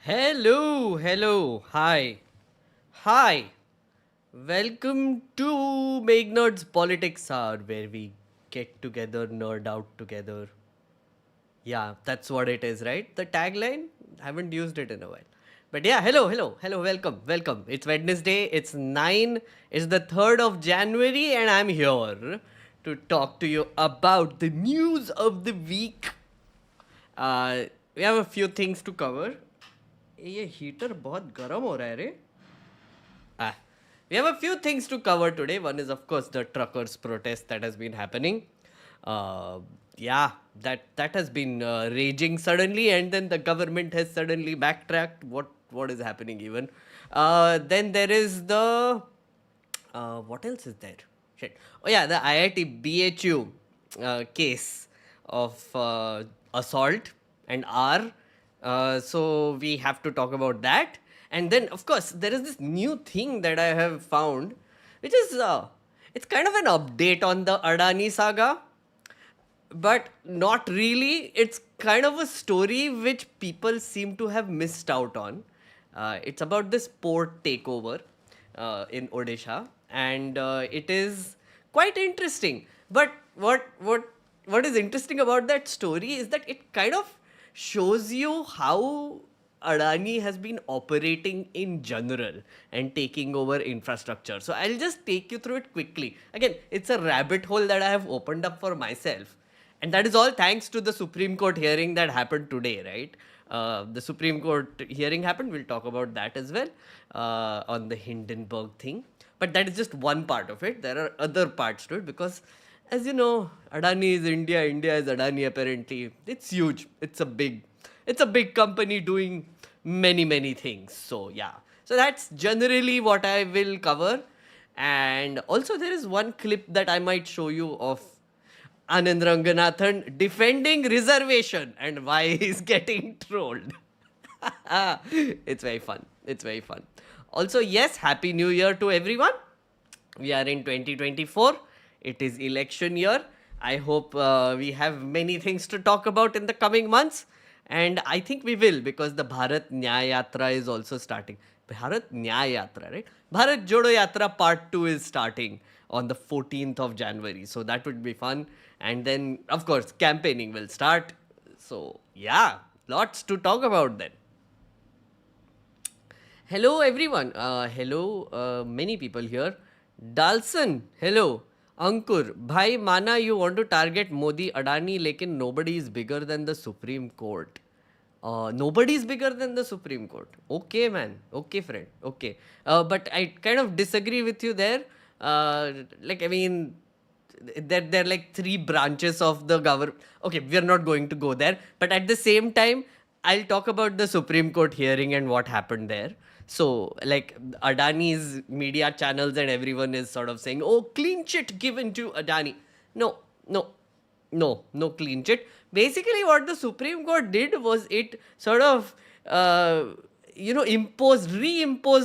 Hi. Welcome to Meghnerd's Politics Hour, where we get together, nerd out together. Yeah, that's what it is, right? The tagline? Haven't used it in a while. But yeah, hello, welcome. It's Wednesday, it's 9, it's the 3rd of January, and I'm here to talk to you about the news of the week. Uh, we have a few things to cover. ये heater बहुत गर्म हो रहा है रे. Ah, we have a few things to cover today. One is, of course, the truckers' protest that has been happening. Uh, yeah, that has been raging suddenly, and then the government has suddenly backtracked. What is happening even? Then there is the what else is there? Shit. Oh yeah, the IIT-BHU case of assault and R. So we have to talk about that. And then, of course, there is this new thing that I have found, which is it's kind of an update on the Adani saga, but not really. It's kind of a story which people seem to have missed out on. It's about this port takeover in Odisha, and it is quite interesting. But what is interesting about that story is that it kind of shows you how Adani has been operating in general and taking over infrastructure. So I'll just take you through it quickly. Again, it's a rabbit hole that I have opened up for myself. And that is all thanks to the Supreme Court hearing that happened today, right? The Supreme Court hearing happened. We'll talk about that as well on the Hindenburg thing. But that is just one part of it. There are other parts to it because, as you know, Adani is India. India is Adani. Apparently, it's huge. It's a big company doing many things. So yeah. So that's generally what I will cover. And also, there is one clip that I might show you of Anand Ranganathan defending reservation and why he's getting trolled. It's very fun. It's very fun. Also, yes, Happy New Year to everyone. We are in 2024. It is election year. I hope we have many things to talk about in the coming months. And I think we will because the Bharat Nyaya Yatra is also starting. Bharat Nyaya Yatra, right? Bharat Jodo Yatra Part 2 is starting on the 14th of January. So that would be fun. And then, of course, campaigning will start. So, yeah, lots to talk about then. Hello, everyone. Hello, many people here. Dalson, hello. Ankur, bhai mana you want to target Modi, Adani, lekin nobody is bigger than the Supreme Court. Nobody is bigger than the Supreme Court. Okay, man. Okay, friend. Okay. But I kind of disagree with you there. I mean, there are like three branches of the government. Okay, we are not going to go there. But at the same time, I'll talk about the Supreme Court hearing and what happened there. So, like, Adani's media channels and everyone is sort of saying, oh, clean chit given to Adani. No, no, no clean chit. Basically, what the Supreme Court did was it sort of, reimposed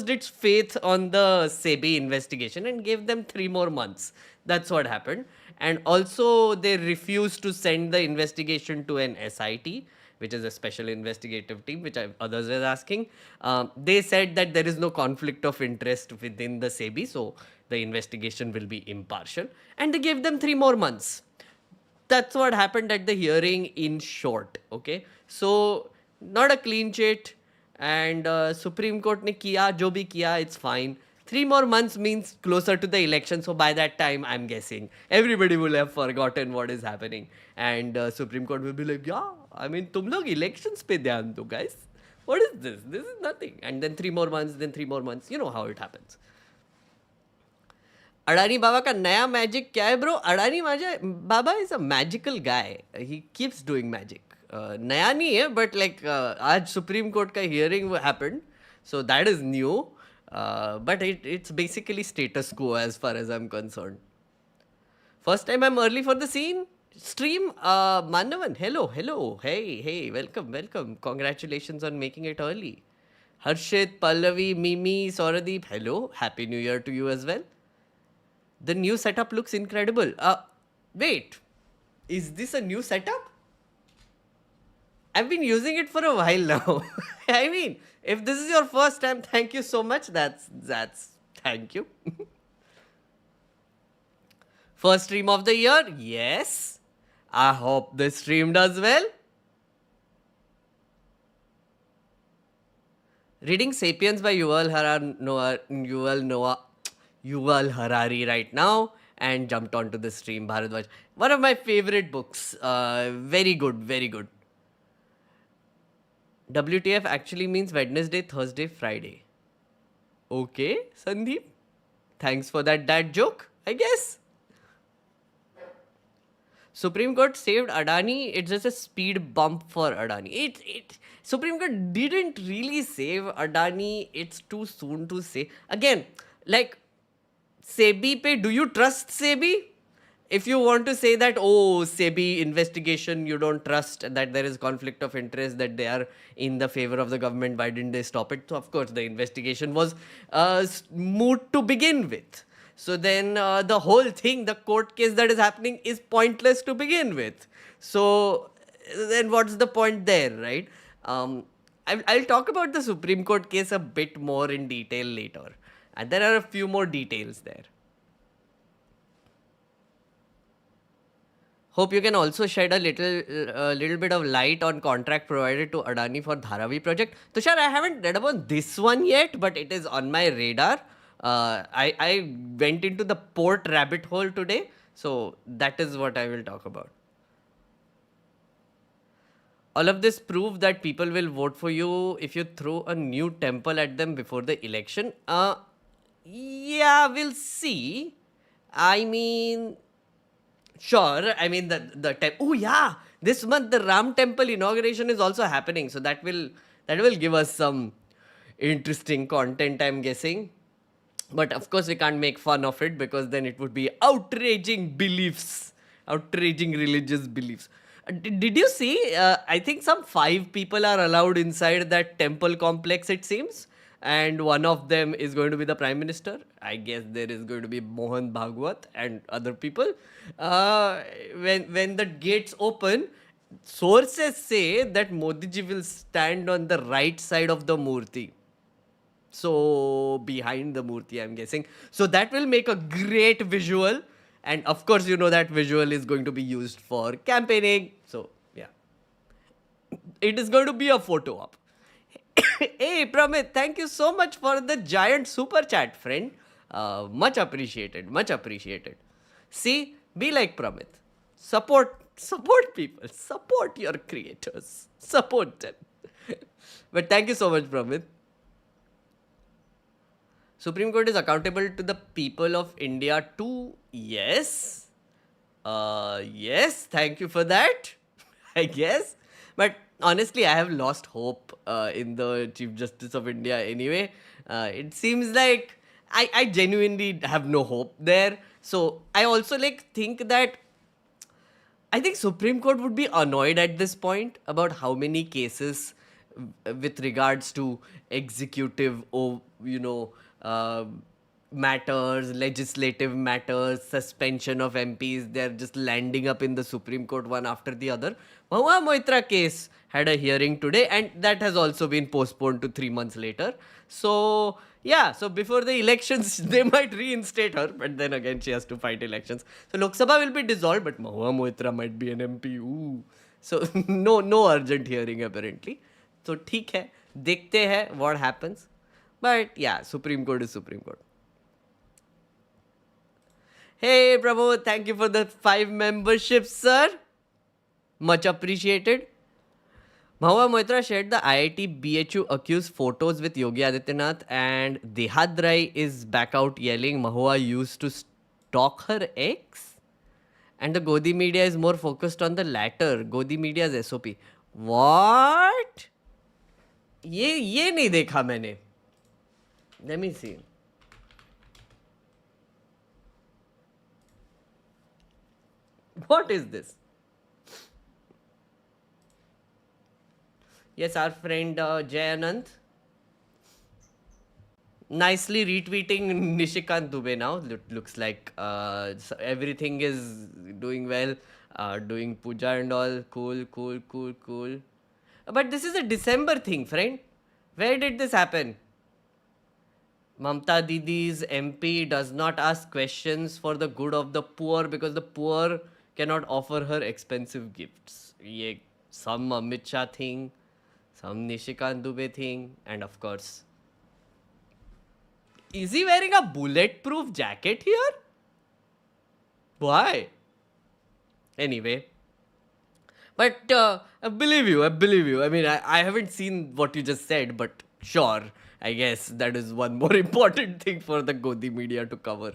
its faith on the SEBI investigation and gave them 3 more months. That's what happened. And also, they refused to send the investigation to an SIT, which is a special investigative team, which others were asking. They said that there is no conflict of interest within the SEBI, so the investigation will be impartial. And they gave them 3 more months. That's what happened at the hearing in short. Okay, so not a clean chit, and Supreme Court ne kiya jo bhi kiya, it's fine. 3 more months means closer to the election, so by that time I'm guessing everybody will have forgotten what is happening, and Supreme Court will be like, yeah, I mean tum log elections pe dhyan do, guys. What is this? This is nothing. And then 3 more months, then 3 more months. You know how it happens. Adani बाबा का नया magic क्या है bro? Adani Baba is a magical guy. He keeps doing magic. नया नहीं है, but like आज supreme court का hearing happened, so that is new. But it's basically status quo as far as I'm concerned. First time I'm early for the stream. Manavan, hello. Hey, welcome. Congratulations on making it early. Harshit, Pallavi, Mimi, Soradeep, hello. Happy New Year to you as well. The new setup looks incredible. Wait, is this a new setup? I've been using it for a while now. I mean, if this is your first time, thank you so much. That's thank you. First stream of the year, yes. I hope this stream does well. Reading *Sapiens* by Yuval Harari right now, and jumped onto the stream. Bharadwaj, one of my favorite books. Very good, very good. WTF actually means Wednesday, Thursday, Friday. Okay, Sandeep. Thanks for that dad joke, I guess. Supreme Court saved Adani. It's just a speed bump for Adani. Supreme Court didn't really save Adani. It's too soon to say. Again, like SEBI pe, do you trust SEBI? If you want to say that, oh, SEBI investigation, you don't trust, that there is conflict of interest, that they are in the favor of the government, why didn't they stop it? So, of course, the investigation was moot to begin with. So then the whole thing, the court case that is happening is pointless to begin with. So then what's the point there, right? I'll talk about the Supreme Court case a bit more in detail later. And there are a few more details there. Hope you can also shed a little bit of light on contract provided to Adani for Dharavi project. Tushar, I haven't read about this one yet, but it is on my radar. I went into the port rabbit hole today, so that is what I will talk about. All of this prove that people will vote for you if you throw a new temple at them before the election. Yeah, we'll see. I mean, sure. I mean, oh yeah, this month the Ram temple inauguration is also happening, so that will give us some interesting content, I'm guessing. But of course, we can't make fun of it because then it would be outraging beliefs, outraging religious beliefs. Did you see? I think some 5 people are allowed inside that temple complex, it seems. And one of them is going to be the Prime Minister. I guess there is going to be Mohan Bhagwat and other people. When the gates open, sources say that Modi ji will stand on the right side of the Murti. So behind the Murti, I'm guessing. So that will make a great visual. And of course, you know that visual is going to be used for campaigning. So yeah, it is going to be a photo op. Hey Pramit, thank you so much for the giant super chat, friend. Much appreciated, much appreciated. See, be like Pramit. Support people. Support your creators. Support them. But thank you so much, Pramit. Supreme Court is accountable to the people of India too. Yes. Yes, thank you for that. I guess. But honestly, I have lost hope in the Chief Justice of India anyway. It seems like I genuinely have no hope there. So I also think that I think Supreme Court would be annoyed at this point about how many cases with regards to executive matters, legislative matters, suspension of MPs, they're just landing up in the Supreme Court one after the other. Mahua Moitra case had a hearing today, and that has also been postponed to 3 months later. So yeah, so before the elections, they might reinstate her, but then again, she has to fight elections. So Lok Sabha will be dissolved, but Mahua Moitra might be an MP. Ooh. So no urgent hearing apparently. So ठीक है, देखते हैं what happens. But yeah, Supreme Court is Supreme Court. Hey Pramod, thank you for the 5 memberships, sir. Much appreciated. Mahua Moitra shared the IIT-BHU accused photos with Yogi Adityanath, and Dehad Rai is back out yelling Mahua used to stalk her ex. And the Godi media is more focused on the latter. Godi media's SOP. What? ये नहीं देखा मैंने. Let me see. What is this? Yes, our friend Jay Anand. Nicely retweeting Nishikant Dubey now. Looks like everything is doing well. Doing puja and all. Cool. But this is a December thing, friend. Where did this happen? Mamta Didi's MP does not ask questions for the good of the poor because the poor cannot offer her expensive gifts. Ye some Amit Shah thing, some Nishikant Dubey thing, and of course, is he wearing a bulletproof jacket here? Why? Anyway, but I believe you. I believe you. I mean, I haven't seen what you just said, but sure, I guess that is one more important thing for the Godi media to cover.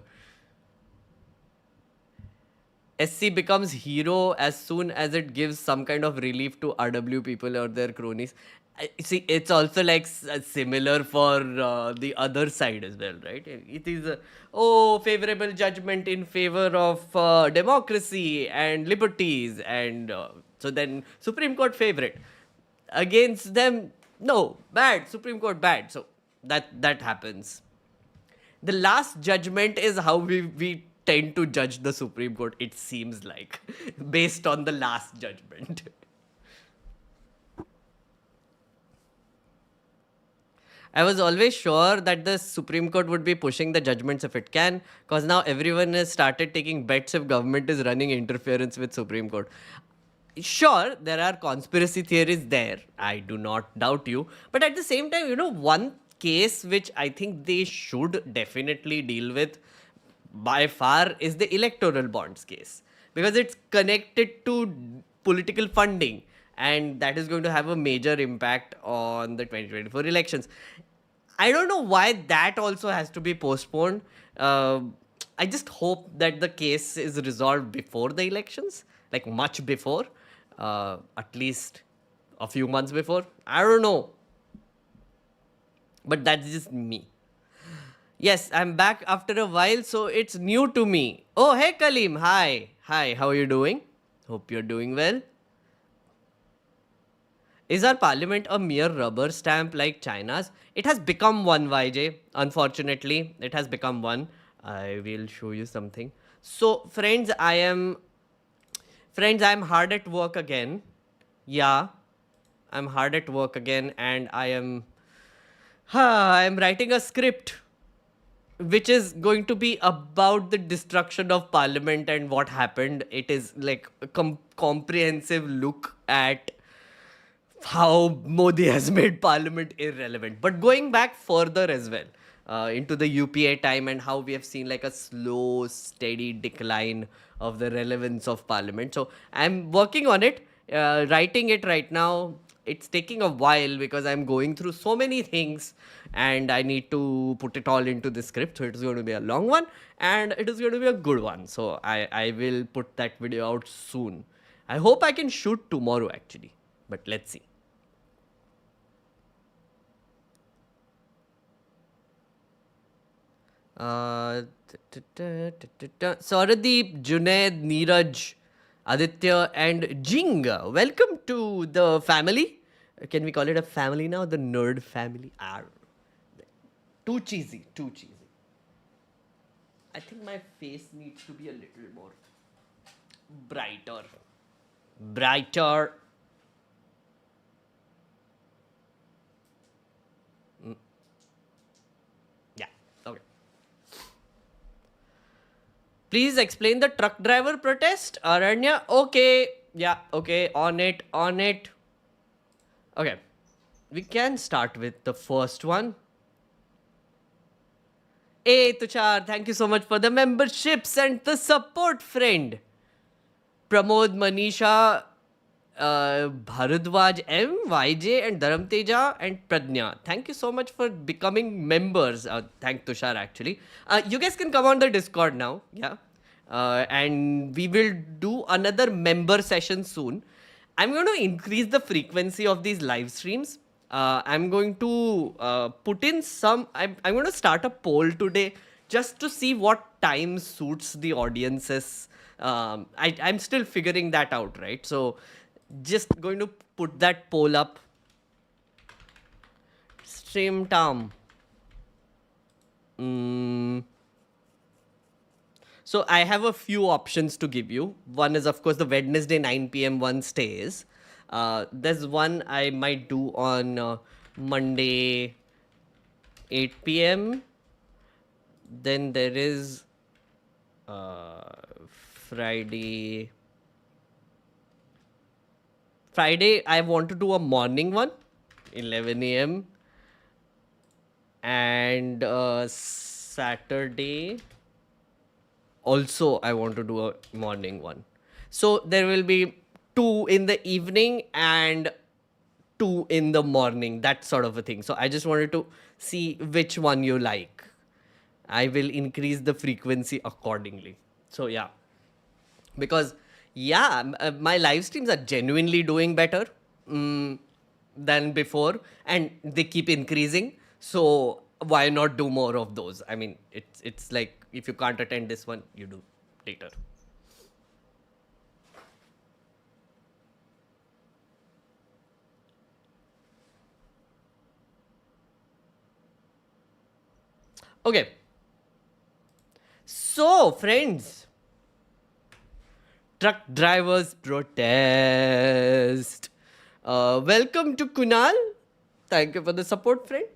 SC becomes hero as soon as it gives some kind of relief to RW people or their cronies. See, it's also like similar for the other side as well, right? It is favorable judgment in favor of democracy and liberties, and so then Supreme Court favorite. Against them, no, bad. Supreme Court bad. So that happens. The last judgment is how we tend to judge the Supreme Court, it seems like, based on the last judgment. I was always sure that the Supreme Court would be pushing the judgments if it can, because now everyone has started taking bets if government is running interference with Supreme Court. Sure, there are conspiracy theories there. I do not doubt you. But at the same time, one case which I think they should definitely deal with by far is the electoral bonds case, because it's connected to political funding, and that is going to have a major impact on the 2024 elections. I don't know why that also has to be postponed. I just hope that the case is resolved before the elections, like much before, at least a few months before. I don't know. But that's just me. Yes, I'm back after a while, so it's new to me. Oh, hey Kalim, hi. Hi, how are you doing? Hope you're doing well. Is our parliament a mere rubber stamp like China's? It has become one, YJ. Unfortunately, it has become one. I will show you something. So, friends, I'm hard at work again. Yeah, I'm hard at work again, and I'm writing a script which is going to be about the destruction of parliament and what happened. It is like a comprehensive look at how Modi has made parliament irrelevant. But going back further as well, into the UPA time, and how we have seen like a slow, steady decline of the relevance of parliament. So I'm working on it, writing it right now. It's taking a while because I'm going through so many things and I need to put it all into the script. So it's going to be a long one and it is going to be a good one. So I will put that video out soon. I hope I can shoot tomorrow actually, but let's see. Sauradeep, Junaid, Neeraj, Aditya, and Jing. Welcome to the family. Can we call it a family now? The nerd family. Too cheesy, too cheesy. I think my face needs to be a little more brighter. Brighter. Yeah, okay. Please explain the truck driver protest, Adarniya. Okay, yeah, okay, on it. Okay, we can start with the first one. Hey, Tushar, thank you so much for the memberships and the support, friend. Pramod, Manisha, Bharadwaj M, YJ, and Dharamteja, and Pradnya. Thank you so much for becoming members. Thank Tushar, actually. You guys can come on the Discord now. Yeah. And we will do another member session soon. I'm going to increase the frequency of these live streams. I'm going to put in some... I'm going to start a poll today just to see what time suits the audiences. I'm still figuring that out, right? So just going to put that poll up. Stream time. So I have a few options to give you. One is, of course, the Wednesday 9 p.m. one stays. There's one I might do on Monday 8 p.m. Then there is Friday. Friday, I want to do a morning one, 11 a.m. And Saturday, also I want to do a morning one. So there will be 2 in the evening and 2 in the morning, that sort of a thing. So I just wanted to see which one you like. I will increase the frequency accordingly. So yeah, because my live streams are genuinely doing better than before, and they keep increasing. So why not do more of those? I mean, it's like if you can't attend this one, you do later. Okay. So, friends, truck drivers protest. Welcome to Kunal. Thank you for the support, friend.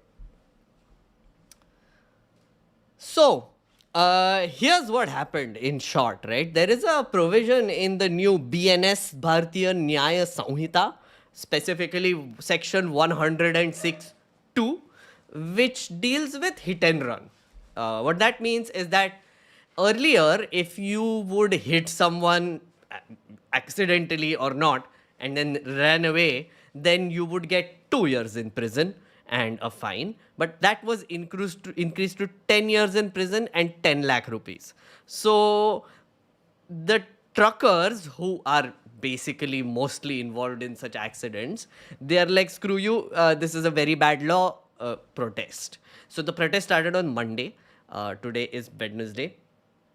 So, here's what happened in short, right? There is a provision in the new BNS Bharatiya Nyaya Samhita, specifically section 106(2), which deals with hit and run. What that means is that earlier, if you would hit someone accidentally or not and then ran away, then you would get 2 years in prison and a fine. But that was increased to 10 years in prison and 10 lakh rupees. So the truckers who are basically mostly involved in such accidents, they are like, screw you, this is a very bad law, protest. So the protest started on Monday. Today is Wednesday.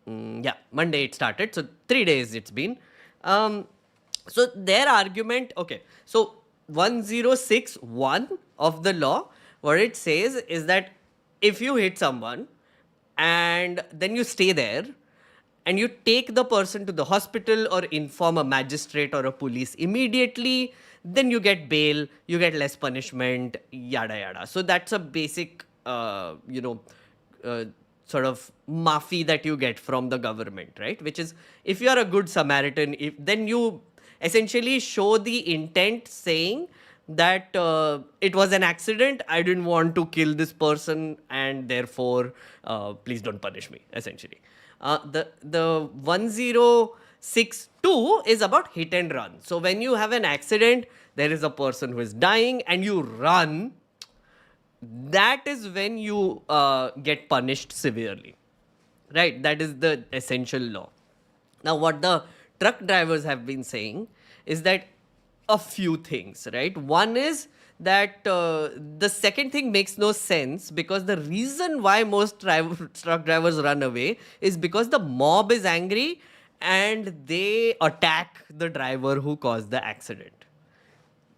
Monday it started. So 3 days it's been. So their argument, okay. So 1061 of the law, what it says is that if you hit someone and then you stay there and you take the person to the hospital or inform a magistrate or a police immediately, then you get bail, you get less punishment, yada yada. So that's a basic, sort of mafi that you get from the government, right? Which is, if you are a good Samaritan, then you essentially show the intent saying that it was an accident, I didn't want to kill this person, and therefore please don't punish me, essentially. The 1062 is about hit and run. So when you have an accident, there is a person who is dying and you run, that is when you get punished severely, right? That is the essential law. Now, what the truck drivers have been saying is that a few things, right? One is that the second thing makes no sense, because the reason why most truck drivers run away is because the mob is angry and they attack the driver who caused the accident.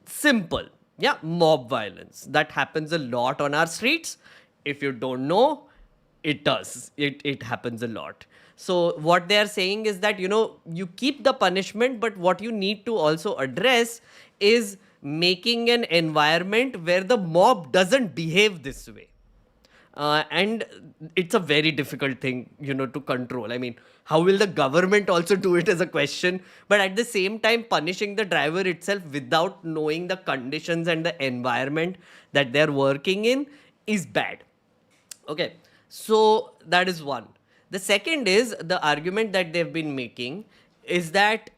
Simple. Yeah, mob violence. That happens a lot on our streets. If you don't know, it does. It happens a lot. So what they are saying is that, you keep the punishment, but what you need to also address is making an environment where the mob doesn't behave this way. And it's a very difficult thing, to control. I mean, how will the government also do it is a question. But at the same time, punishing the driver itself without knowing the conditions and the environment that they're working in is bad. Okay, so that is one. The second is, the argument that they've been making is that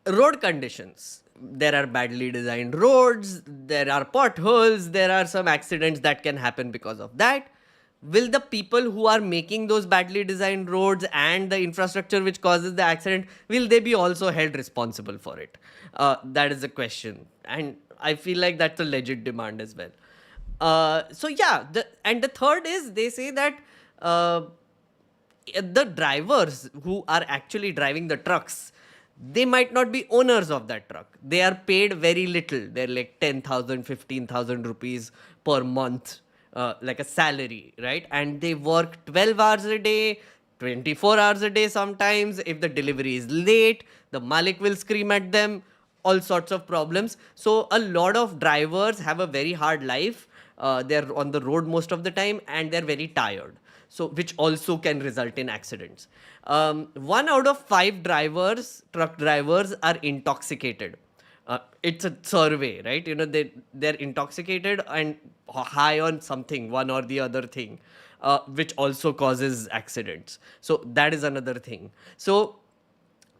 road conditions. There are badly designed roads, there are potholes, there are some accidents that can happen because of that. Will the people who are making those badly designed roads and the infrastructure which causes the accident, will they be also held responsible for it? That is a question. And I feel like that's a legit demand as well. The third is, they say that the drivers who are actually driving the trucks, they might not be owners of that truck. They are paid very little. They're like 10,000, 15,000 rupees per month, like a salary, right? And they work 12 hours a day, 24 hours a day sometimes. If the delivery is late, the Malik will scream at them, all sorts of problems. So a lot of drivers have a very hard life. They're on the road most of the time and they're very tired. So which also can result in accidents. 1 out of 5 truck drivers are intoxicated. It's a survey, right? They're intoxicated and high on something, one or the other thing, which also causes accidents. So that is another thing. So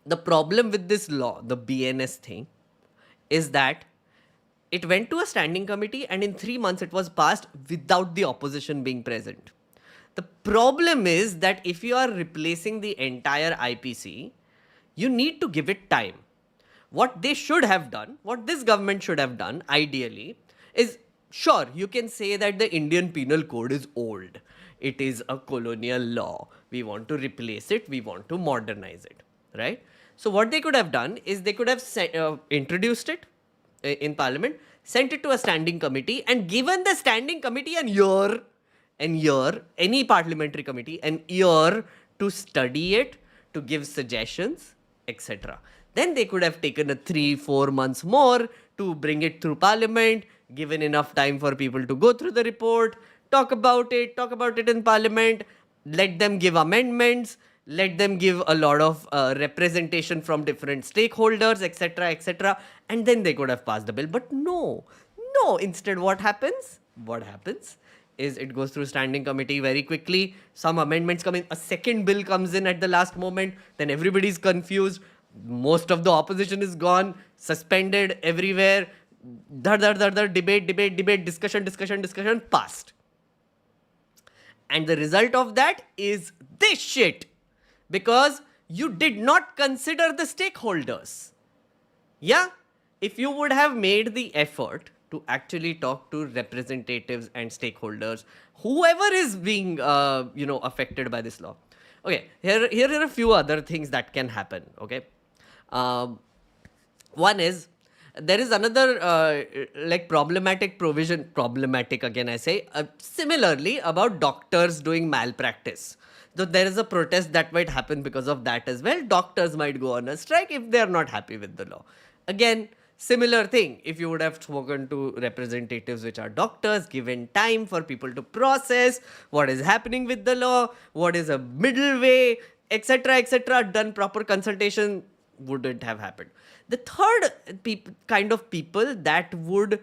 the problem with this law, the BNS thing, is that it went to a standing committee and in 3 months it was passed without the opposition being present. The problem is that if you are replacing the entire IPC, you need to give it time. What they should have done, what this government should have done, ideally, is sure, you can say that the Indian Penal Code is old. It is a colonial law. We want to replace it. We want to modernize it, right? So what they could have done is they could have introduced it in Parliament, sent it to a standing committee and given the standing committee an year, any parliamentary committee, an year to study it, to give suggestions, etc. Then they could have taken a 3-4 months more to bring it through Parliament, given enough time for people to go through the report, talk about it in Parliament, let them give amendments, let them give a lot of representation from different stakeholders, etc., etc., and then they could have passed the bill. But no. Instead, what happens? Is it goes through standing committee very quickly. Some amendments come in. A second bill comes in at the last moment. Then everybody's confused. Most of the opposition is gone, suspended everywhere. Debate, discussion, passed. And the result of that is this shit. Because you did not consider the stakeholders. Yeah, if you would have made the effort to actually talk to representatives and stakeholders, whoever is being, affected by this law. Okay, here are a few other things that can happen, okay? One is, there is another problematic provision, again I say, similarly about doctors doing malpractice. So there is a protest that might happen because of that as well. Doctors might go on a strike if they are not happy with the law. Again, similar thing, if you would have spoken to representatives which are doctors, given time for people to process what is happening with the law, what is a middle way, etc., done proper consultation, wouldn't have happened. The third kind of people that would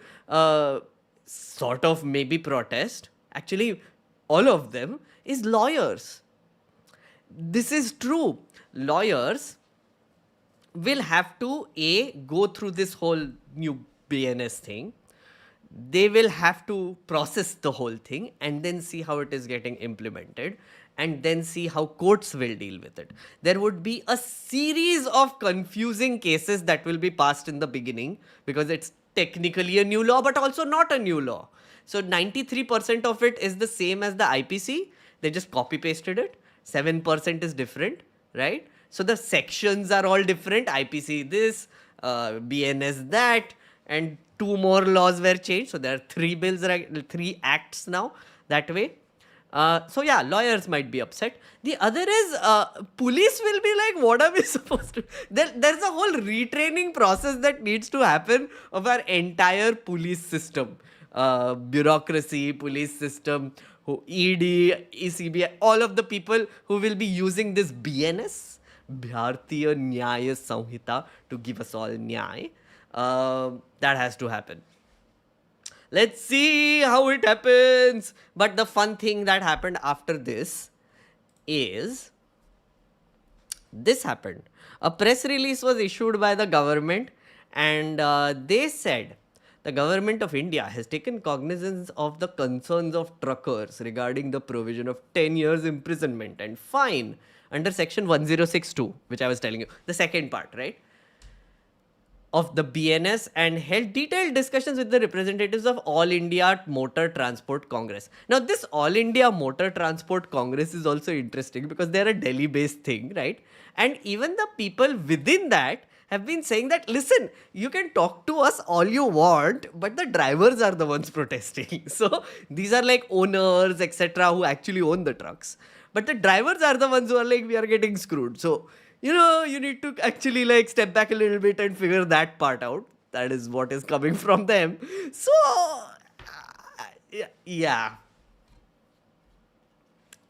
sort of maybe protest, actually all of them, is lawyers. This is true. Lawyers will have to go through this whole new BNS thing. They will have to process the whole thing and then see how it is getting implemented and then see how courts will deal with it. There would be a series of confusing cases that will be passed in the beginning because it's technically a new law but also not a new law. So 93% of it is the same as the IPC. They just copy pasted it. 7% is different, right? So the sections are all different. IPC this, BNS that, and 2 more laws were changed. So there are 3 acts now that way. So yeah, lawyers might be upset. The other is police will be like, what are we supposed to... There's a whole retraining process that needs to happen of our entire police system. Bureaucracy, police system, ED, ECB, all of the people who will be using this BNS, Bharatiya Nyaya Samhita, to give us all nyay. That has to happen. Let's see how it happens. But the fun thing that happened after this is this happened. A press release was issued by the government and they said the government of India has taken cognizance of the concerns of truckers regarding the provision of 10 years imprisonment and fine under section 1062, which I was telling you, the second part, right, of the BNS, and held detailed discussions with the representatives of All India Motor Transport Congress. Now, this All India Motor Transport Congress is also interesting because they're a Delhi-based thing, right? And even the people within that have been saying that, listen, you can talk to us all you want, but the drivers are the ones protesting. So these are like owners, etc., who actually own the trucks. But the drivers are the ones who are like, we are getting screwed. So, you need to actually like step back a little bit and figure that part out. That is what is coming from them. So, yeah.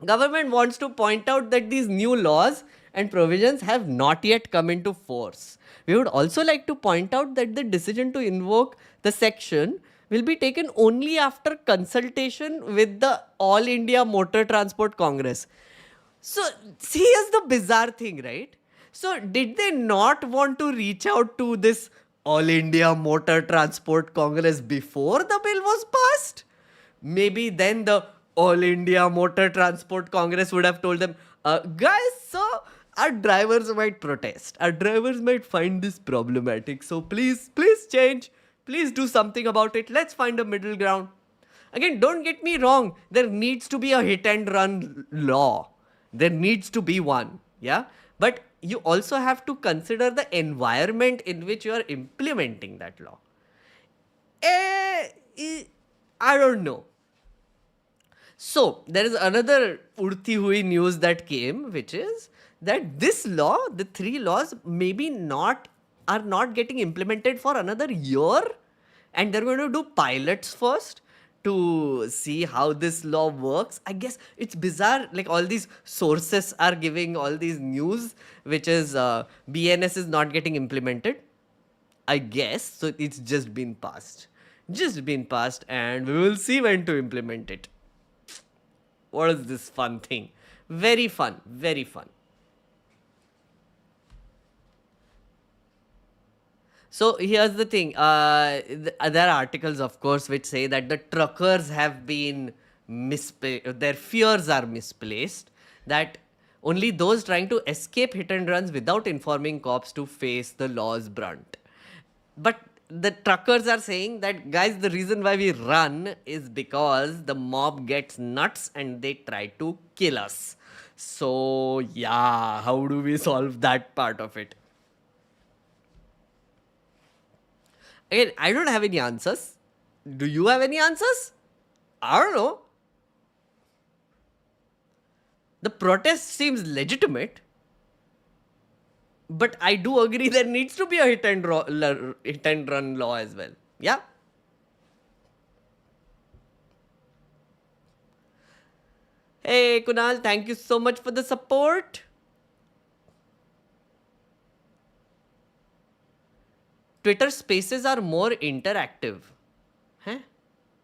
Government wants to point out that these new laws and provisions have not yet come into force. We would also like to point out that the decision to invoke the section will be taken only after consultation with the All India Motor Transport Congress. So, see, here's the bizarre thing, right? So, did they not want to reach out to this All India Motor Transport Congress before the bill was passed? Maybe then the All India Motor Transport Congress would have told them, guys, so our drivers might protest. Our drivers might find this problematic. So please change. Please do something about it. Let's find a middle ground. Again, don't get me wrong. There needs to be a hit and run law. There needs to be one. Yeah. But you also have to consider the environment in which you are implementing that law. I don't know. So, there is another udti hui news that came, which is that this law, the 3 laws, are not getting implemented for another year. And they're going to do pilots first to see how this law works. I guess it's bizarre. Like all these sources are giving all these news, which is BNS is not getting implemented. I guess. So, it's just been passed. And we will see when to implement it. What is this fun thing? Very fun. So here's the thing. There are articles, of course, which say that the truckers have been misplaced. Their fears are misplaced. That only those trying to escape hit and runs without informing cops to face the law's brunt. But the truckers are saying that, guys, the reason why we run is because the mob gets nuts and they try to kill us. So, yeah, how do we solve that part of it? Again, I don't have any answers. Do you have any answers? I don't know. The protest seems legitimate. But I do agree there needs to be a hit and run law as well. Yeah. Hey Kunal, thank you so much for the support. Twitter spaces are more interactive. Huh?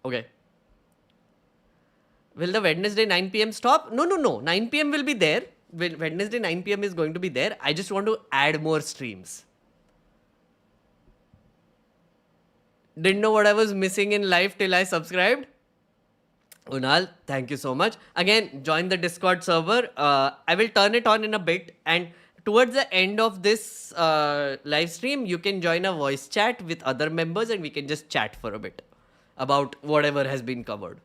Okay. Will the Wednesday 9 p.m. stop? No. 9 p.m. will be there. Wednesday 9 p.m. is going to be there. I just want to add more streams. Didn't know what I was missing in life till I subscribed. Unal, thank you so much. Again, join the Discord server. I will turn it on in a bit. And towards the end of this live stream, you can join a voice chat with other members and we can just chat for a bit about whatever has been covered.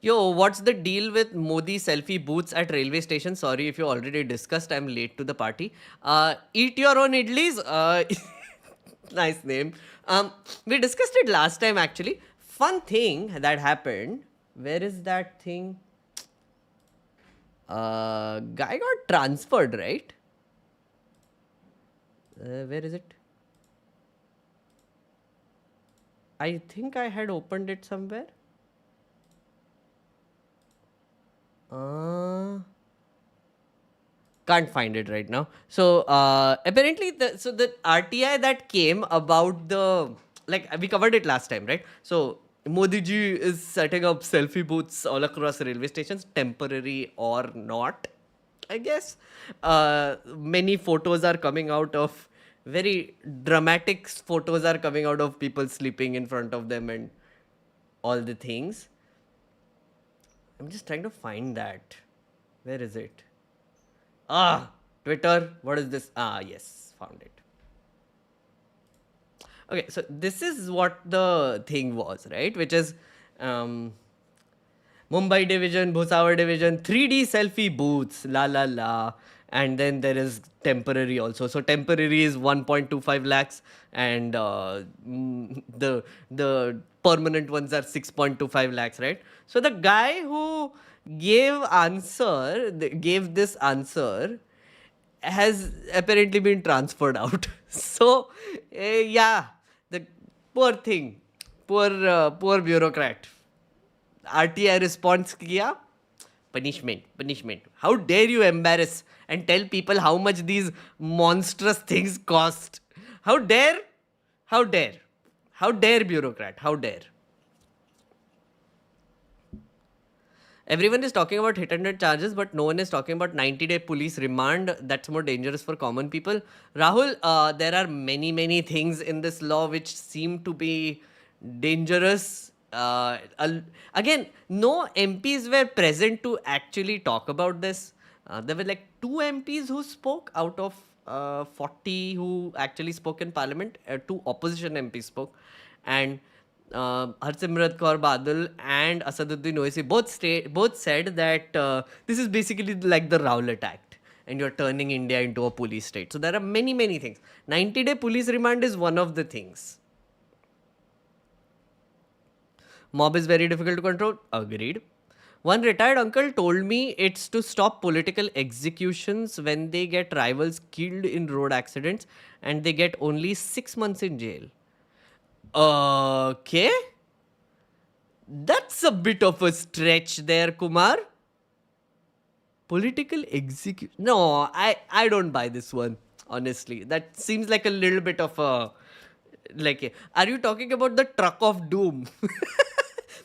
Yo, what's the deal with Modi selfie booths at railway station? Sorry if you already discussed. I'm late to the party. Eat your own idlis. Nice name. We discussed it last time actually. Fun thing that happened. Where is that thing? Guy got transferred, right? Where is it? I think I had opened it somewhere. Can't find it right now. So apparently the RTI that came about we covered it last time, right? So Modi ji is setting up selfie booths all across railway stations, temporary or not, I guess. Many photos are coming out of very dramatic photos are coming out of people sleeping in front of them and all the things. I'm just trying to find that. Where is it? Twitter. What is this? Yes, found it. Okay, so this is what the thing was, right? Which is Mumbai division, Bhusawar division, 3D selfie booths, la la la. and then there is temporary also. So temporary is 1.25 lakhs, and the permanent ones are 6.25 lakhs, right? So the guy who gave this answer has apparently been transferred out. So yeah, the poor thing, poor bureaucrat. RTI response किया, punishment. How dare you embarrass and tell people how much these monstrous things cost? How dare? How dare? How dare, bureaucrat? How dare? Everyone is talking about hit and run charges, but no one is talking about 90-day police remand. That's more dangerous for common people. Rahul, there are many things in this law which seem to be dangerous. Again, no MPs were present to actually talk about this. There were like 2 MPs who spoke out of 40 who actually spoke in parliament. 2 opposition MPs spoke. And Harsimrat Kaur Badal and Asaduddin Owaisi both said that this is basically like the Rowlatt Act, and you're turning India into a police state. So there are many things. 90-day police remand is one of the things. Mob is very difficult to control. Agreed. One retired uncle told me it's to stop political executions when they get rivals killed in road accidents, and they get only 6 months in jail. Okay. That's a bit of a stretch there, Kumar. Political execution. No, I don't buy this one, honestly. That seems like a little bit of a... are you talking about the truck of doom?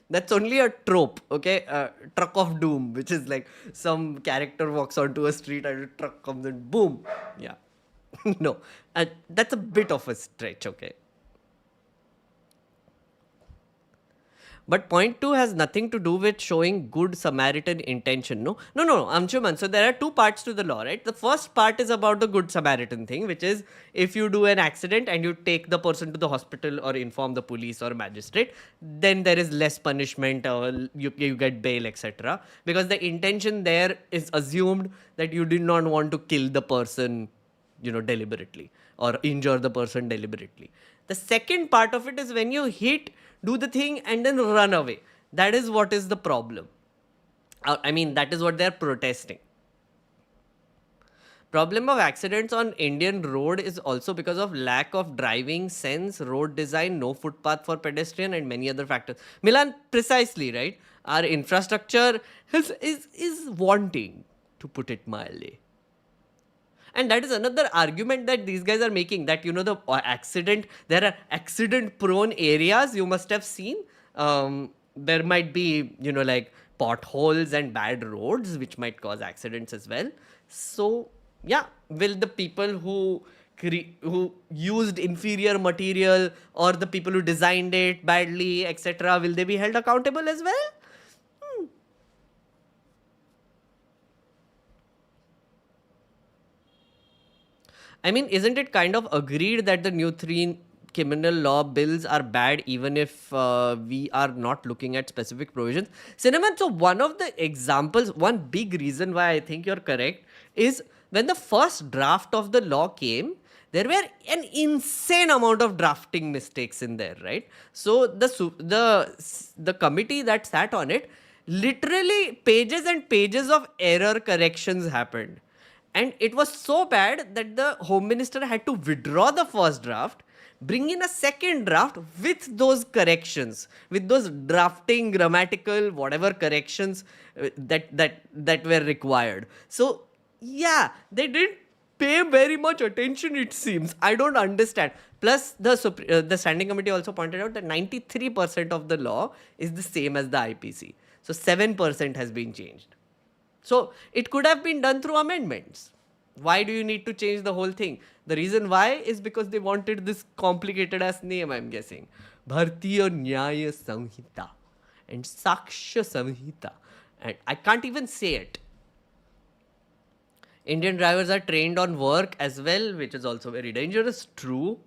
That's only a trope, okay? Truck of doom, which is like some character walks onto a street and a truck comes and boom. Yeah. No, that's a bit of a stretch, okay? But point 2 has nothing to do with showing good Samaritan intention. No, Anshuman. So there are 2 parts to the law, right? The first part is about the good Samaritan thing, which is if you do an accident and you take the person to the hospital or inform the police or magistrate, then there is less punishment or you get bail, etc. Because the intention there is assumed that you did not want to kill the person, deliberately or injure the person deliberately. The second part of it is when you do the thing and then run away. That is what is the problem. That is what they're protesting. Problem of accidents on Indian road is also because of lack of driving sense, road design, no footpath for pedestrian, and many other factors. Milan, precisely, right? Our infrastructure is wanting, to put it mildly. And that is another argument that these guys are making, that, there are accident prone areas you must have seen. There might be, like potholes and bad roads, which might cause accidents as well. So, yeah, will the people who used inferior material or the people who designed it badly, etc., will they be held accountable as well? Isn't it kind of agreed that the new 3 criminal law bills are bad even if we are not looking at specific provisions? Cinnamon, so one of the examples, one big reason why I think you're correct is when the first draft of the law came, there were an insane amount of drafting mistakes in there, right? So the committee that sat on it, literally pages and pages of error corrections happened. And it was so bad that the Home Minister had to withdraw the first draft, bring in a second draft with those corrections, with those drafting, grammatical, whatever corrections that were required. So, yeah, they didn't pay very much attention, it seems. I don't understand. Plus, the Standing Committee also pointed out that 93% of the law is the same as the IPC. So, 7% has been changed. So, it could have been done through amendments. Why do you need to change the whole thing? The reason why is because they wanted this complicated ass name, I'm guessing. Bhartiya Nyaya Samhita and Saksha Samhita. And I can't even say it. Indian drivers are trained on work as well, which is also very dangerous. True.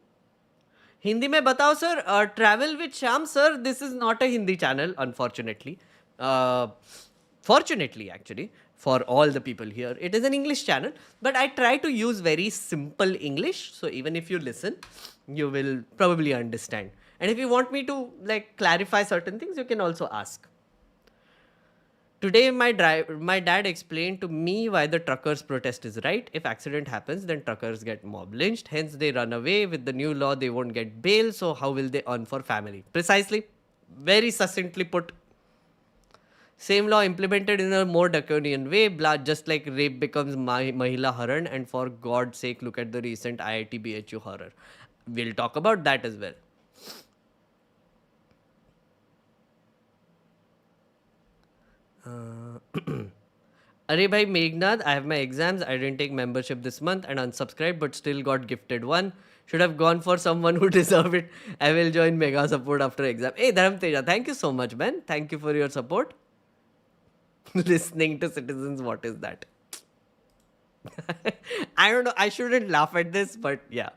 Hindi mein batao sir, travel with Sham sir. This is not a Hindi channel, unfortunately. Fortunately, actually. for all the people here. It is an English channel, but I try to use very simple English. So even if you listen, you will probably understand. And if you want me to like clarify certain things, you can also ask. Today, my dad explained to me why the truckers' protest is right. If accident happens, then truckers get mob lynched. Hence, they run away. With the new law, they won't get bail. So how will they earn for family? Precisely. Very succinctly put. Same law implemented in a more draconian way, just like rape becomes Mahila Haran, and for God's sake, look at the recent IIT-BHU horror. We'll talk about that as well. Arey bhai Meghnad, I have my exams. I didn't take membership this month and unsubscribed, but still got gifted one. Should have gone for someone who deserved it. I will join mega support after exam. Hey Dharam Teja, thank you so much, man. Thank you for your support. Listening to citizens, what is that? I don't know. I shouldn't laugh at this, but yeah.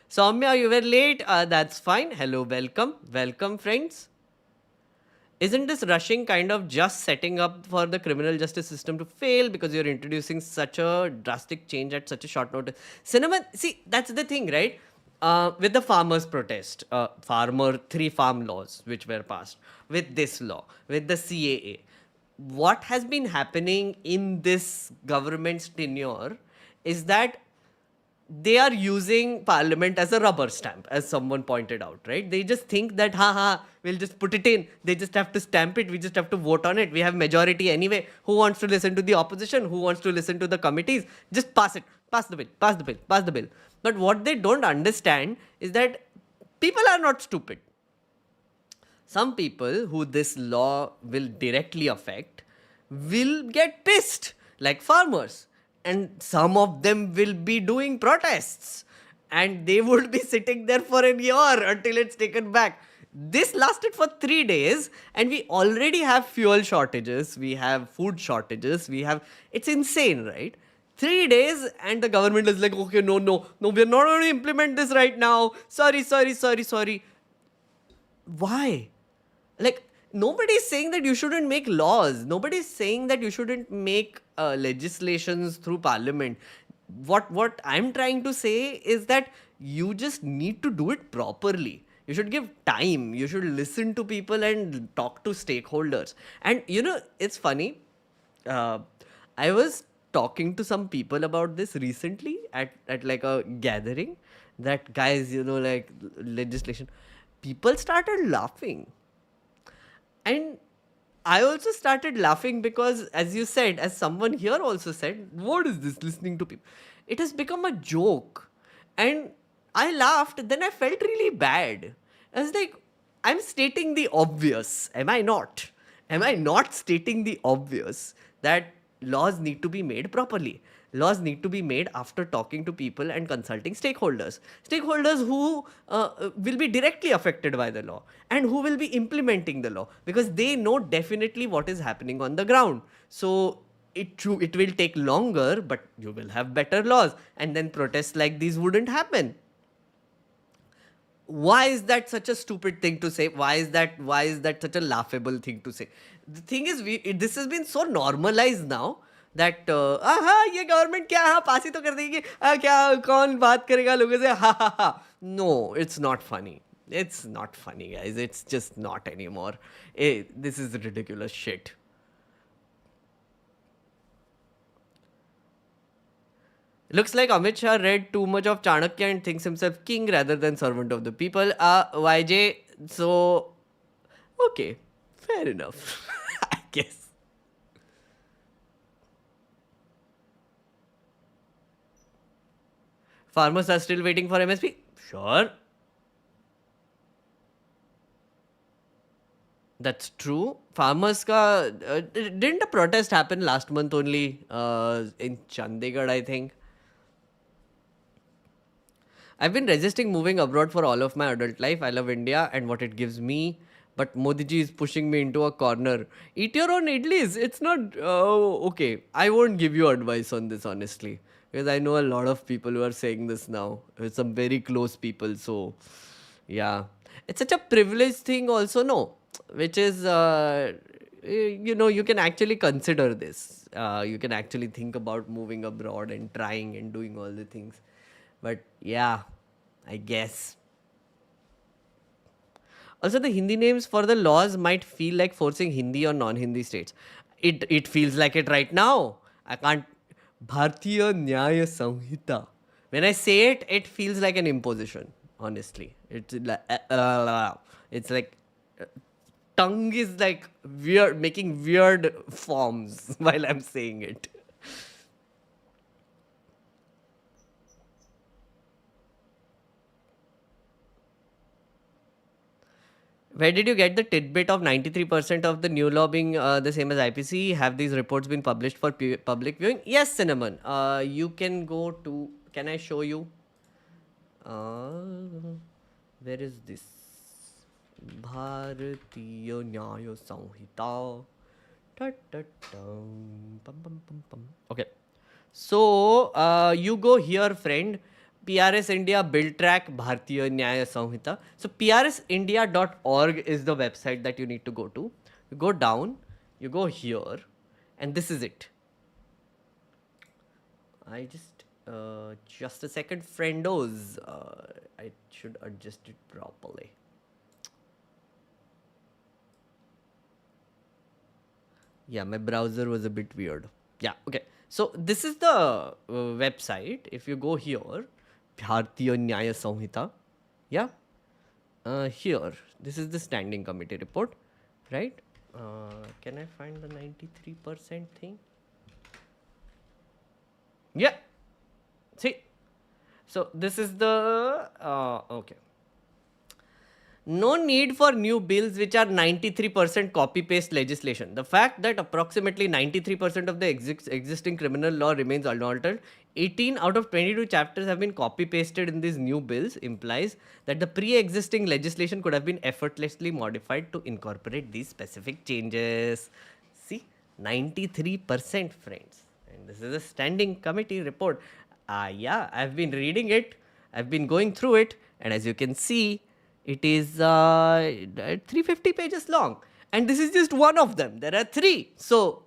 Soumya, you were late. That's fine. Hello, welcome. Welcome, friends. Isn't this rushing kind of just setting up for the criminal justice system to fail because you're introducing such a drastic change at such a short notice? Cinnamon, see, that's the thing, right? With the farmers' protest, three farm laws which were passed, with this law, with the CAA, what has been happening in this government's tenure is that they are using parliament as a rubber stamp, as someone pointed out, right? They just think that, we'll just put it in. They just have to stamp it. We just have to vote on it. We have majority anyway. Who wants to listen to the opposition? Who wants to listen to the committees? Just pass it. Pass the bill. Pass the bill. Pass the bill. But what they don't understand is that people are not stupid. Some people who this law will directly affect will get pissed, like farmers. And some of them will be doing protests. And they would be sitting there for a year until it's taken back. This lasted for 3 days. And we already have fuel shortages. We have food shortages. It's insane, right? 3 days and the government is like, okay, no, we're not going to implement this right now. Sorry. Why? Like, nobody's saying that you shouldn't make laws. Nobody's saying that you shouldn't make legislations through parliament. What I'm trying to say is that you just need to do it properly. You should give time. You should listen to people and talk to stakeholders. And it's funny. I was talking to some people about this recently at like a gathering. That guys, like legislation. People started laughing. And I also started laughing because, as you said, as someone here also said, what is this listening to people? It has become a joke. And I laughed, then I felt really bad. I was like, I'm stating the obvious. Am I not? Am I not stating the obvious that laws need to be made properly? Laws need to be made after talking to people and consulting stakeholders. Stakeholders who will be directly affected by the law and who will be implementing the law because they know definitely what is happening on the ground. So it will take longer, but you will have better laws. And then protests like these wouldn't happen. Why is that such a stupid thing to say? Why is that such a laughable thing to say? The thing is, this has been so normalized now that ये government क्या पास ही तो कर देगी क्या कौन बात करेगा लोगों से ha. No, it's not funny. It's not funny, guys. It's just not anymore. This is ridiculous shit. Looks like Amit Shah read too much of Chanakya and thinks himself king rather than servant of the people. YJ, so okay, fair enough. I guess. Farmers are still waiting for MSP? Sure. That's true. Farmers didn't a protest happen last month only in Chandigarh, I think. I've been resisting moving abroad for all of my adult life. I love India and what it gives me. But Modi ji is pushing me into a corner. Eat your own idlis. It's not... okay. I won't give you advice on this, honestly. Because I know a lot of people who are saying this now. Some very close people. So, yeah. It's such a privileged thing also, no? Which is... you can actually consider this. You can actually think about moving abroad and trying and doing all the things. But yeah, I guess. Also, the Hindi names for the laws might feel like forcing Hindi or non-Hindi states. It feels like it right now. I can't. Bhartiya Nyaya Samhita. When I say it, it feels like an imposition. Honestly, it's like tongue is like weird, making weird forms while I'm saying it. Where did you get the tidbit of 93% of the new law being the same as IPC? Have these reports been published for public viewing? Yes, Cinnamon. You can go to. Can I show you? Where is this? Bharatiya Nyaya Samhita. Okay. So, you go here, friend. PRS India Bill Track Bhartiya Nyaya Samhita. So, prsindia.org is the website that you need to go to. You go down, you go here, and this is it. I just a second, friendos. I should adjust it properly. Yeah, my browser was a bit weird. Yeah, okay. So this is the website. If you go here, Bhartiya Nyaya Samhita. Yeah. Here, this is the standing committee report, right? Can I find the 93% thing? Yeah. See. So this is the okay. No need for new bills which are 93% copy paste legislation. The fact that approximately 93% of the existing criminal law remains unaltered, 18 out of 22 chapters have been copy pasted in these new bills, implies that the pre existing legislation could have been effortlessly modified to incorporate these specific changes. See, 93%, friends. And this is a standing committee report. Yeah, I've been reading it, I've been going through it, and as you can see, it is 350 pages long. And this is just one of them. There are three. So,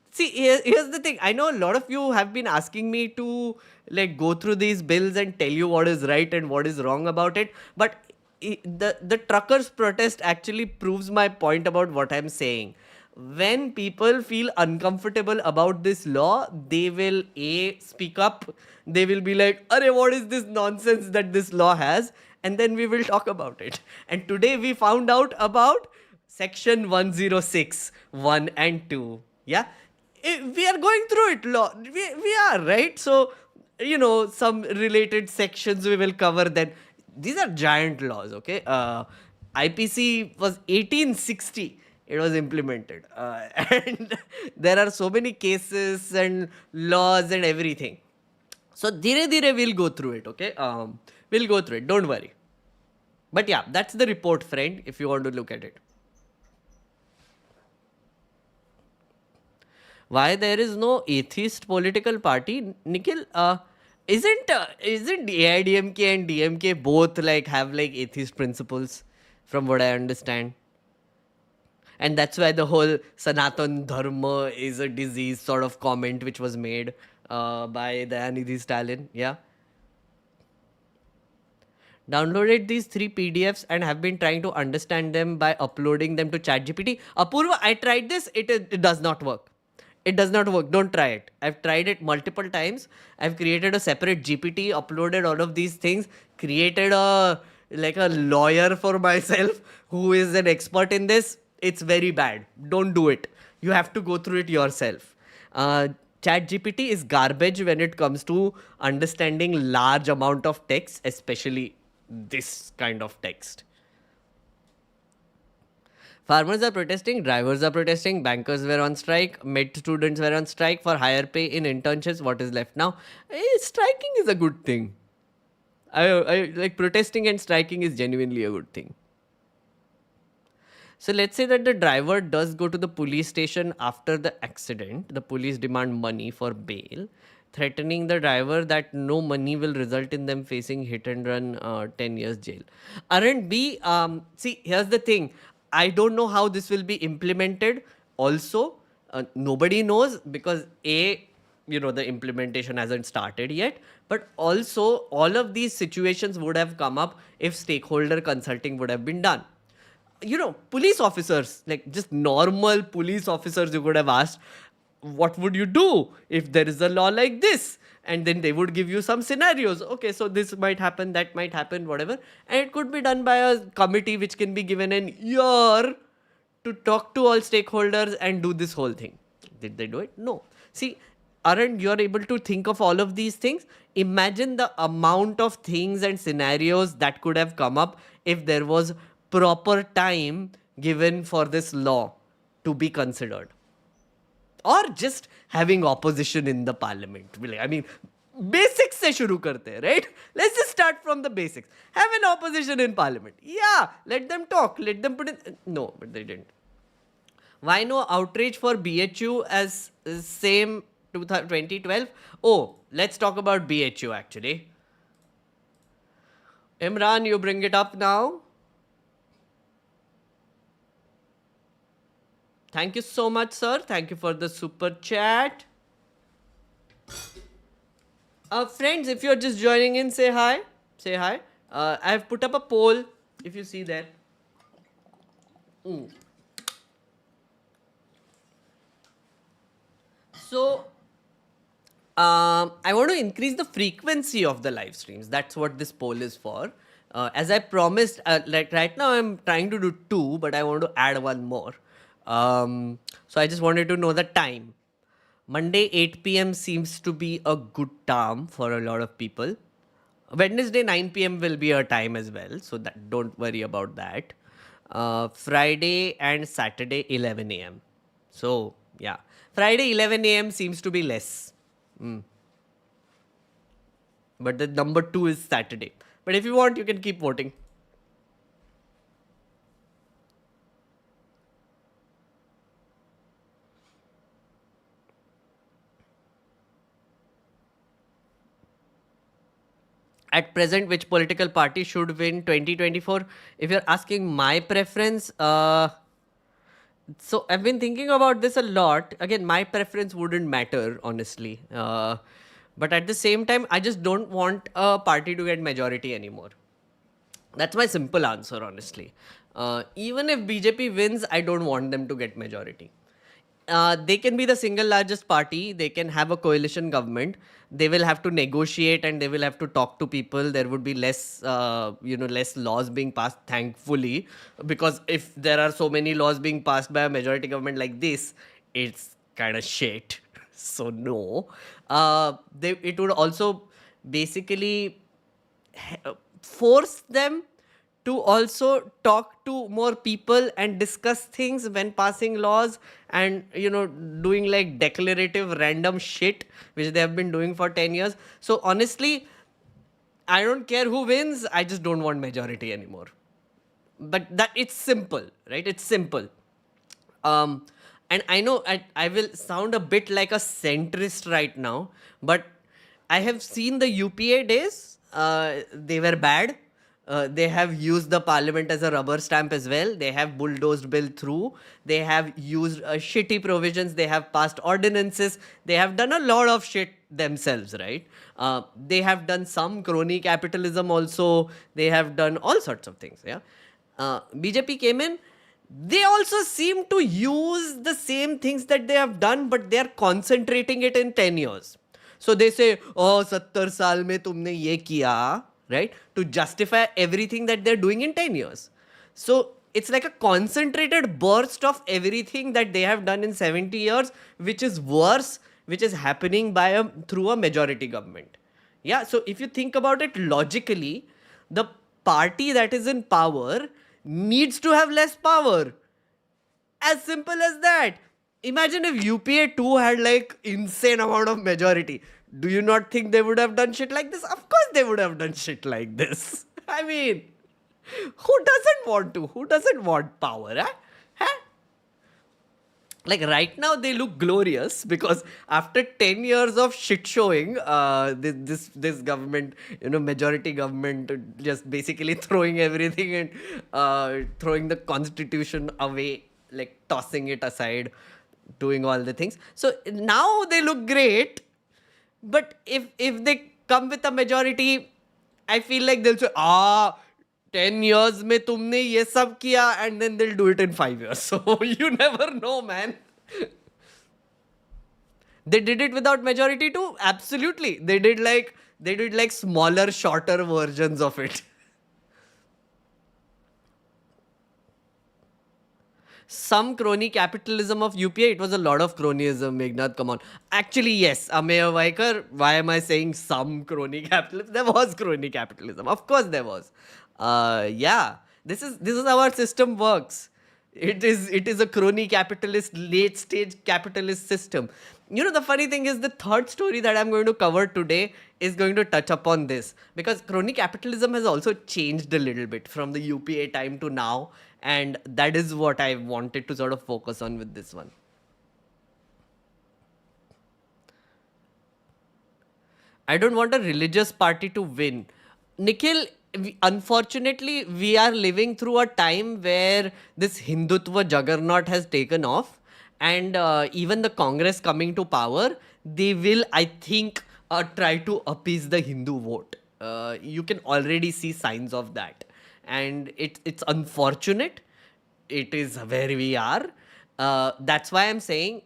see, here's the thing. I know a lot of you have been asking me to like go through these bills and tell you what is right and what is wrong about it. But the truckers' protest actually proves my point about what I'm saying. When people feel uncomfortable about this law, they will speak up. They will be like, "Arey, what is this nonsense that this law has?" And then we will talk about it. And today we found out about section 106, 1 and 2. Yeah. We are going through it. We are, right? So, some related sections we will cover then. These are giant laws, okay? IPC was 1860. It was implemented. And there are so many cases and laws and everything. So, dire dire we'll go through it, okay? We'll go through it. Don't worry. But yeah, that's the report, friend, if you want to look at it. Why there is no atheist political party? Nikhil, isn't AIDMK and DMK both like have like atheist principles, from what I understand? And that's why the whole Sanatan Dharma is a disease sort of comment which was made by Dayanidhi Stalin. Yeah. Downloaded these 3 PDFs and have been trying to understand them by uploading them to ChatGPT. Apurva, I tried this. It does not work. It does not work. Don't try it. I've tried it multiple times. I've created a separate GPT, uploaded all of these things, created a lawyer for myself who is an expert in this. It's very bad. Don't do it. You have to go through it yourself. ChatGPT is garbage when it comes to understanding large amount of text, especially this kind of text. Farmers are protesting, drivers are protesting, bankers were on strike, med students were on strike for higher pay in internships. What is left now? Striking is a good thing. I like protesting and striking is genuinely a good thing. So let's say that the driver does go to the police station after the accident. The police demand money for bail, threatening the driver that no money will result in them facing hit and run 10 years jail. Aren't B, see, here's the thing. I don't know how this will be implemented. also, nobody knows because the implementation hasn't started yet. But also, all of these situations would have come up if stakeholder consulting would have been done. Police officers, like just normal police officers, you could have asked, what would you do if there is a law like this? And then they would give you some scenarios. Okay, so this might happen, that might happen, whatever. And it could be done by a committee which can be given an year to talk to all stakeholders and do this whole thing. Did they do it? No. See, aren't you're able to think of all of these things? Imagine the amount of things and scenarios that could have come up if there was proper time given for this law to be considered. Or just having opposition in the parliament. I mean, basics se shuru karte hain, right? Let's just start from the basics. Have an opposition in parliament. Yeah, let them talk. Let them put in... No, but they didn't. Why no outrage for BHU as same 2012? Oh, let's talk about BHU actually. Imran, you bring it up now. Thank you so much, sir. Thank you for the super chat. Friends, if you're just joining in, say hi. Say hi. I've put up a poll, if you see there. So, I want to increase the frequency of the live streams. That's what this poll is for. As I promised, like right now I'm trying to do 2, but I want to add 1 more. So I just wanted to know the time. Monday 8 p.m. seems to be a good time for a lot of people. Wednesday 9 p.m. will be a time as well, so that don't worry about that. Friday and Saturday 11 a.m. So yeah, Friday 11 a.m. seems to be less. But the number 2 is Saturday. But if you want, you can keep voting. At present, which political party should win 2024? If you're asking my preference, so I've been thinking about this a lot. Again, my preference wouldn't matter, honestly. But at the same time, I just don't want a party to get majority anymore. That's my simple answer, honestly. Even if BJP wins, I don't want them to get majority. They can be the single largest party. They can have a coalition government. They will have to negotiate and they will have to talk to people. There would be less, less laws being passed, thankfully. Because if there are so many laws being passed by a majority government like this, it's kind of shit. So no. It would also basically force them to also talk to more people and discuss things when passing laws and, doing like declarative random shit, which they have been doing for 10 years. So honestly, I don't care who wins. I just don't want majority anymore. But it's simple, right? It's simple. And I know I will sound a bit like a centrist right now, but I have seen the UPA days. They were bad. They have used the parliament as a rubber stamp as well. They have bulldozed bill through. They have used shitty provisions. They have passed ordinances. They have done a lot of shit themselves, right? They have done some crony capitalism also. They have done all sorts of things, yeah? BJP came in. They also seem to use the same things that they have done, but they are concentrating it in 10 years. So they say, oh, 70 saal mein tumne ye kiya, right? To justify everything that they're doing in 10 years. So it's like a concentrated burst of everything that they have done in 70 years, which is worse, which is happening through a majority government. Yeah, so if you think about it logically, the party that is in power needs to have less power. As simple as that. Imagine if UPA 2 had like insane amount of majority. Do you not think they would have done shit like this? Of course they would have done shit like this. I mean, who doesn't want to? Who doesn't want power? Huh? Like right now they look glorious because after 10 years of shit showing, this government, majority government just basically throwing everything and throwing the constitution away. like tossing it aside, doing all the things. So now they look great, but if they come with a majority, I feel like they'll say, 10 years में तुमने ये सब किया, and then they'll do it in 5 years. So you never know, man. They did it without majority too. Absolutely. They did like smaller, shorter versions of it. Some crony capitalism of UPA. It was a lot of cronyism, Meghnad. Come on. Actually, yes. Ameya Vaikar, why am I saying some crony capitalism? There was crony capitalism. Of course there was. Yeah. This is how our system works. It is a crony capitalist, late stage capitalist system. You know, the funny thing is the third story that I'm going to cover today is going to touch upon this, because crony capitalism has also changed a little bit from the UPA time to now, and that is what I wanted to sort of focus on with this one. I don't want a religious party to win. Nikhil, unfortunately, we are living through a time where this Hindutva juggernaut has taken off, and even the Congress coming to power, they will, I think, try to appease the Hindu vote. You can already see signs of that. And it's unfortunate. It is where we are. That's why I'm saying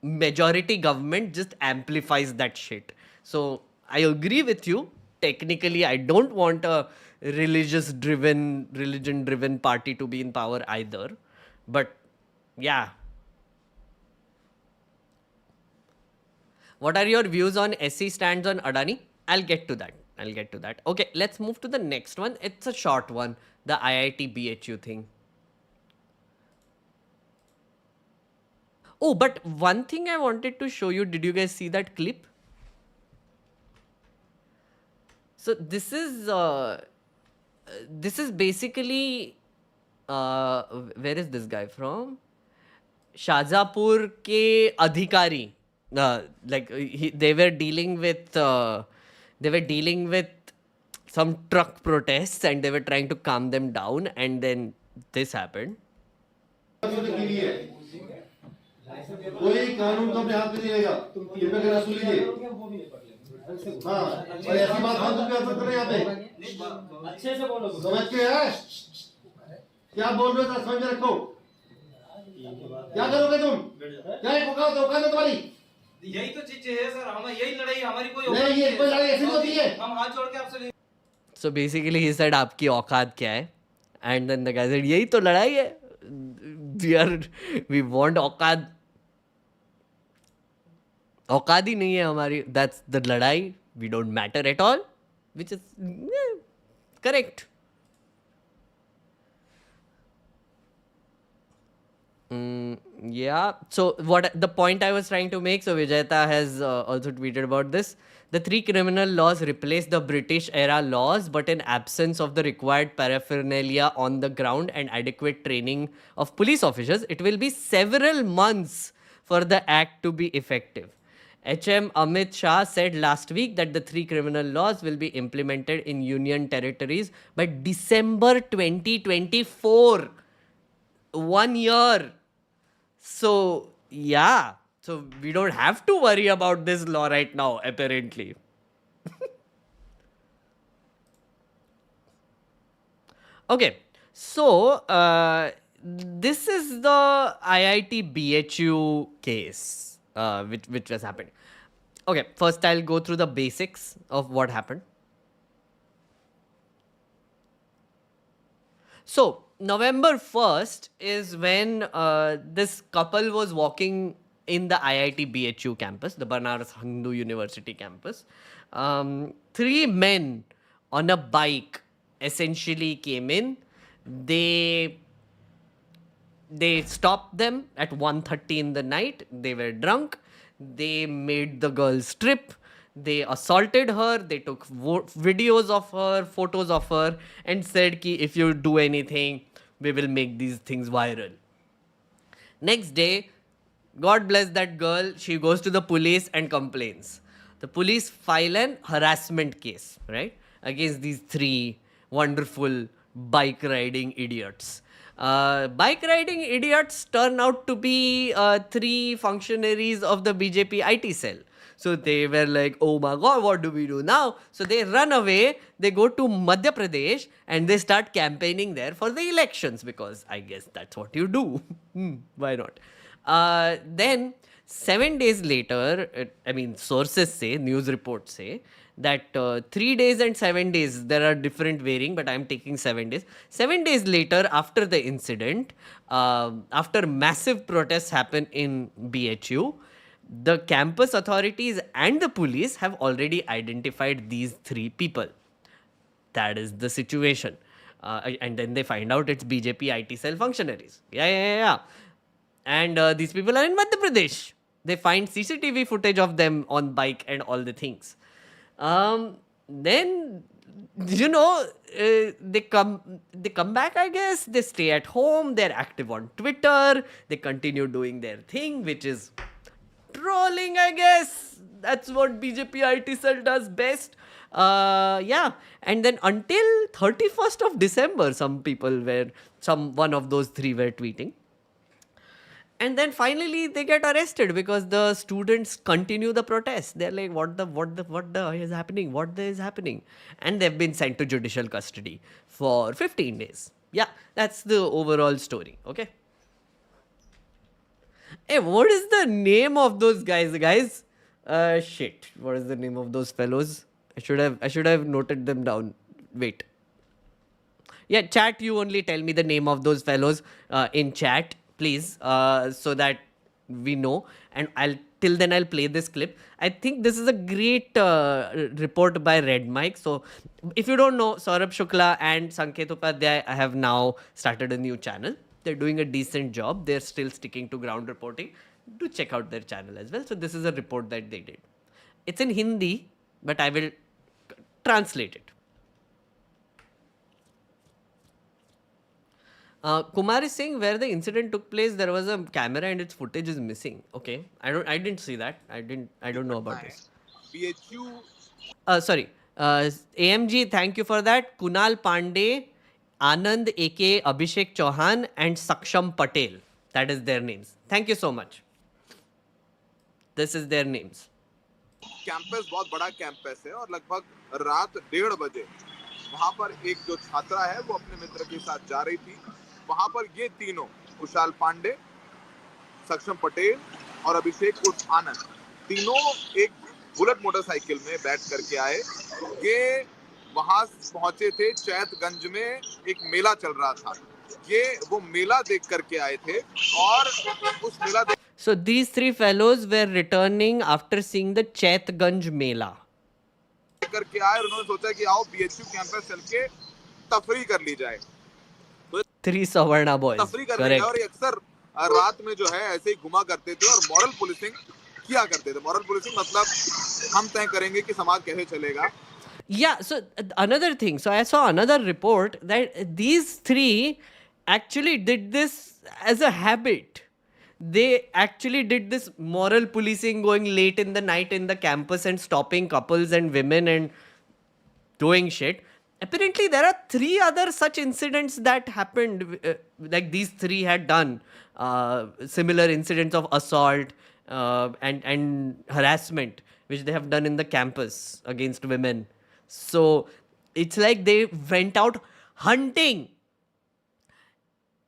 majority government just amplifies that shit. So I agree with you. Technically, I don't want a religion-driven party to be in power either. But yeah. What are your views on SC stands on Adani? I'll get to that. Okay, let's move to the next one. It's a short one. The IIT-BHU thing. Oh, but one thing I wanted to show you. Did you guys see that clip? So this is basically where is this guy from? Shahjahanpur ke adhikari. They were dealing with some truck protests, and they were trying to calm them down, and then this happened. कोई कानून तो अपने हाथ में नहीं लेगा, कृपया करके सुन लीजिए। हाँ, और ऐसी बात हम तुम कर सकते हैं यहाँ पे। अच्छे से बोलो। समझ के है? क्या बोल रहे हो समझ में रखो। क्या करोगे तुम? क्या एक औकात है तुम्हारी? यही तो चीजें है सर, हमें यही लड़ाई हमारी कोई नहीं, ये कोई लड़ाई ऐसी होती है। हम हाथ जोड़ के आपसे। So basically he said आपकी औकात क्या है? And then the guy said यही तो लड़ाई है. We want औकात. औकात ही नहीं है हमारी. That's the लड़ाई. We don't matter at all, which is correct. Yeah. So what the point I was trying to make. So Vijayata has also tweeted about this. The 3 criminal laws replace the British era laws, but in absence of the required paraphernalia on the ground and adequate training of police officers, it will be several months for the act to be effective. HM Amit Shah said last week that the 3 criminal laws will be implemented in union territories by December 2024. 1 year. So, yeah. So, we don't have to worry about this law right now, apparently. Okay. So, this is the IIT-BHU case, which has happened. Okay. First, I'll go through the basics of what happened. So, November 1st is when this couple was walking in the IIT-BHU campus, the Banaras Hindu University campus. 3 men on a bike essentially came in. They stopped them at 1:30 in the night. They were drunk. They made the girl strip. They assaulted her. They took videos of her, photos of her, and said ki if you do anything, we will make these things viral. Next day, God bless that girl, she goes to the police and complains. The police file an harassment case, right, against these 3 wonderful bike riding idiots. Bike riding idiots turn out to be three functionaries of the BJP IT cell. So they were like, oh my god, what do we do now? So they run away, they go to Madhya Pradesh and they start campaigning there for the elections because I guess that's what you do. Why not? Then 7 days later, I mean, sources say, news reports say, that 3 days and 7 days, there are different varying, but I'm taking 7 days. 7 days later, after the incident, after massive protests happen in BHU, the campus authorities and the police have already identified these three people. That is the situation. And then they find out it's BJP IT cell functionaries. Yeah. And these people are in Madhya Pradesh. They find CCTV footage of them on bike and all the things. Then, they come back, I guess. They stay at home. They're active on Twitter. They continue doing their thing, which is trolling, I guess. That's what BJP IT cell does best. Yeah. And then until 31st of December, one of those three were tweeting. And then finally they get arrested because the students continue the protest. They're like, what the is happening? What the is happening? And they've been sent to judicial custody for 15 days. Yeah, that's the overall story. Okay. Hey, what is the name of those guys? Shit. What is the name of those fellows? I should have noted them down. Wait. Yeah, chat, you only tell me the name of those fellows in chat, please, so that we know. And till then I'll play this clip. I think this is a great report by Red Mike. So if you don't know, Saurabh Shukla and Sanket Upadhyay have now started a new channel. They're doing a decent job. They're still sticking to ground reporting. Do check out their channel as well. So this is a report that they did. It's in Hindi, but I will translate it. Kumar is saying where the incident took place, there was a camera and its footage is missing. Okay, I didn't see that. I don't know about this. Sorry. AMG, thank you for that. Kunal Pandey, Anand aka Abhishek Chauhan and Saksham Patel. That is their names. Thank you so much. This is their names. Campus बहुत बड़ा campus है और लगभग रात 1:30 बजे वहां पर एक जो छात्रा है वो अपने मित्र के साथ जा रही थी. वहां पर ये तीनों, कुशाल पांडे, सक्षम पटेल और अभिषेक उर्फ आनंद, तीनों एक बुलेट मोटरसाइकिल में बैठ करके आए. ये वहां पहुंचे थे. चैतगंज में एक मेला चल रहा था. ये वो मेला देख करके आए थे और उस मेला So these three fellows were returning after seeing the Chaitganj Mela. करके आए और उन्होंने सोचा कि आओ बीएचयू कैंपस चल के तफरी कर ली जाए. Three Savarna boys. तफरी करने गए और अक्सर रात में जो है ऐसे ही घुमा करते थे और मॉरल पुलिसिंग किया करते थे. मॉरल पुलिसिंग मतलब हम तय करेंगे कि समाज कैसे चलेगा. Yeah, so another thing. So I saw another report that these three actually did this as a habit. They actually did this moral policing, going late in the night in the campus and stopping couples and women and doing shit. Apparently, there are 3 other such incidents that happened, like these 3 had done similar incidents of assault and harassment, which they have done in the campus against women. So it's like they went out hunting.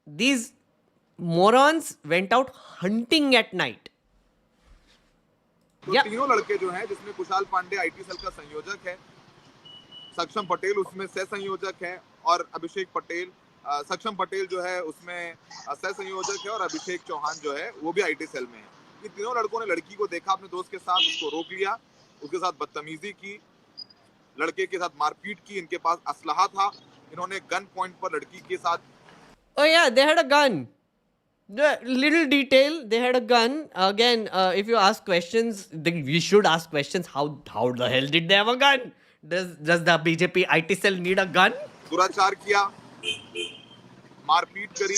These morons went out hunting at night. तो तीनों लड़के जो हैं, जिसमें Kushal Pandey IT cell का संयोजक है, सक्षम पटेल उसमें सह संयोजक है और अभिषेक पटेल, सक्षम पटेल जो है उसमें सह संयोजक है और अभिषेक चौहान जो है वो भी आईटी सेल में है. ये तीनों लड़कों ने लड़की को देखा अपने दोस्त के साथ, उसको रोक लिया, उसके साथ बदतमीजी की, लड़के के साथ मारपीट की. इनके पास असलहा था. इन्होंने गन पॉइंट पर लड़की के साथ. Oh yeah, they had a gun. The little detail, they had a gun. Again, if you ask questions, we should ask questions. How the hell did they have a gun? Does the BJP IT cell need a gun? दुराचार किया, मारपीट करी,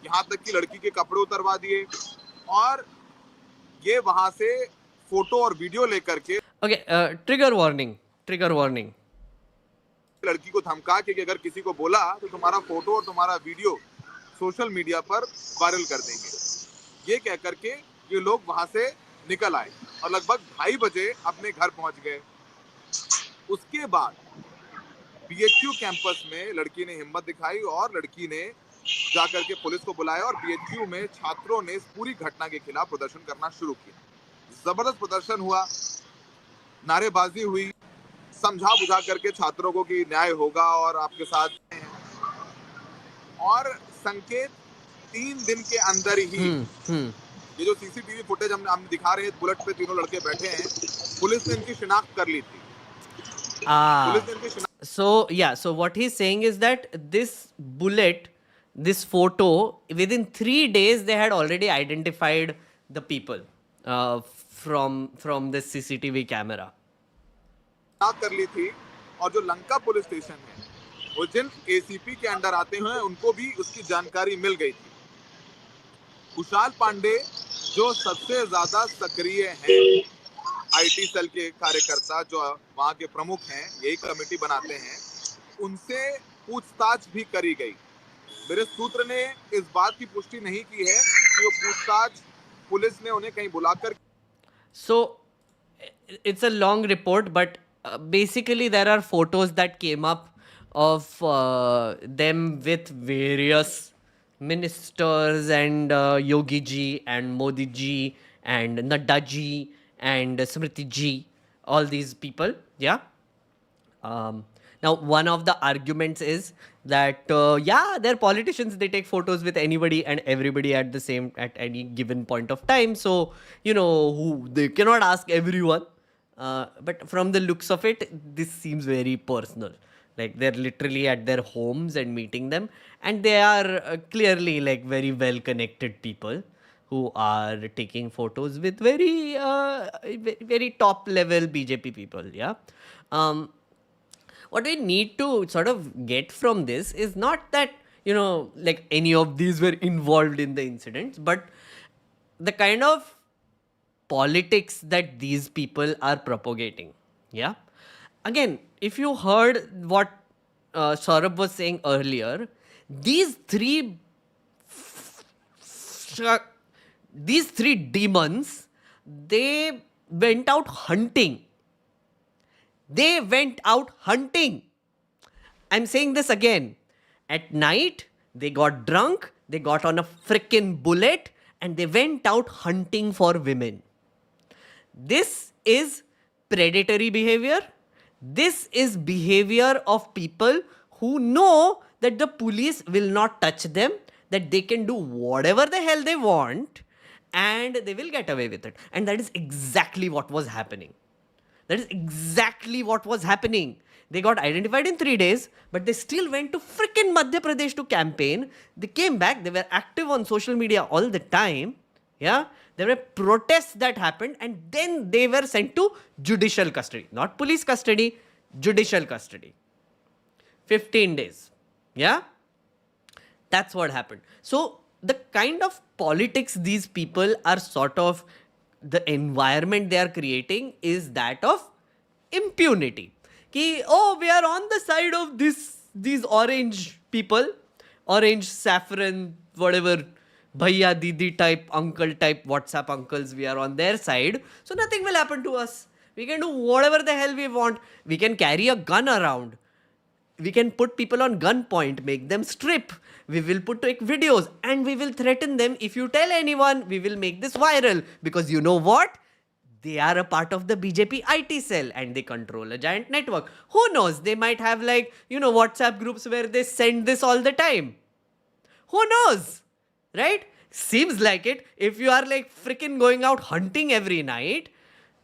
यहाँ तक कि लड़की के कपड़े उतरवा दिए और ये वहां से फोटो और वीडियो लेकर के. Okay, trigger warning. लड़की को धमका कि अगर किसी को बोला तो तुम्हारा फोटो और तुम्हारा वीडियो सोशल मीडिया पर वायरल कर देंगे। ये कह करके ये लोग वहां से निकल आए और लगभग 2:30 बजे अपने घर पहुंच गए। उसके बाद बीएचयू कैंपस में लड़की ने हिम्मत दिखाई और लड़की ने जाकर के पुलिस को बुलाया और बीएचयू में छात्रों ने इस पूरी घटना के खिलाफ प्रदर्शन करना शुरू किया। जबरदस्त प्रदर्शन हुआ, नारेबाजी हुई, समझा बुझा करके छात्रों को कि न्याय होगा और आपके साथ हैं। और संकेत 3 दिन के अंदर ही ये जो सीसीटीवी फुटेज हम दिखा रहे हैं, बुलेट पे तीनों लड़के बैठे हैं, पुलिस ने इनकी शिनाख्त कर ली थी। पुलिस ने इनकी शिनाख्त So yeah, so what he's saying is that this bullet, this photo, within 3 days they had already identified the people from the CCTV camera. कर ली थी और जो लंका पुलिस स्टेशन है वो जिन एसीपी के अंडर आते हैं उनको भी उसकी जानकारी मिल गई थी। कुशाल पांडे जो सबसे ज्यादा सक्रिय हैं, आईटी सेल के कार्यकर्ता जो वहां के प्रमुख हैं, यही कमेटी बनाते हैं, उनसे पूछताछ भी करी गई। मेरे सूत्र ने इस बात की पुष्टि नहीं की है कि वो पूछताछ पुलिस ने उन्हें कहीं बुलाकर। So it's a long report, but basically there are photos that came up of them with various ministers and Yogi ji and Modi ji and Nadda ji and Smriti ji, all these people, yeah. Now, one of the arguments is that yeah, they're politicians. They take photos with anybody and everybody at any given point of time. So they cannot ask everyone. But from the looks of it, this seems very personal. Like they're literally at their homes and meeting them, and they are clearly like very well connected people who are taking photos with very very top level BJP people. Yeah. What we need to sort of get from this is not that, like any of these were involved in the incidents, but the kind of politics that these people are propagating. Yeah. Again, if you heard what Saurabh was saying earlier, these three demons, they went out hunting. They went out hunting. I'm saying this again. At night, they got drunk, they got on a frickin' bullet, and they went out hunting for women. This is predatory behavior. This is behavior of people who know that the police will not touch them, that they can do whatever the hell they want, and they will get away with it. And that is exactly what was happening. That is exactly what was happening. They got identified in 3 days, but they still went to frickin' Madhya Pradesh to campaign. They came back. They were active on social media all the time. Yeah. There were protests that happened, and then they were sent to judicial custody. Not police custody, judicial custody. 15 days. Yeah. That's what happened. So the kind of politics these people are sort of, the environment they are creating is that of impunity. Ki, oh, we are on the side of these orange people, orange, saffron, whatever, bhaiya, didi type, uncle type, WhatsApp uncles, we are on their side. So nothing will happen to us. We can do whatever the hell we want. We can carry a gun around. We can put people on gunpoint, make them strip. We will put videos and we will threaten them. If you tell anyone, we will make this viral. Because you know what? They are a part of the BJP IT cell and they control a giant network. Who knows? They might have WhatsApp groups where they send this all the time. Who knows? Right? Seems like it. If you are freaking going out hunting every night,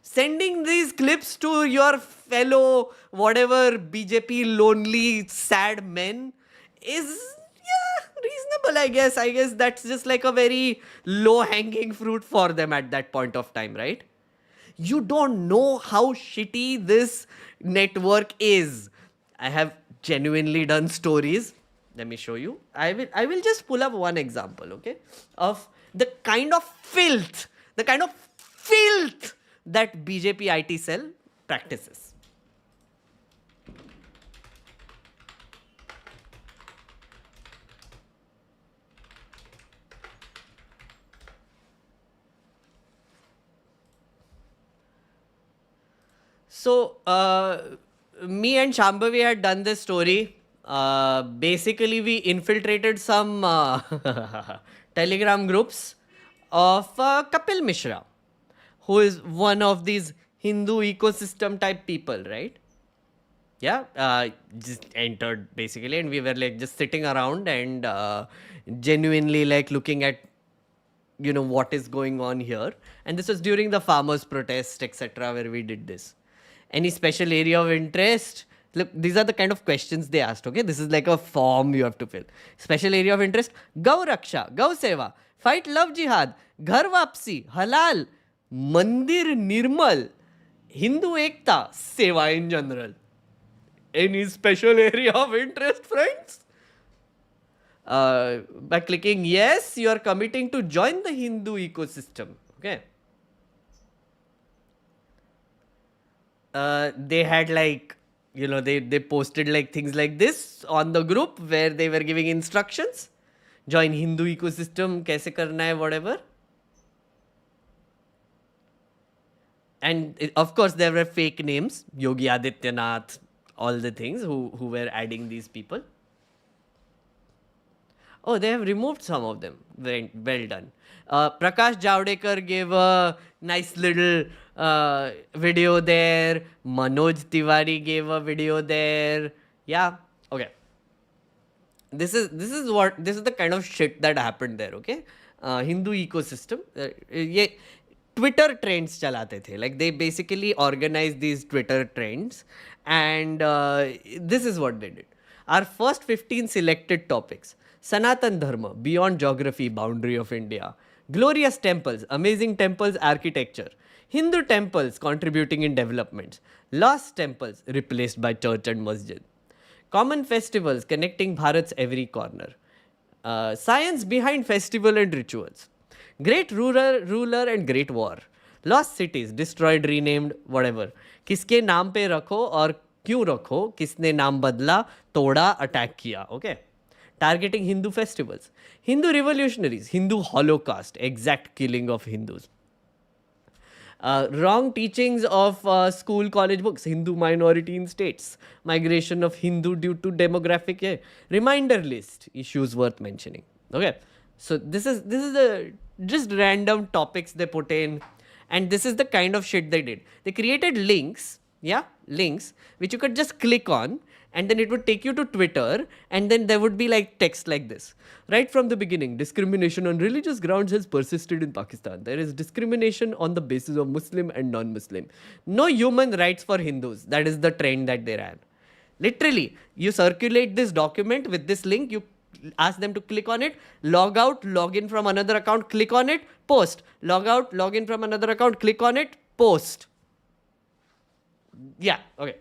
sending these clips to your fellow whatever BJP lonely sad men is reasonable, I guess. I guess that's just like a very low hanging fruit for them at that point of time, right? You don't know how shitty this network is. I have genuinely done stories. Let me show you. I will just pull up one example, okay, of the kind of filth that BJP IT cell practices. So, me and Shambhavi had done this story. Basically, we infiltrated some Telegram groups of Kapil Mishra, who is one of these Hindu ecosystem type people, right? Yeah, just entered basically, and we were like just sitting around and genuinely like looking at what is going on here. And this was during the farmers protest, etc., where we did this. Any special area of interest? Look, these are the kind of questions they asked. Okay, this is like a form you have to fill. Special area of interest: gau raksha, gau seva, fight love jihad, ghar wapsi, halal, mandir nirmal, Hindu ekta, seva in general. Any special area of interest, friends? By clicking yes, you are committing to join the Hindu ecosystem. Okay. They had like, they posted like things like this on the group where they were giving instructions. Join Hindu ecosystem, kaise karna hai, whatever. And of course, there were fake names, Yogi Adityanath, all the things who were adding these people. Oh, they have removed some of them. Well done. Prakash Javadekar gave a nice little video there. Manoj Tiwari gave a video there. Yeah. Okay. This is the kind of shit that happened there. Okay. Hindu ecosystem. Ye Twitter trends chalate the. Like they basically organized these Twitter trends, and this is what they did. Our first 15 selected topics: Sanatan Dharma, beyond geography, boundary of India; glorious temples, amazing temples architecture; Hindu temples contributing in developments; lost temples replaced by church and masjid; common festivals connecting Bharat's every corner; science behind festival and rituals; great ruler and great war; lost cities, destroyed, renamed, whatever; किसके नाम पे रखो और क्यों रखो, किसने नाम बदला, तोड़ा, अटैक किया. Okay. Targeting Hindu festivals, Hindu revolutionaries, Hindu holocaust, exact killing of Hindus. Wrong teachings of school college books, Hindu minority in states, migration of Hindu due to demographic reminder list, issues worth mentioning. Okay, so this is the just random topics they put in, and this is the kind of shit they did. They created links, links which you could just click on, and then it would take you to Twitter, and then there would be like text like this. Right from the beginning, discrimination on religious grounds has persisted in Pakistan. There is discrimination on the basis of Muslim and non-Muslim. No human rights for Hindus. That is the trend that they ran. Literally, you circulate this document with this link, you ask them to click on it, log out, log in from another account, click on it, post. Log out, log in from another account, click on it, post. Yeah, okay.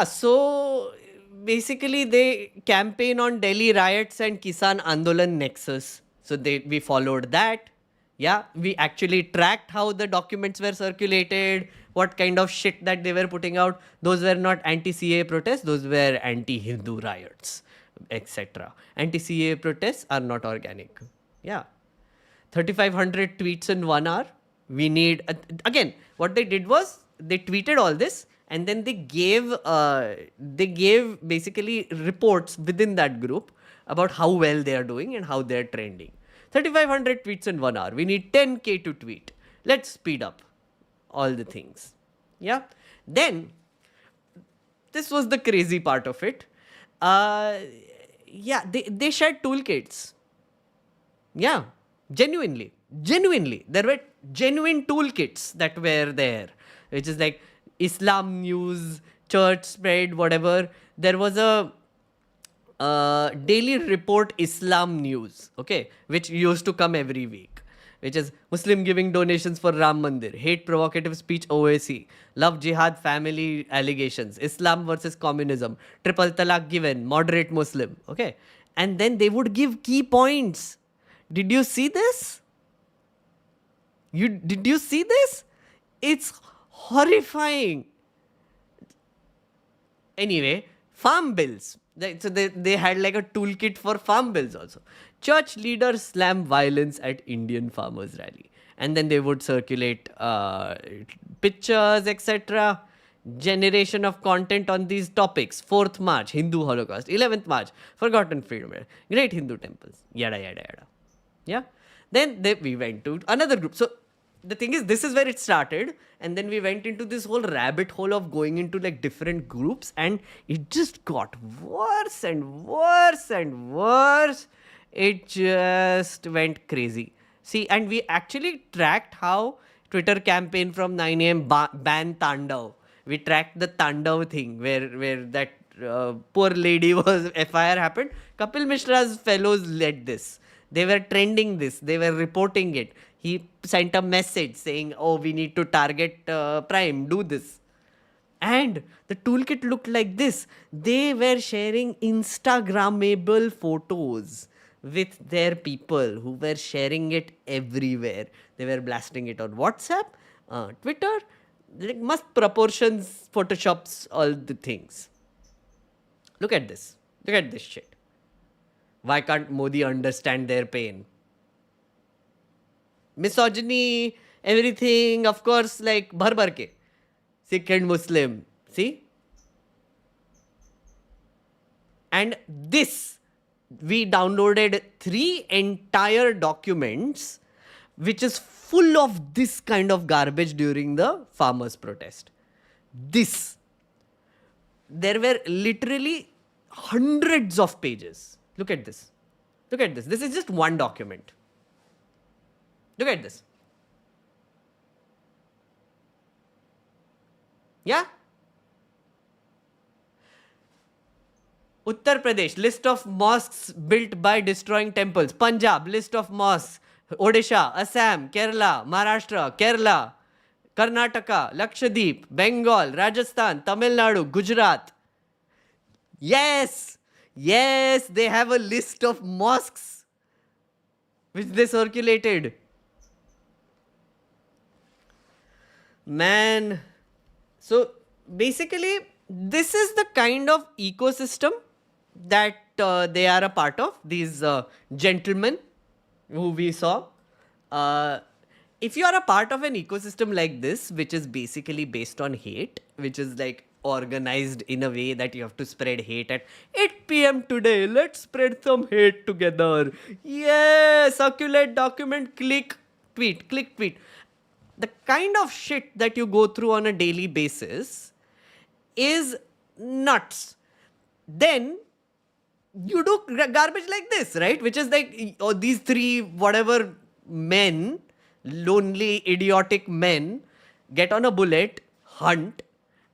So basically they campaign on Delhi riots and Kisan Andolan nexus. So we followed that. Yeah, we actually tracked how the documents were circulated, what kind of shit that they were putting out. Those were not anti-CAA protests, those were anti-Hindu riots, etc. Anti-CAA protests are not organic. Yeah. 3,500 tweets in 1 hour. We need, again, what they did was they tweeted all this, and then they gave basically reports within that group about how well they are doing and how they are trending. 3,500 tweets in 1 hour. We need 10K to tweet. Let's speed up all the things. Yeah. Then, this was the crazy part of it. Yeah, they shared toolkits. Yeah, genuinely. There were genuine toolkits that were there, which is like Islam news, church spread, whatever. There was a daily report Islam news, okay, which used to come every week, which is Muslim giving donations for Ram Mandir, hate provocative speech OAC, love jihad family allegations, Islam versus communism, triple talaq given, moderate Muslim, okay. And then they would give key points. Did you see this? Did you see this? It's horrifying. Anyway, farm bills. So they had like a toolkit for farm bills also. Church leaders slam violence at Indian farmers rally. And then they would circulate pictures, etc. Generation of content on these topics. 4th March, Hindu Holocaust. 11th March, Forgotten Freedom. Great Hindu temples. Yada, yada, yada. Yeah. Then we went to another group. So the thing is, this is where it started. And then we went into this whole rabbit hole of going into like different groups. And it just got worse and worse and worse. It just went crazy. See, and we actually tracked how Twitter campaign from 9 a.m. ban Tandav. We tracked the Tandav thing where that poor lady was FIR happened. Kapil Mishra's fellows led this. They were trending this. They were reporting it. He sent a message saying, oh, we need to target Prime. Do this. And the toolkit looked like this. They were sharing Instagrammable photos with their people who were sharing it everywhere. They were blasting it on WhatsApp, Twitter, like must proportions, photoshops, all the things. Look at this. Look at this shit. Why can't Modi understand their pain? Misogyny, everything, of course, like bhar ke. Sikh and Muslim. See? And this, we downloaded 3 entire documents which is full of this kind of garbage during the farmers' protest. This. There were literally hundreds of pages. Look at this. Look at this. This is just one document. Look at this. Yeah? Uttar Pradesh, list of mosques built by destroying temples. Punjab, list of mosques. Odisha, Assam, Kerala, Maharashtra, Kerala, Karnataka, Lakshadweep, Bengal, Rajasthan, Tamil Nadu, Gujarat. Yes, yes, they have a list of mosques which they circulated. Man, so basically, this is the kind of ecosystem that they are a part of, these gentlemen who we saw. If you are a part of an ecosystem like this, which is basically based on hate, which is like organized in a way that you have to spread hate at 8 p.m. today, let's spread some hate together. Yeah, circulate document, click tweet, click tweet. The kind of shit that you go through on a daily basis is nuts. Then you do garbage like this, right? Which is like, oh, these 3 whatever men, lonely, idiotic men, get on a bullet, hunt,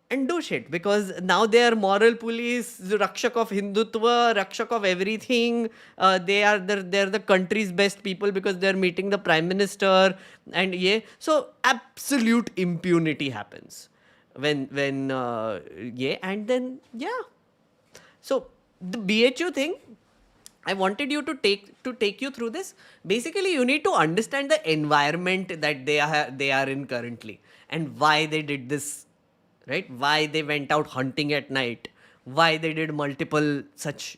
and do shit. Because now they are moral police, rakshak of Hindutva, rakshak of everything. They're the country's best people because they're meeting the prime minister. And yeah, so absolute impunity happens. And then, yeah. So the BHU thing, I wanted you to take you through this. Basically, you need to understand the environment that they are in currently and why they did this, right? Why they went out hunting at night, why they did multiple such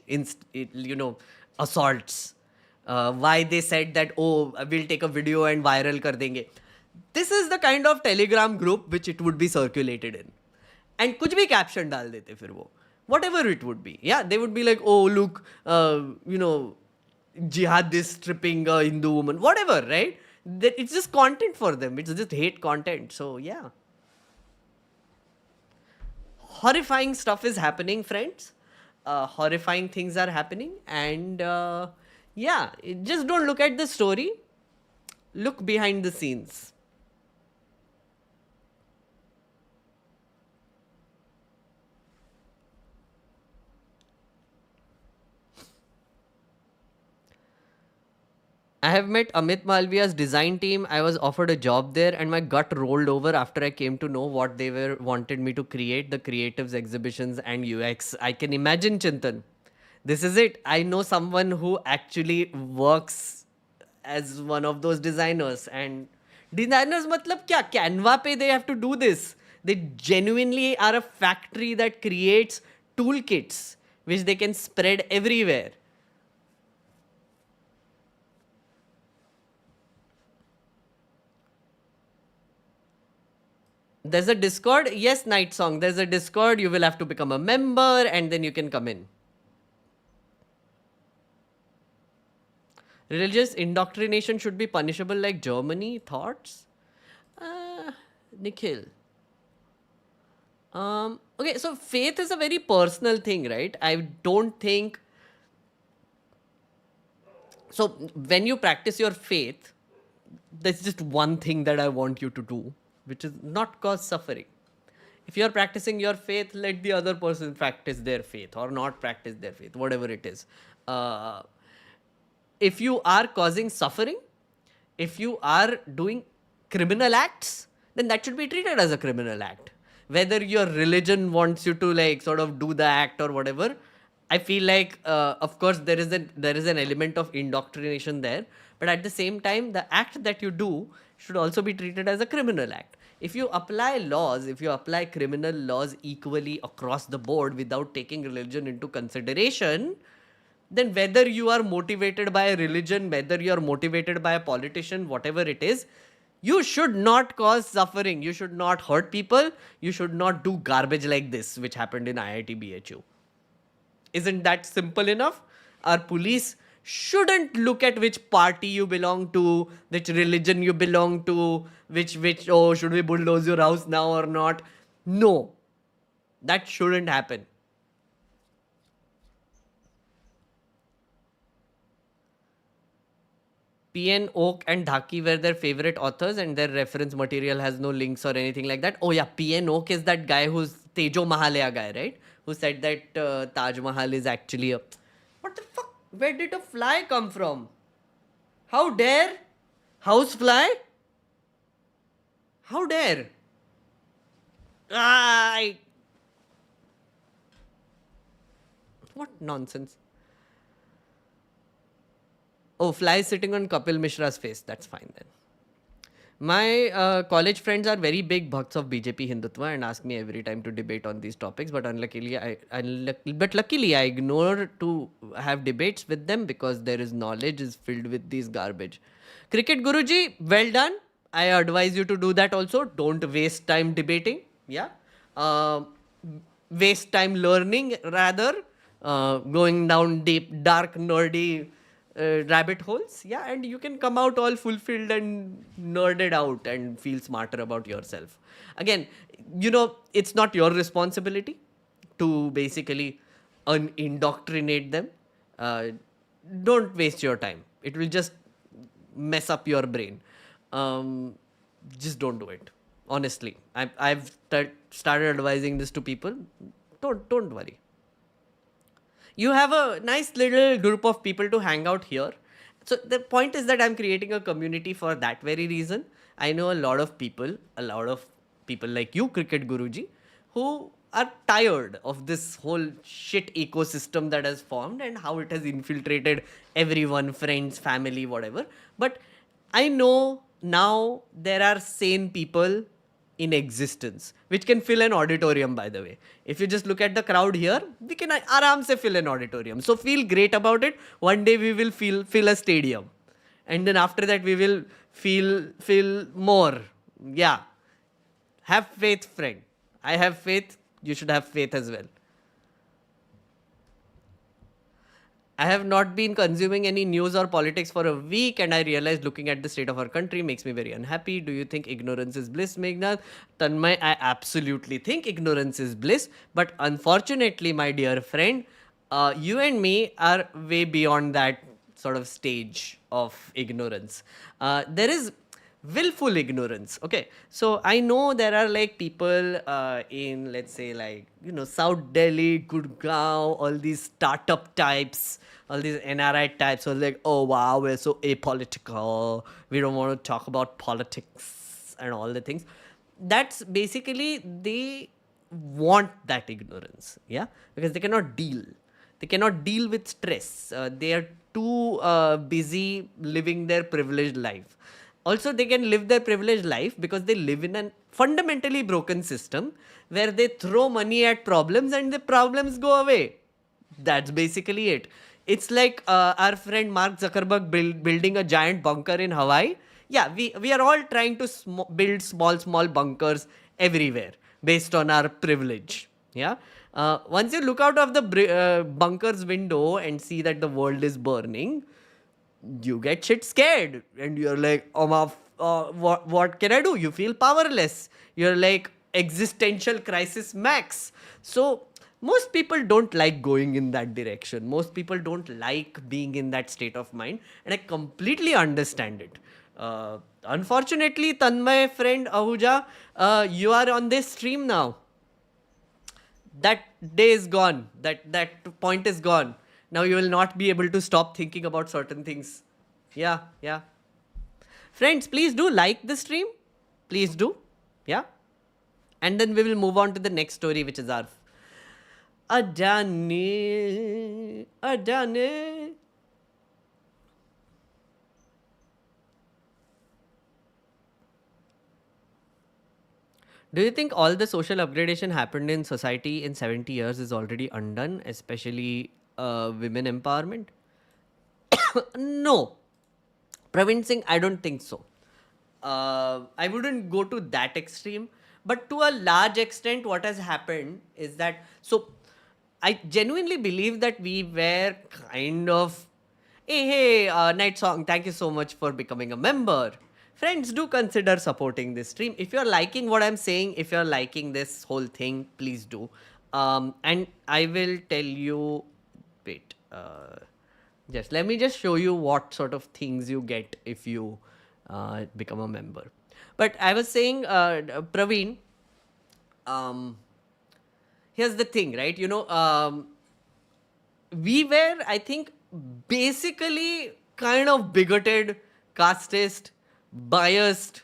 assaults, why they said that, oh, we'll take a video and viral kar denge. This is the kind of Telegram group which it would be circulated in. And kuch bhi caption dal dete fir wo. Whatever it would be. Yeah, they would be like, oh, look, jihadist stripping a Hindu woman. Whatever, right? It's just content for them. It's just hate content. So, yeah. Horrifying stuff is happening, friends. Horrifying things are happening. And, just don't look at the story. Look behind the scenes. I have met Amit Malviya's design team. I was offered a job there and my gut rolled over after I came to know what they wanted me to create, the creatives, exhibitions and UX. I can imagine, Chintan. This is it. I know someone who actually works as one of those designers. And designers matlab kya? Canva pe they have to do this. They genuinely are a factory that creates toolkits which they can spread everywhere. There's a Discord. Yes, Night Song. There's a Discord. You will have to become a member and then you can come in. Religious indoctrination should be punishable like Germany. Thoughts? Nikhil. Okay, so faith is a very personal thing, right? I don't think... So when you practice your faith, there's just one thing that I want you to do, which is not cause suffering. If you're practicing your faith, let the other person practice their faith or not practice their faith, whatever it is. If you are causing suffering, if you are doing criminal acts, then that should be treated as a criminal act. Whether your religion wants you to like sort of do the act or whatever, I feel like, of course, there is an element of indoctrination there. But at the same time, the act that you do should also be treated as a criminal act. If you apply laws, if you apply criminal laws equally across the board without taking religion into consideration, then whether you are motivated by a religion, whether you are motivated by a politician, whatever it is, you should not cause suffering. You should not hurt people. You should not do garbage like this, which happened in IIT-BHU. Isn't that simple enough? Our police shouldn't look at which party you belong to, which religion you belong to, which, oh, should we bulldoze your house now or not? No, that shouldn't happen. PN Oak and Dhaki were their favorite authors and their reference material has no links or anything like that. Oh yeah, PN Oak is that guy who's Tejo Mahalaya guy, right? Who said that Taj Mahal is actually a... What the fuck? Where did a fly come from? How dare? Housefly? How dare? What nonsense. Oh, fly sitting on Kapil Mishra's face. That's fine then. My college friends are very big bhakts of BJP Hindutva and ask me every time to debate on these topics. But luckily, I ignore to have debates with them because there is knowledge is filled with these garbage. Cricket Guruji, well done. I advise you to do that also. Don't waste time debating. Yeah. Waste time learning rather. Going down deep, dark, nerdy rabbit holes. Yeah, and you can come out all fulfilled and nerded out and feel smarter about yourself. Again, it's not your responsibility to basically indoctrinate them. Don't waste your time. It will just mess up your brain. Just don't do it. Honestly, I've started advising this to people. Don't worry. You have a nice little group of people to hang out here. So the point is that I'm creating a community for that very reason. I know a lot of people like you, Cricket Guruji, who are tired of this whole shit ecosystem that has formed and how it has infiltrated everyone, friends, family, whatever. But I know now there are sane people in existence, which can fill an auditorium, by the way. If you just look at the crowd here, we can aram se fill an auditorium. So feel great about it. One day we will fill a stadium. And then after that we will feel more. Yeah. Have faith, friend. I have faith. You should have faith as well. I have not been consuming any news or politics for a week and I realized looking at the state of our country makes me very unhappy. Do you think ignorance is bliss, Meghnerd? Tanmay, I absolutely think ignorance is bliss. But unfortunately, my dear friend, you and me are way beyond that sort of stage of ignorance. There is willful ignorance. Okay, so I know there are like people in, let's say, like, South Delhi, Gurgaon, all these startup types, all these NRI types are like, oh wow, we're so apolitical, we don't want to talk about politics and all the things. That's basically, they want that ignorance, yeah, because they cannot deal with stress. They are too busy living their privileged life. Also, they can live their privileged life because they live in a fundamentally broken system where they throw money at problems and the problems go away. That's basically it. It's like our friend Mark Zuckerberg building a giant bunker in Hawaii. Yeah, we are all trying to build small bunkers everywhere based on our privilege. Yeah. Once you look out of the bunker's window and see that the world is burning, you get shit scared and you're like, what can I do? You feel powerless. You're like existential crisis max. So most people don't like going in that direction. Most people don't like being in that state of mind, and I completely understand it. Unfortunately, Tanmay, friend Ahuja, you are on this stream now. That day is gone. That point is gone. Now you will not be able to stop thinking about certain things. Yeah. Friends, please do like the stream. Please do. Yeah. And then we will move on to the next story, which is our Adani. Do you think all the social upgradation happened in society in 70 years is already undone, especially women empowerment? No. Praveen Singh, I don't think so. I wouldn't go to that extreme. But to a large extent, what has happened is that... So, I genuinely believe that we were kind of... Hey, Night Song, thank you so much for becoming a member. Friends, do consider supporting this stream. If you're liking what I'm saying, if you're liking this whole thing, please do. And I will tell you... Wait. Let me just show you what sort of things you get if you become a member. But I was saying, Praveen, here's the thing, right? You know, we were, I think, basically kind of bigoted, casteist, biased,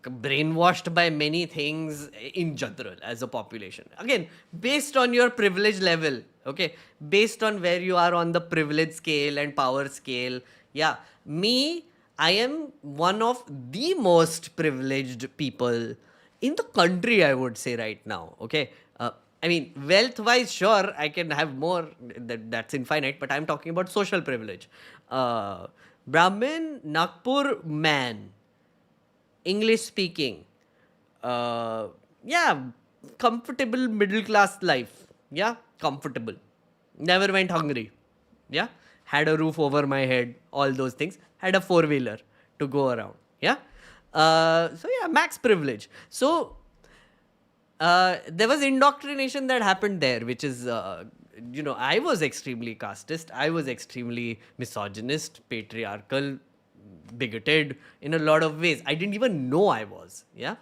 brainwashed by many things in general as a population. Again, based on your privilege level, okay? Based on where you are on the privilege scale and power scale. Yeah, I am one of the most privileged people in the country, I would say right now, okay? I mean, wealth-wise, sure, I can have more, that's infinite, but I'm talking about social privilege. Brahmin, Nagpur man, English speaking, yeah, comfortable middle class life, yeah, comfortable, never went hungry, yeah, had a roof over my head, all those things, had a four-wheeler to go around, yeah. So yeah, max privilege. So there was indoctrination that happened there, which is, you know, I was extremely casteist, I was extremely misogynist, patriarchal, bigoted in a lot of ways. I didn't even know I was, yeah.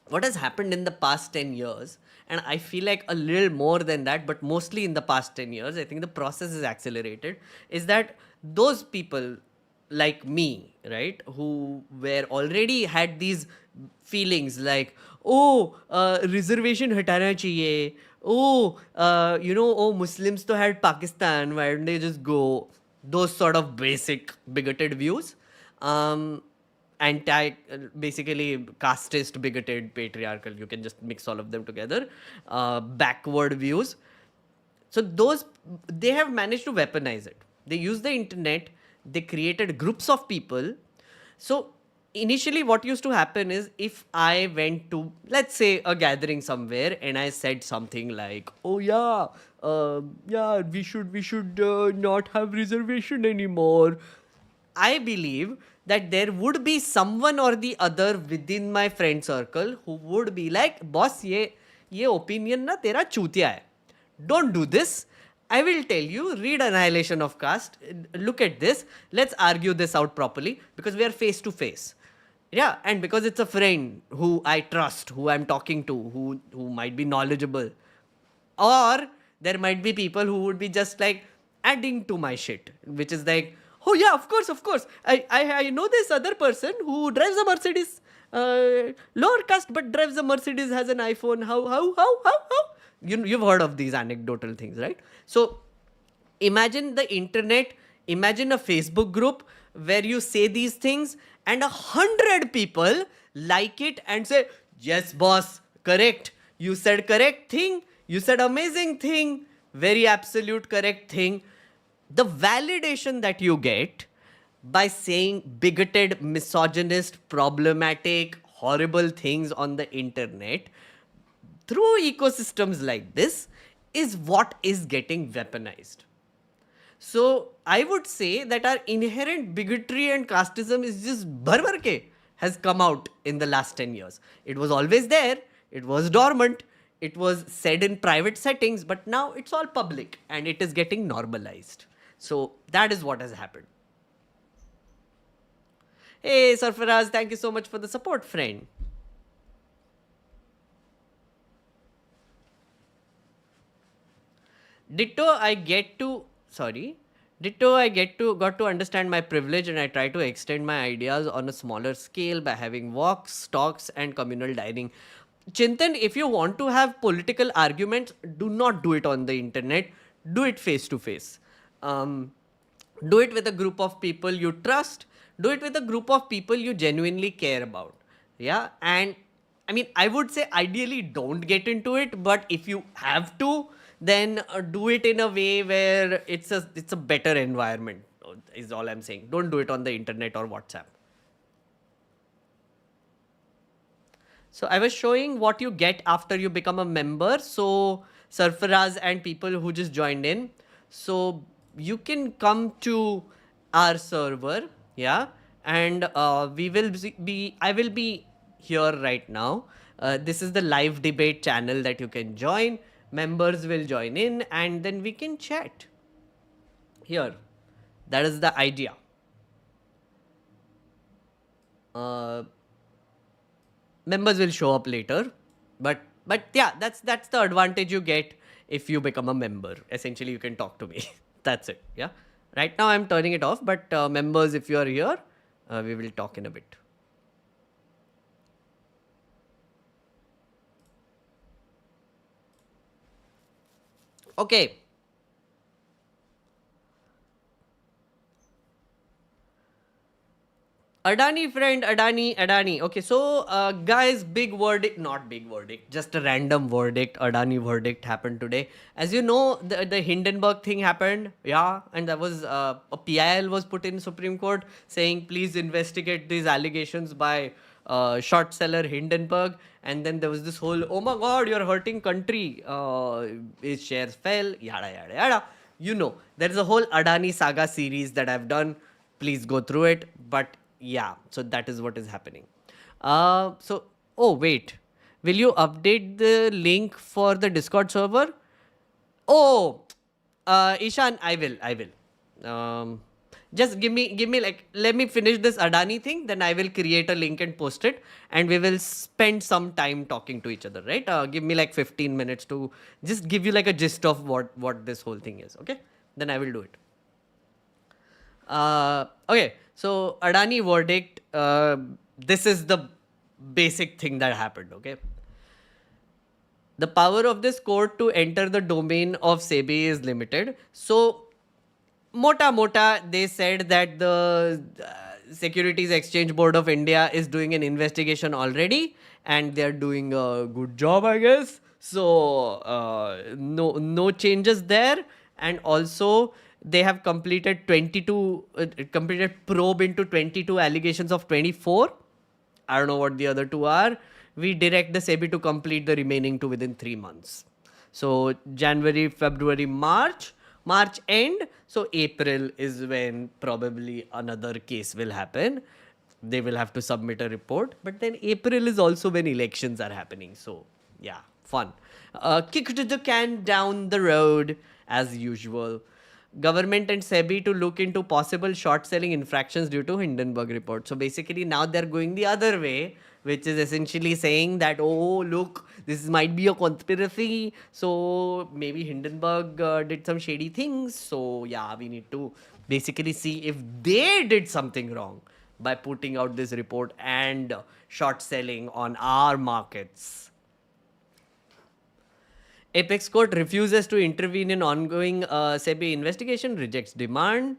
What has happened in the past 10 years, and I feel like a little more than that, but mostly in the past 10 years, I think the process is accelerated, is that those people like me, right, who were already had these feelings like, reservation hatana chahiye, you know, Muslims to had Pakistan, why don't they just go? Those sort of basic bigoted views, basically casteist, bigoted, patriarchal, you can just mix all of them together, backward views. So they have managed to weaponize it. They use the internet, they created groups of people. So initially what used to happen is, if I went to, let's say, a gathering somewhere and I said something like, we should not have reservation anymore, I believe that there would be someone or the other within my friend circle who would be like, boss, ye opinion na tera chutiya hai. Don't do this. I will tell you, read Annihilation of Caste, look at this, let's argue this out properly, because we are face to face. Yeah, and because it's a friend who I trust, who I'm talking to, who might be knowledgeable. Or there might be people who would be just like adding to my shit, which is like, oh yeah, of course. I know this other person who drives a Mercedes, lower caste, but drives a Mercedes, has an iPhone. How? You've heard of these anecdotal things, right? So imagine the internet, imagine a Facebook group where you say these things and 100 people like it and say, yes, boss, correct. You said correct thing. You said amazing thing. Very absolute correct thing. The validation that you get by saying bigoted, misogynist, problematic, horrible things on the internet through ecosystems like this is what is getting weaponized. So I would say that our inherent bigotry and casteism is just bhar ke has come out in the last 10 years. It was always there, it was dormant, it was said in private settings, but now it's all public and it is getting normalized. So that is what has happened. Hey Sarfaraz, thank you so much for the support, friend. Ditto, I got to understand my privilege, and I try to extend my ideas on a smaller scale by having walks, talks, and communal dining. Chintan, if you want to have political arguments, do not do it on the internet. Do it face to face. Do it with a group of people you trust. Do it with a group of people you genuinely care about. Yeah, and I mean, I would say ideally don't get into it, but if you have to, then do it in a way where it's a better environment, is all I'm saying. Don't do it on the internet or WhatsApp. So I was showing what you get after you become a member. So Sarfaraz and people who just joined in. So you can come to our server, yeah, and I will be here right now. This is the live debate channel that you can join. Members will join in and then we can chat here. That is the idea. Members will show up later, but yeah, that's the advantage you get if you become a member. Essentially, you can talk to me. That's it. Yeah. Right now, I'm turning it off, but members, if you are here, we will talk in a bit. Okay. Adani friend, Adani. Okay, so guys, big verdict, not big verdict, just a random verdict, Adani verdict happened today. As you know, the Hindenburg thing happened, yeah, and that was a PIL was put in Supreme Court saying please investigate these allegations by short seller Hindenburg, and then there was this whole, oh my god, you're hurting country, his shares fell, yada yada yada. You know, there's a whole Adani saga series that I've done. Please go through it, but yeah, so that is what is happening. Oh wait, will you update the link for the Discord server? Oh, Ishan, I will. Just give me like, let me finish this Adani thing, then I will create a link and post it, and we will spend some time talking to each other, right? Give me like 15 minutes to just give you like a gist of what this whole thing is, okay? Then I will do it. Okay, so Adani verdict, this is the basic thing that happened, okay? The power of this court to enter the domain of SEBI is limited. So, mota, they said that the Securities Exchange Board of India is doing an investigation already, and they're doing a good job, I guess. So, no changes there. And also, they have completed completed probe into 22 allegations of 24. I don't know what the other two are. We direct the SEBI to complete the remaining two within 3 months. So January, February, March end. So April is when probably another case will happen. They will have to submit a report. But then April is also when elections are happening. So yeah, fun. Kick the can down the road as usual. Government and SEBI to look into possible short selling infractions due to Hindenburg report. So basically now they're going the other way, which is essentially saying that, oh, look, this might be a conspiracy. So maybe Hindenburg did some shady things. So yeah, we need to basically see if they did something wrong by putting out this report and short selling on our markets. Apex Court refuses to intervene in ongoing SEBI investigation, rejects demand,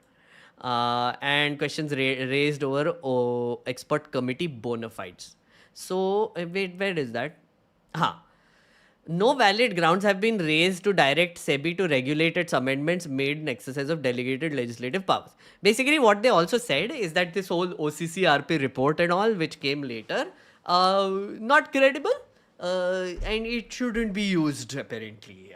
and questions raised over expert committee bona fides. So, wait, where is that? No valid grounds have been raised to direct SEBI to regulate its amendments made in exercise of delegated legislative powers. Basically, what they also said is that this whole OCCRP report and all, which came later, not credible, and it shouldn't be used apparently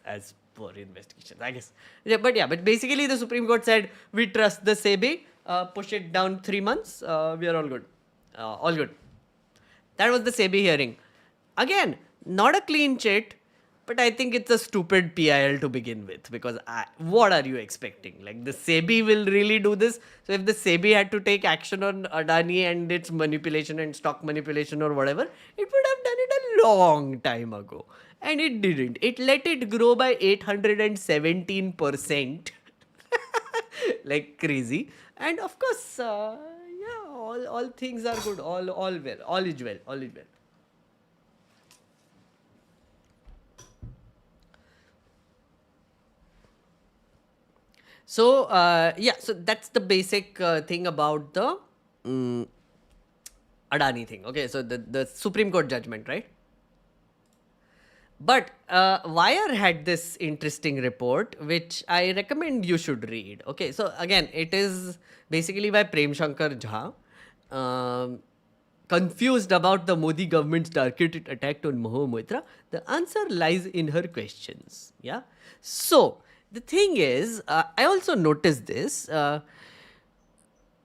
as per investigations, I guess. Yeah, but basically the Supreme Court said we trust the SEBI, push it down 3 months, we are all good. All good. That was the SEBI hearing. Again, not a clean chit, but I think it's a stupid PIL to begin with, because what are you expecting? Like, the SEBI will really do this? So if the SEBI had to take action on Adani and its manipulation and stock manipulation or whatever, it would have done it a long time ago. And it didn't. It let it grow by 817%. Like crazy. And of course, yeah, all things are good. All well. All is well. All is well. So, yeah, so that's the basic thing about the Adani thing. Okay, so the Supreme Court judgment, right? But Wire had this interesting report, which I recommend you should read. Okay, so again, it is basically by Prem Shankar Jha. Confused about the Modi government's targeted attack on Mahua Moitra, the answer lies in her questions. Yeah. So the thing is, I also noticed this. Mahua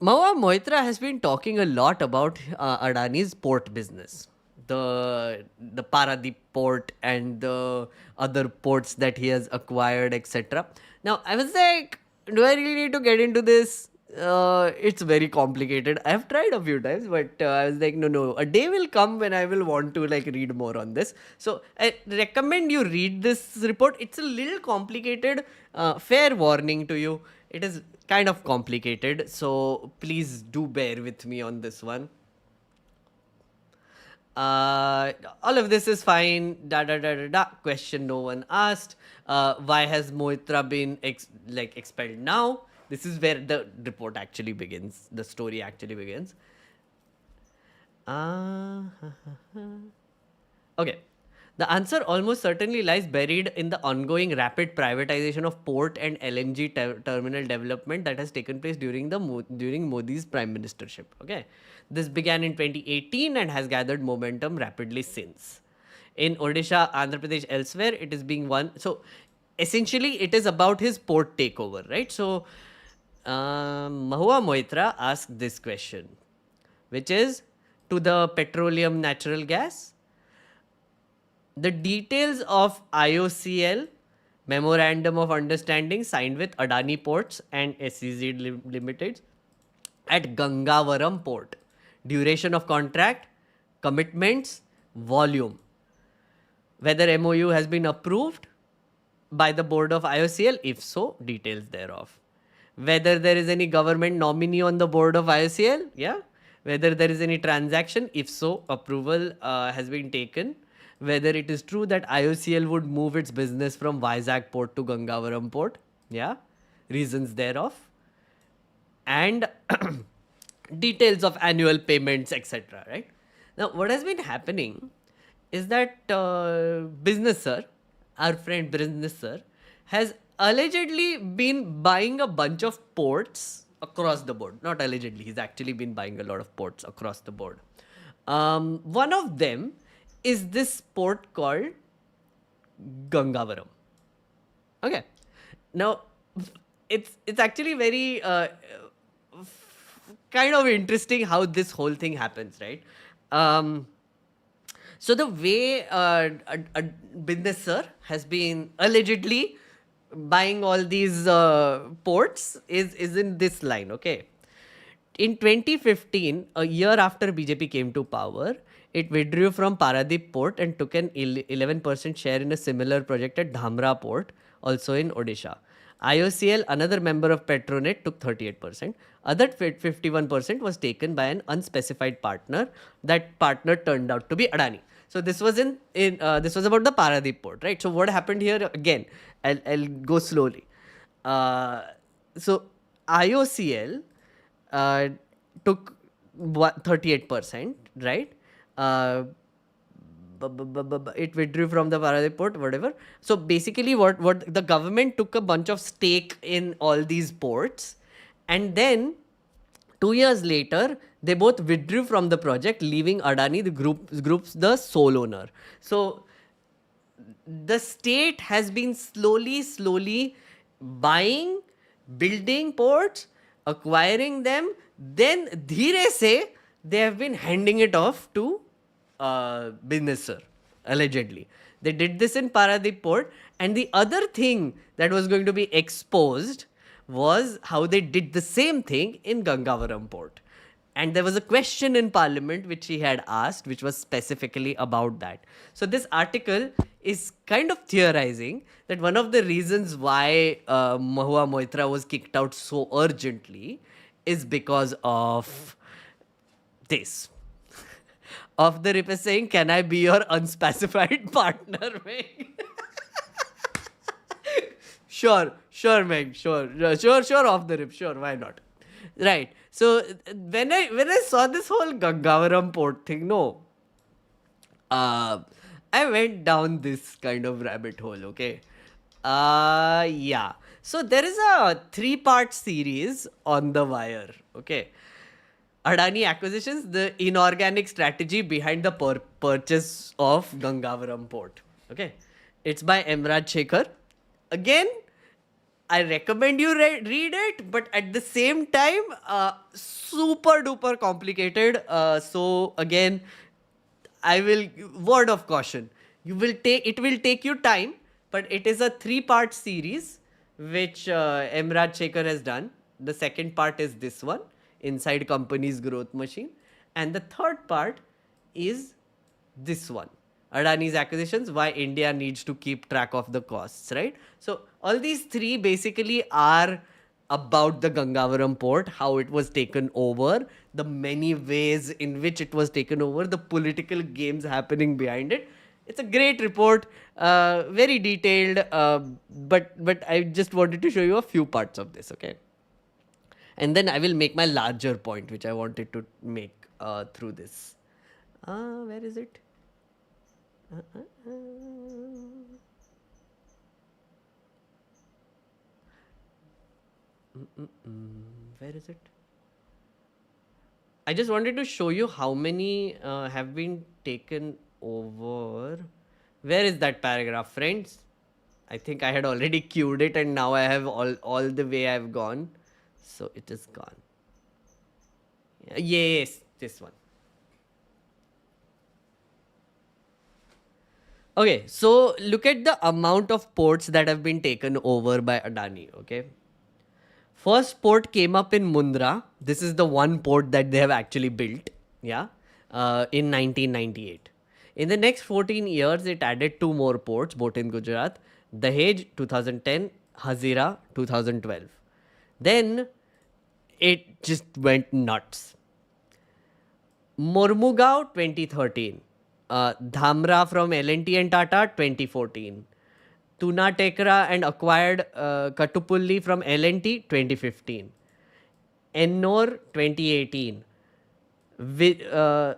Moitra has been talking a lot about Adani's port business, the Paradip port and the other ports that he has acquired, etc. Now I was like, do I really need to get into this? It's very complicated. I have tried a few times, but I was like, no, a day will come when I will want to like read more on this. So I recommend you read this report. It's a little complicated. Fair warning to you. It is kind of complicated. So please do bear with me on this one. All of this is fine. Question no one asked. Why has Moitra been expelled now? This is where the report actually begins. The story actually begins. Okay. The answer almost certainly lies buried in the ongoing rapid privatization of port and LNG terminal development that has taken place during Modi's prime ministership. Okay. This began in 2018 and has gathered momentum rapidly since. In Odisha, Andhra Pradesh, elsewhere, it is being won. So essentially, it is about his port takeover, right? So Mahua Moitra asked this question, which is to the petroleum natural gas. The details of IOCL Memorandum of Understanding signed with Adani Ports and SEZ Limited at Gangavaram Port. Duration of contract, commitments, volume. Whether MOU has been approved by the board of IOCL, if so, details thereof. Whether there is any government nominee on the board of IOCL, yeah. Whether there is any transaction, if so, approval has been taken. Whether it is true that IOCL would move its business from Vizag port to Gangavaram port, yeah. Reasons thereof. And details of annual payments, etc. Right? Now, what has been happening is that Business Sir, our friend Business Sir, has allegedly been buying a bunch of ports across the board. Not allegedly, he's actually been buying a lot of ports across the board. One of them is this port called Gangavaram. Okay. Now, it's actually very kind of interesting how this whole thing happens, right? So the way Business Sir has been allegedly buying all these ports is in this line, okay? In 2015, a year after BJP came to power, it withdrew from Paradip port and took an 11% share in a similar project at Dhamra port, also in Odisha. IOCL, another member of Petronet, took 38%. Other 51% was taken by an unspecified partner. That partner turned out to be Adani. So this was this was about the Paradip port, right? So what happened here again? I'll go slowly. So IOCL took 38%, right? It withdrew from the Paradip port, whatever. So basically what the government took a bunch of stake in all these ports, and then 2 years later they both withdrew from the project, leaving Adani, the group's the sole owner. So the state has been slowly buying, building ports, acquiring them, then dheere se they have been handing it off to businesser, allegedly. They did this in Paradip port, and the other thing that was going to be exposed was how they did the same thing in Gangavaram port. And there was a question in parliament which he had asked, which was specifically about that. So this article is kind of theorizing that one of the reasons why Mahua Moitra was kicked out so urgently is because of this. Off the rip is saying, can I be your unspecified partner, Meg? Sure, Meg, sure, off the rip, sure, why not? Right. So when I saw this whole Gangavaram port thing, I went down this kind of rabbit hole, okay? Yeah. So there is a 3-part series on The Wire, okay? Adani Acquisitions, the inorganic strategy behind the purchase of Gangavaram port, okay? It's by Emraj Shekhar. Again, I recommend you read it, but at the same time, super duper complicated. So again, word of caution. It will take you time, but it is a 3-part series which Emraj Shekhar has done. The second part is this one, Inside Company's Growth Machine, and the third part is this one, Adani's Acquisitions, why India needs to keep track of the costs, right? So all these 3 basically are about the Gangavaram port, how it was taken over, the many ways in which it was taken over, the political games happening behind it. It's a great report, very detailed, but I just wanted to show you a few parts of this, okay? And then I will make my larger point, which I wanted to make through this. Where is it? Where is it? I just wanted to show you how many have been taken over. Where is that paragraph, friends? I think I had already queued it, and now I have all the way I've gone. So it is gone. Yes, this one. Okay, so look at the amount of ports that have been taken over by Adani, okay? First port came up in Mundra. This is the one port that they have actually built, yeah, in 1998. In the next 14 years, it added 2 more ports, both in Gujarat. Dahej, 2010, Hazira, 2012. Then it just went nuts. Mormugao, 2013. Dhamra from L&T and Tata, 2014. Tuna Tekra and acquired Katupulli from L&T, 2015. Ennore, 2018. Vijingam.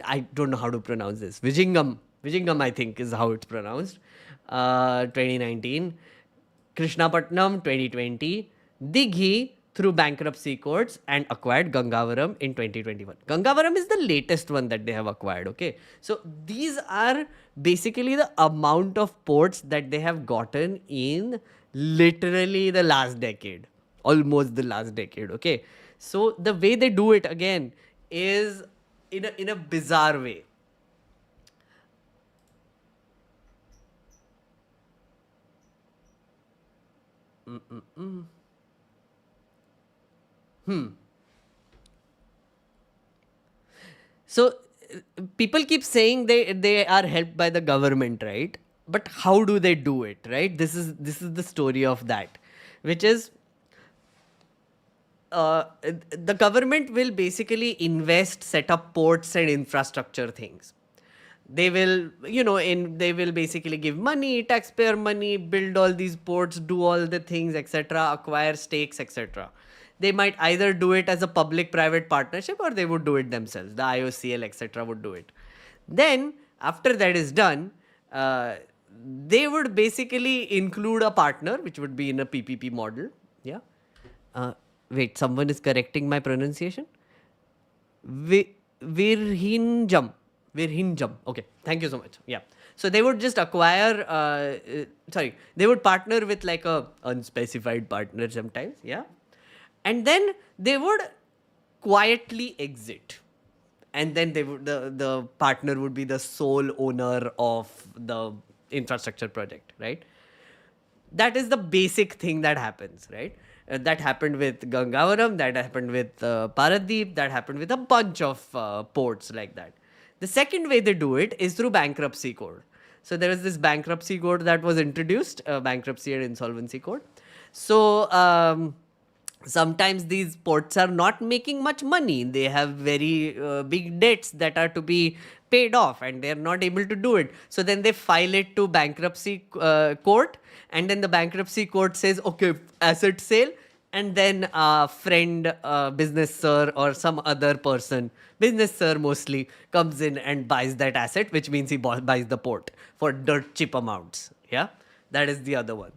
I don't know how to pronounce this. Vijingam, I think, is how it's pronounced. 2019. Krishnapatnam, 2020. Dighi through bankruptcy courts and acquired Gangavaram in 2021. Gangavaram is the latest one that they have acquired, okay? So these are basically the amount of ports that they have gotten in literally the last decade. Almost the last decade, okay? So the way they do it, again, is in a bizarre way. So people keep saying they are helped by the government, right? But how do they do it, right? This is the story of that, which is the government will basically invest, set up ports and infrastructure things. They will, they will basically give money, taxpayer money, build all these ports, do all the things, etc., acquire stakes, etc. They might either do it as a public-private partnership or they would do it themselves. The IOCL, etc. would do it. Then, after that is done, they would basically include a partner, which would be in a PPP model. Yeah. Wait, someone is correcting my pronunciation. Virhinjam. Virhinjam. Okay, thank you so much. Yeah. So they would just acquire, they would partner with like a unspecified partner sometimes. Yeah. And then they would quietly exit. And then they would, the partner would be the sole owner of the infrastructure project, right? That is the basic thing that happens, right? That happened with Gangavaram, that happened with Paradip, that happened with a bunch of ports like that. The second way they do it is through bankruptcy code. So there is this bankruptcy code that was introduced, bankruptcy and insolvency code. So sometimes these ports are not making much money. They have very big debts that are to be paid off and they are not able to do it. So then they file it to bankruptcy court, and then the bankruptcy court says, okay, asset sale. And then a friend, business sir or some other person, business sir mostly, comes in and buys that asset, which means he buys the port for dirt cheap amounts. Yeah, that is the other one.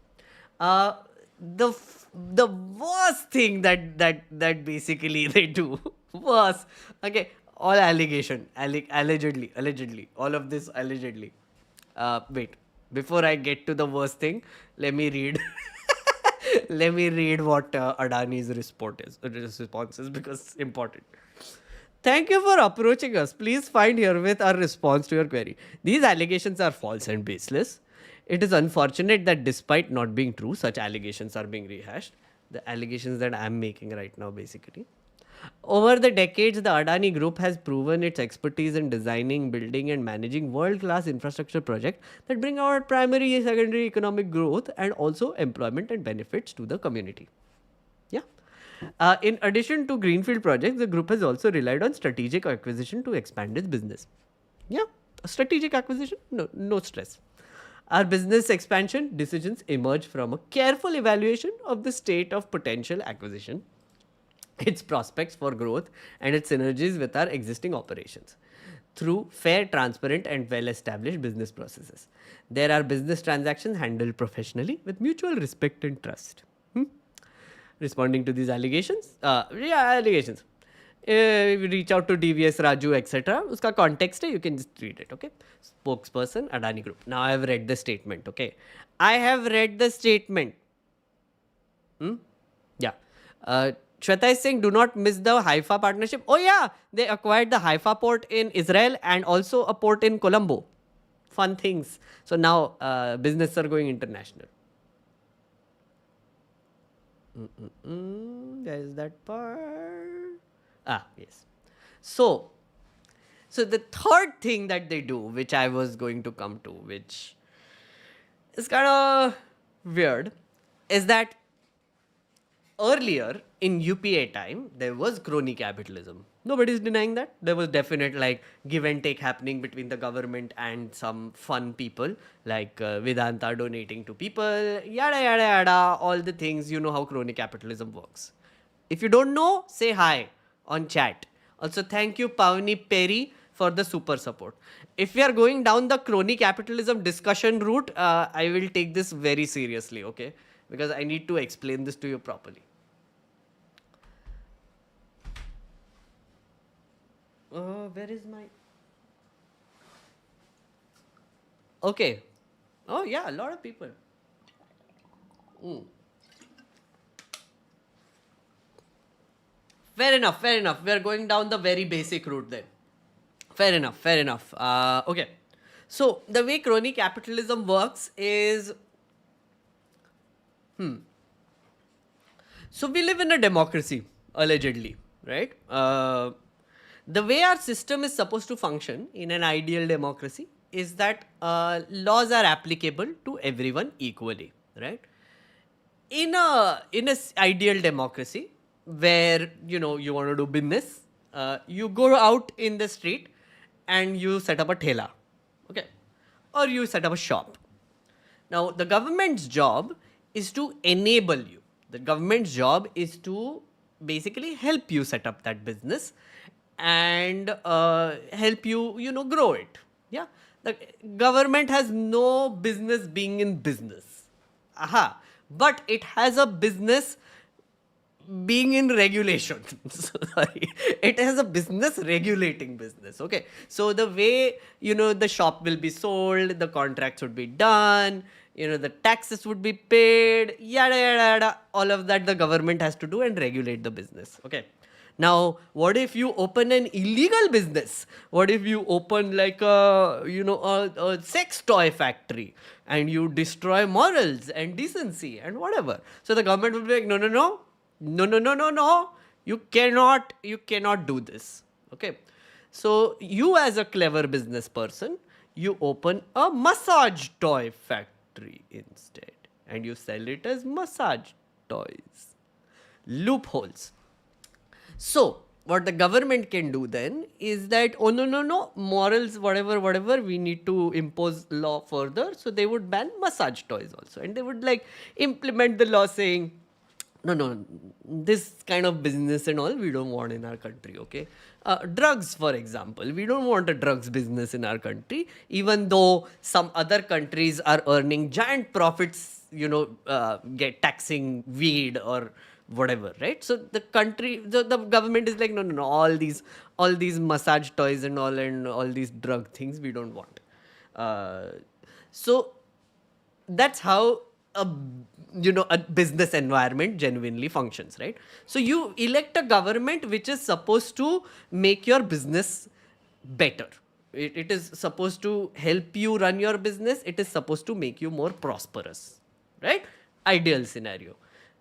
The worst thing that basically they do was, okay, all allegation, allegedly, all of this allegedly. Wait, before I get to the worst thing, let me read. Let me read what Adani's response is, because it's important. Thank you for approaching us. Please find herewith our response to your query. These allegations are false and baseless. It is unfortunate that despite not being true, such allegations are being rehashed. The allegations that I'm making right now, basically. Over the decades, the Adani Group has proven its expertise in designing, building, and managing world-class infrastructure projects that bring about primary and secondary economic growth and also employment and benefits to the community. Yeah. In addition to greenfield projects, the group has also relied on strategic acquisition to expand its business. Yeah, strategic acquisition, no stress. Our business expansion decisions emerge from a careful evaluation of the state of potential acquisition, its prospects for growth, and its synergies with our existing operations through fair, transparent, and well-established business processes. There are business transactions handled professionally with mutual respect and trust. Responding to these allegations, allegations. We reach out to DVS Raju, etc. Uska context hai, you can just read it, okay? Spokesperson, Adani Group. Now I have read the statement, okay? I have read the statement. Yeah. Shweta is saying, do not miss the Haifa partnership. Oh yeah, they acquired the Haifa port in Israel and also a port in Colombo. Fun things. So now business are going international. There is that part. Yes. So the third thing that they do, which I was going to come to, which is kind of weird, is that earlier in UPA time, there was crony capitalism. Nobody is denying that. There was definite like give and take happening between the government and some fun people like Vedanta donating to people, yada yada yada, all the things. You know how crony capitalism works. If you don't know, say hi on chat. Also, thank you Pavni Perry for the super support. If we are going down the crony capitalism discussion route, I will take this very seriously, okay? Because I need to explain this to you properly. Where is my... Okay. Oh yeah, a lot of people. Fair enough. We are going down the very basic route then. Fair enough. Okay. So the way crony capitalism works is... So we live in a democracy, allegedly, right? The way our system is supposed to function in an ideal democracy is that laws are applicable to everyone equally, right? In a ideal democracy where you want to do business, you go out in the street and you set up a thela, okay, or you set up a shop. Now the government's job is to enable you. The government's job is to basically help you set up that business and help you, grow it. Yeah. The government has no business being in business. Aha. But it has a business being in regulation. Sorry, it has a business regulating business. Okay, so the way, the shop will be sold, the contracts would be done, the taxes would be paid, yada yada yada, all of that the government has to do and regulate the business. Okay, now what if you open an illegal business? What if you open like a sex toy factory and you destroy morals and decency and whatever? So the government will be like, no, you cannot do this. Okay, so you as a clever business person, you open a massage toy factory instead and you sell it as massage toys. Loopholes. So what the government can do then is that, oh no, morals, whatever, we need to impose law further. So they would ban massage toys also, and they would like implement the law saying, no, this kind of business and all we don't want in our country. Okay, drugs, for example, we don't want a drugs business in our country, even though some other countries are earning giant profits, get taxing weed or whatever, right? So the country, the government is like, no, all these massage toys and all these drug things we don't want. So that's how a business environment genuinely functions, right? So you elect a government which is supposed to make your business better. It is supposed to help you run your business. It is supposed to make you more prosperous, right? Ideal scenario.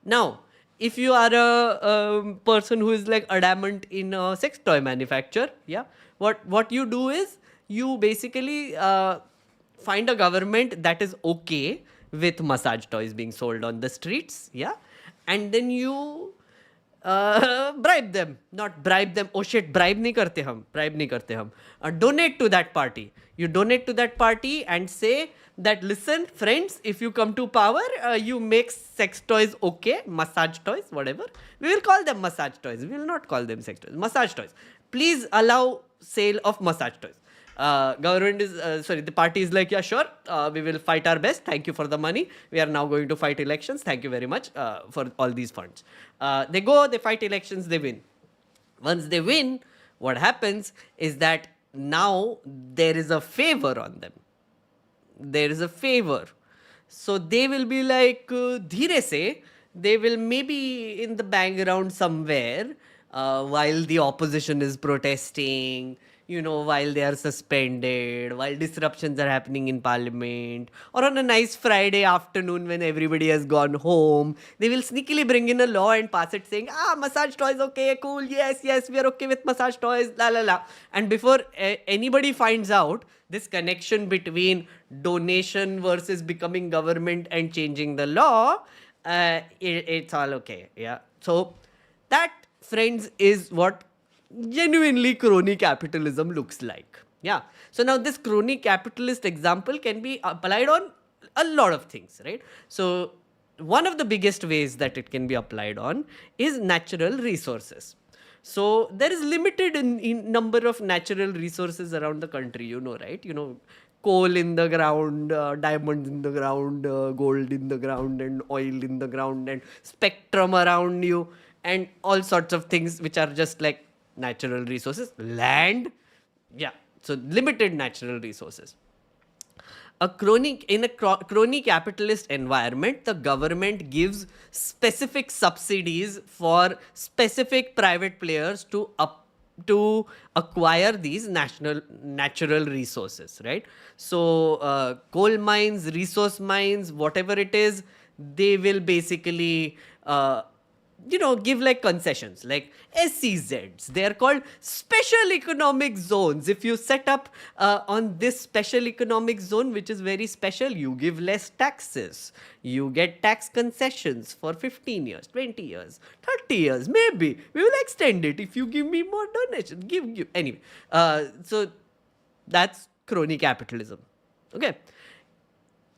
Now, if you are a person who is like adamant in a sex toy manufacture, yeah, what you do is you basically find a government that is okay with massage toys being sold on the streets, yeah, and then you bribe them. Not bribe them. Oh shit, bribe nahi karte hum. Donate to that party. You donate to that party and say that, listen, friends, if you come to power, you make sex toys okay, massage toys, whatever. We will call them massage toys. We will not call them sex toys. Massage toys. Please allow sale of massage toys. The party is like, yeah, sure, we will fight our best. Thank you for the money. We are now going to fight elections. Thank you very much for all these funds. They fight elections, they win. Once they win, what happens is that now there is a favor on them. There is a favor. So they will be like, dheere se, they will maybe in the background somewhere, while the opposition is protesting, while they are suspended, while disruptions are happening in parliament, or on a nice Friday afternoon when everybody has gone home, they will sneakily bring in a law and pass it saying, massage toys, okay, cool, yes, we are okay with massage toys, la la la. And before anybody finds out this connection between donation versus becoming government and changing the law, it's all okay, yeah. So that, friends, is what genuinely crony capitalism looks like. Yeah. So now this crony capitalist example can be applied on a lot of things, right? So one of the biggest ways that it can be applied on is natural resources. So there is limited in number of natural resources around the country, right? Coal in the ground, diamonds in the ground, gold in the ground, and oil in the ground, and spectrum around you, and all sorts of things which are just like natural resources. Land, yeah, so limited natural resources. In a crony capitalist environment, the government gives specific subsidies for specific private players to acquire these natural resources, right? So coal mines, resource mines, whatever it is, they will basically give like concessions, like SEZs. They are called special economic zones. If you set up on this special economic zone, which is very special, you give less taxes. You get tax concessions for 15 years, 20 years, 30 years, maybe. We will extend it if you give me more donation. Give. Anyway, so that's crony capitalism. Okay.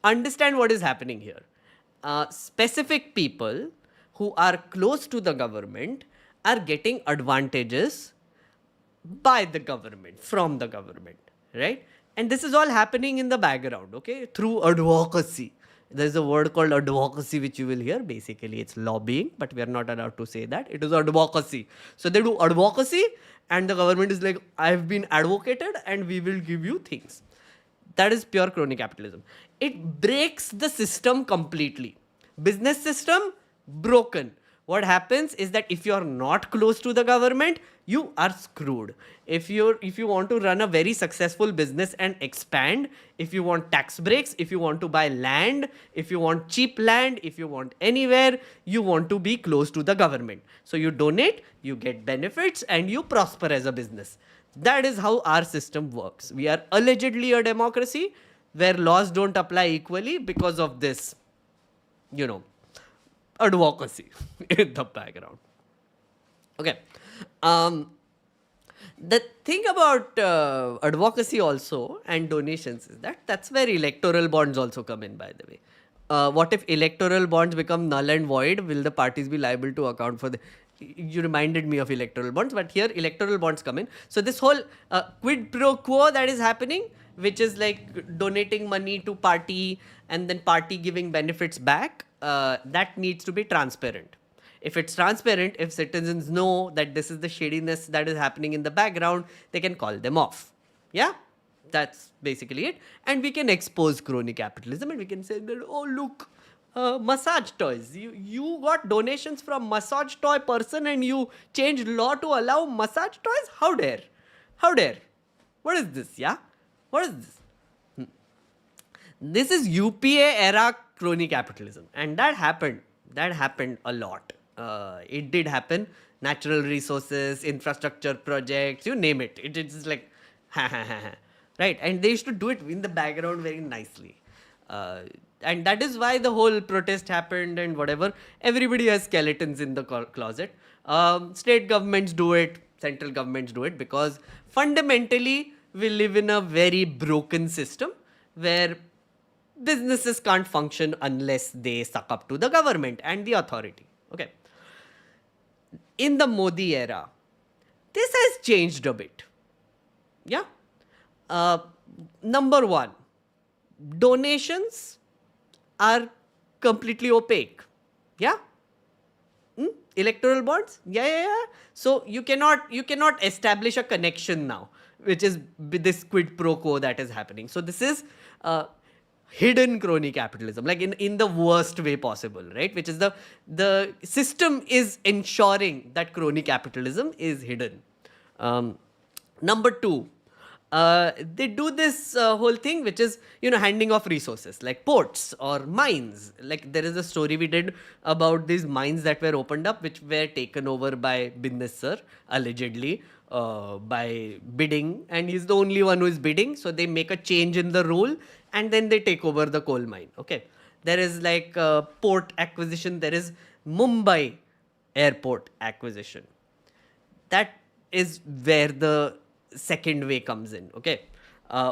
Understand what is happening here. Specific people who are close to the government are getting advantages by the government, from the government, right? And this is all happening in the background, okay, through advocacy. There's a word called advocacy which you will hear. Basically, it's lobbying, but we are not allowed to say that. It is advocacy. So they do advocacy, and the government is like, I've been advocated, and we will give you things. That is pure crony capitalism. It breaks the system completely. Business system broken. What happens is that if you are not close to the government, you are screwed. If you want to run a very successful business and expand, if you want tax breaks, if you want to buy land, if you want cheap land, if you want anywhere, you want to be close to the government. So you donate, you get benefits, and you prosper as a business. That is how our system works. We are allegedly a democracy where laws don't apply equally because of this, advocacy in the background. Okay. The thing about advocacy also and donations is that that's where electoral bonds also come in, by the way. What if electoral bonds become null and void? Will the parties be liable to account for the... You reminded me of electoral bonds, but here electoral bonds come in. So this whole quid pro quo that is happening, which is like donating money to party and then party giving benefits back, that needs to be transparent. If it's transparent, if citizens know that this is the shadiness that is happening in the background, they can call them off. Yeah? That's basically it. And we can expose crony capitalism, and we can say that, oh, look, massage toys. You got donations from massage toy person and you changed law to allow massage toys? How dare? How dare? What is this? Yeah? What is this? This is UPA era crony capitalism. And that happened. That happened a lot. It did happen. Natural resources, infrastructure projects, you name it. It's like, right? And they used to do it in the background very nicely. And that is why the whole protest happened and whatever. Everybody has skeletons in the closet. State governments do it. Central governments do it because fundamentally we live in a very broken system where businesses can't function unless they suck up to the government and the authority. Okay. In the Modi era, this has changed a bit. Yeah. Number one, donations are completely opaque. Yeah. Electoral bonds. Yeah. So you cannot establish a connection now, which is this quid pro quo that is happening. So this is hidden crony capitalism, like in the worst way possible, right? Which is the system is ensuring that crony capitalism is hidden. Number two, they do this whole thing, which is, handing off resources like ports or mines. Like there is a story we did about these mines that were opened up, which were taken over by business sir, allegedly, by bidding. And he's the only one who is bidding. So they make a change in the rule and then they take over the coal mine. Okay. There is like port acquisition. There is Mumbai airport acquisition. That is where the second way comes in. Okay.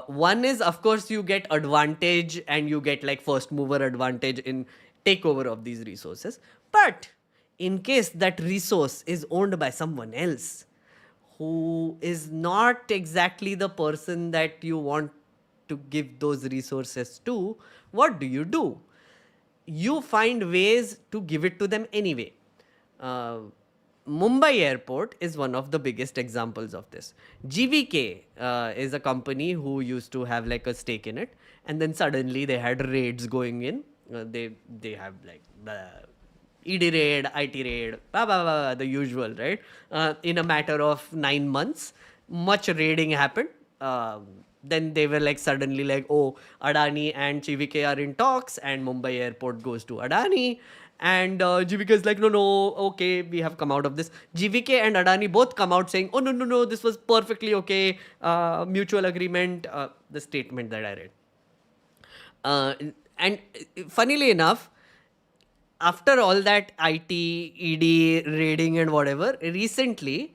One is, of course, you get advantage and you get like first mover advantage in takeover of these resources. But in case that resource is owned by someone else who is not exactly the person that you want to give those resources to, what do? You find ways to give it to them anyway. Mumbai airport is one of the biggest examples of this. GVK is a company who used to have like a stake in it, and then suddenly they had raids going in. They have like ED raid, IT raid, the usual, right? In a matter of 9 months, much raiding happened. Then they were like suddenly like, oh, Adani and GVK are in talks and Mumbai airport goes to Adani. And GVK is like, no, okay, we have come out of this. GVK and Adani both come out saying, oh, no, this was perfectly okay, mutual agreement, the statement that I read. And funnily enough, after all that IT, ED, raiding and whatever, recently,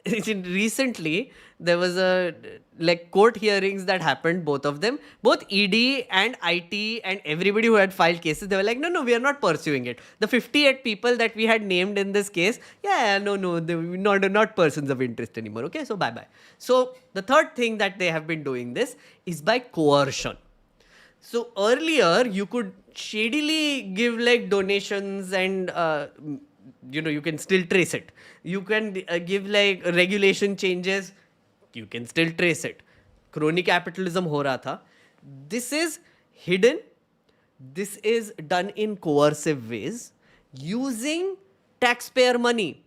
recently there was a like court hearings that happened, both of them, both ED and IT and everybody who had filed cases, they were like, no, we are not pursuing it. The 58 people that we had named in this case, no, they were not persons of interest anymore. Okay, so bye. So the third thing that they have been doing this is by coercion. So earlier you could shadily give like donations and you can still trace it. You can give like regulation changes, you can still trace it. Crony capitalism ho raha tha. This is hidden. This is done in coercive ways using taxpayer money.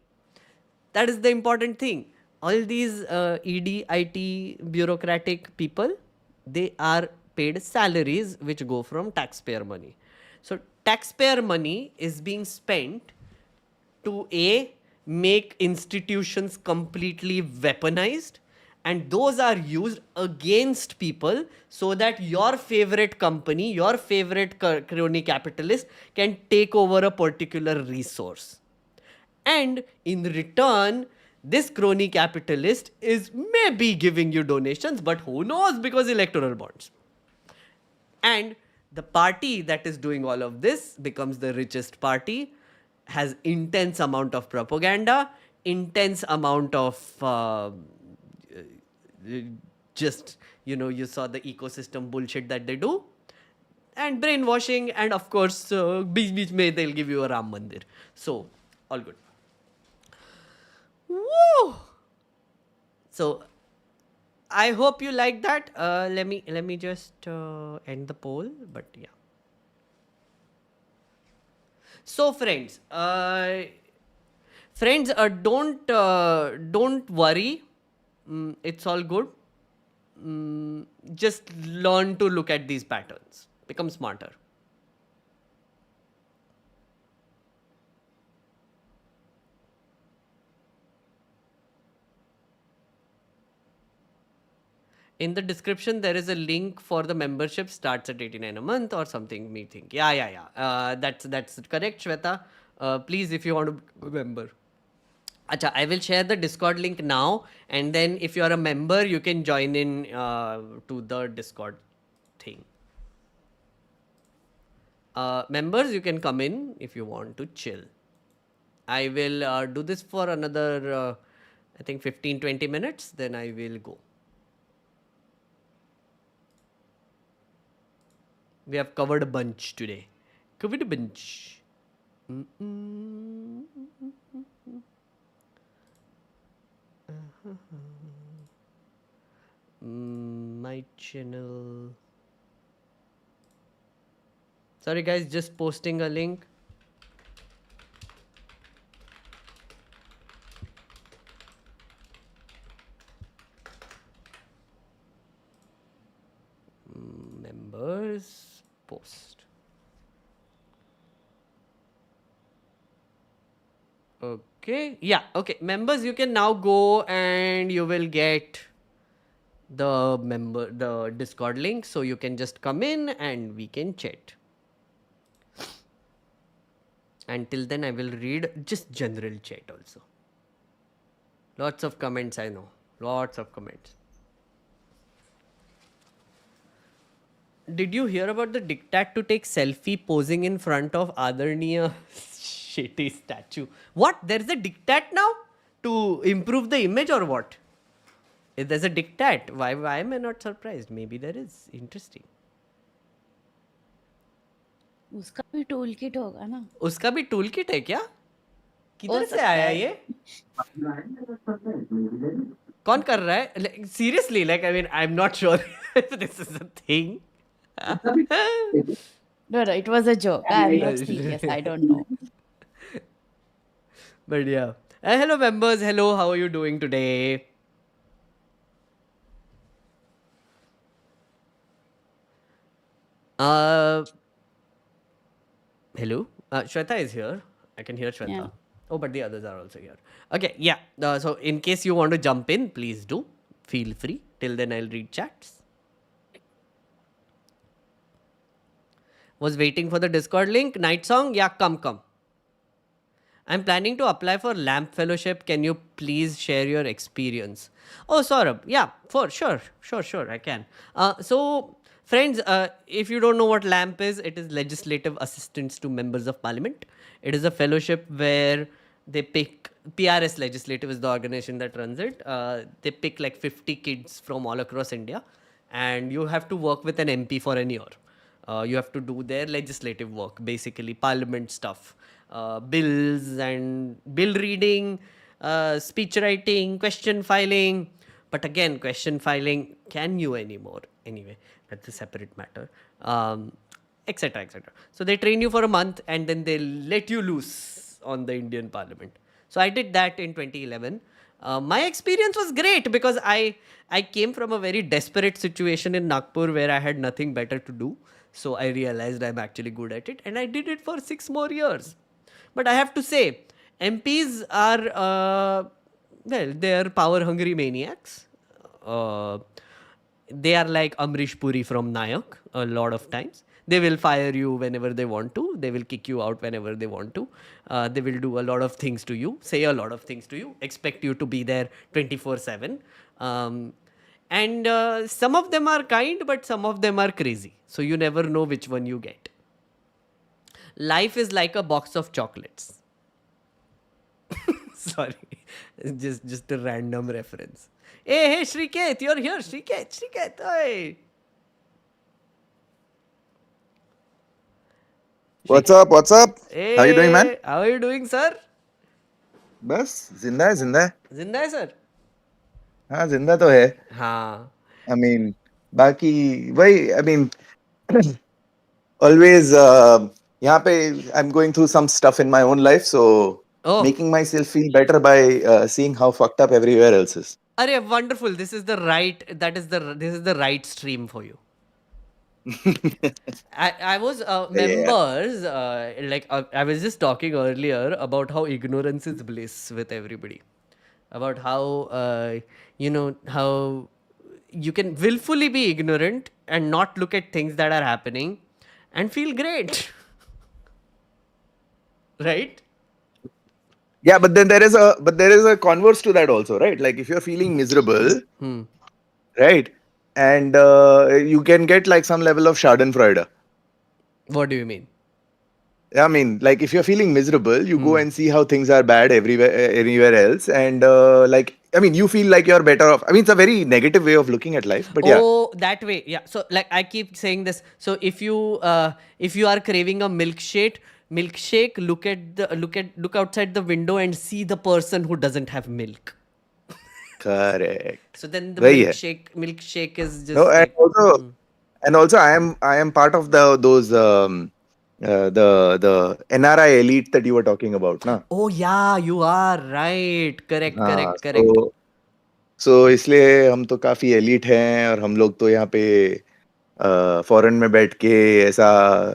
That is the important thing. All these ED, IT, bureaucratic people, they are paid salaries which go from taxpayer money. So taxpayer money is being spent to make institutions completely weaponized, and those are used against people so that your favorite company, your favorite crony capitalist can take over a particular resource. And in return, this crony capitalist is maybe giving you donations, but who knows, because electoral bonds. And the party that is doing all of this becomes the richest party, has intense amount of propaganda, intense amount of just, you saw the ecosystem bullshit that they do, and brainwashing, and of course, beech mein they'll give you a Ram Mandir. So, all good. Woo! So, I hope you like that. Let me just end the poll, but yeah. So friends, don't worry. It's all good. Just learn to look at these patterns. Become smarter. In the description, there is a link for the membership. Starts at 89 a month or something, me think. Yeah. That's correct, Shweta. Please, if you want to be a member. Acha, I will share the Discord link now. And then if you are a member, you can join in to the Discord thing. Members, you can come in if you want to chill. I will do this for another, I think 15-20 minutes. Then I will go. We have covered a bunch today. Covered a bunch. My channel. Sorry guys, just posting a link. Members post. Okay. Yeah. Okay. Members, you can now go and you will get the Discord link. So you can just come in and we can chat. Until then, I will read just general chat also. Lots of comments, I know. Lots of comments. Did you hear about the diktat to take selfie posing in front of Adarniya shitty statue? What? There's a diktat now to improve the image or what? If there's a diktat, why am I not surprised? Maybe there is. Interesting. उसका भी tool kit होगा ना? उसका भी tool kit है क्या? किधर से आया ये? कौन कर रहा है? Seriously, like, I mean, I'm not sure if this is a thing. No, it was a joke. I'm not serious. I don't know. But yeah. Hello members. Hello. How are you doing today? Hello. Shweta is here. I can hear Shweta. Yeah. Oh, but the others are also here. Okay. Yeah. So in case you want to jump in, please do. Feel free. Till then, I'll read chats. Was waiting for the Discord link. Night song. Yeah, come. I'm planning to apply for LAMP fellowship. Can you please share your experience? Oh, Saurabh. Yeah, for sure. Sure. I can. So, friends, if you don't know what LAMP is, it is Legislative Assistance to Members of Parliament. It is a fellowship where they pick, PRS Legislative is the organization that runs it. They pick like 50 kids from all across India, and you have to work with an MP for an year. You have to do their legislative work, basically parliament stuff, bills and bill reading, speech writing, question filing. But again, question filing, can you anymore? Anyway, that's a separate matter. Etc. Etc. So they train you for a month and then they let you loose on the Indian Parliament. So I did that in 2011. My experience was great because I came from a very desperate situation in Nagpur where I had nothing better to do. So I realized I'm actually good at it, and I did it for 6 more years. But I have to say, MPs are well, they are power hungry maniacs. Uh, they are like Amrish Puri from Nayak a lot of times. They will fire you whenever they want to. They will kick you out whenever they want to. They will do a lot of things to you, say a lot of things to you, expect you to be there 24/7. And some of them are kind, but some of them are crazy. So you never know which one you get. Life is like a box of chocolates. Sorry, just a random reference. Hey, Shriket, you're here. Shriket, hey. What's up? What's up? How you doing, man? Hey, how are you doing, sir? बस जिंदा है जिंदा है जिंदा है sir? हाँ जिंदा तो है हाँ. I mean बाकी वही I mean always यहाँ पे I'm going through some stuff in my own life, so Oh, making myself feel better by seeing how fucked up everywhere else is. arey, wonderful. This is the right stream for you. I was members like I was just talking earlier about how ignorance is bliss with everybody, about how how you can willfully be ignorant and not look at things that are happening and feel great. Right? Yeah, but then there is a converse to that also, right? Like if you're feeling miserable, right, and you can get like some level of Schadenfreude. What do you mean? I mean, like if you're feeling miserable, you go and see how things are bad anywhere else, and like I mean, you feel like you're better off. I mean, it's a very negative way of looking at life, but yeah. Oh, that way. Yeah. So like I keep saying this. So if you are craving a milkshake, look outside the window and see the person who doesn't have milk. Correct. So then the वही है. milkshake is just No, like, and also I am part of those the NRI elite that you were talking about, na? oh yeah, you are right. Correct. हाँ, Correct. so इसलिए हम तो काफी elite हैं और हम लोग तो यहाँ पे फॉरेन में बैठ के ऐसा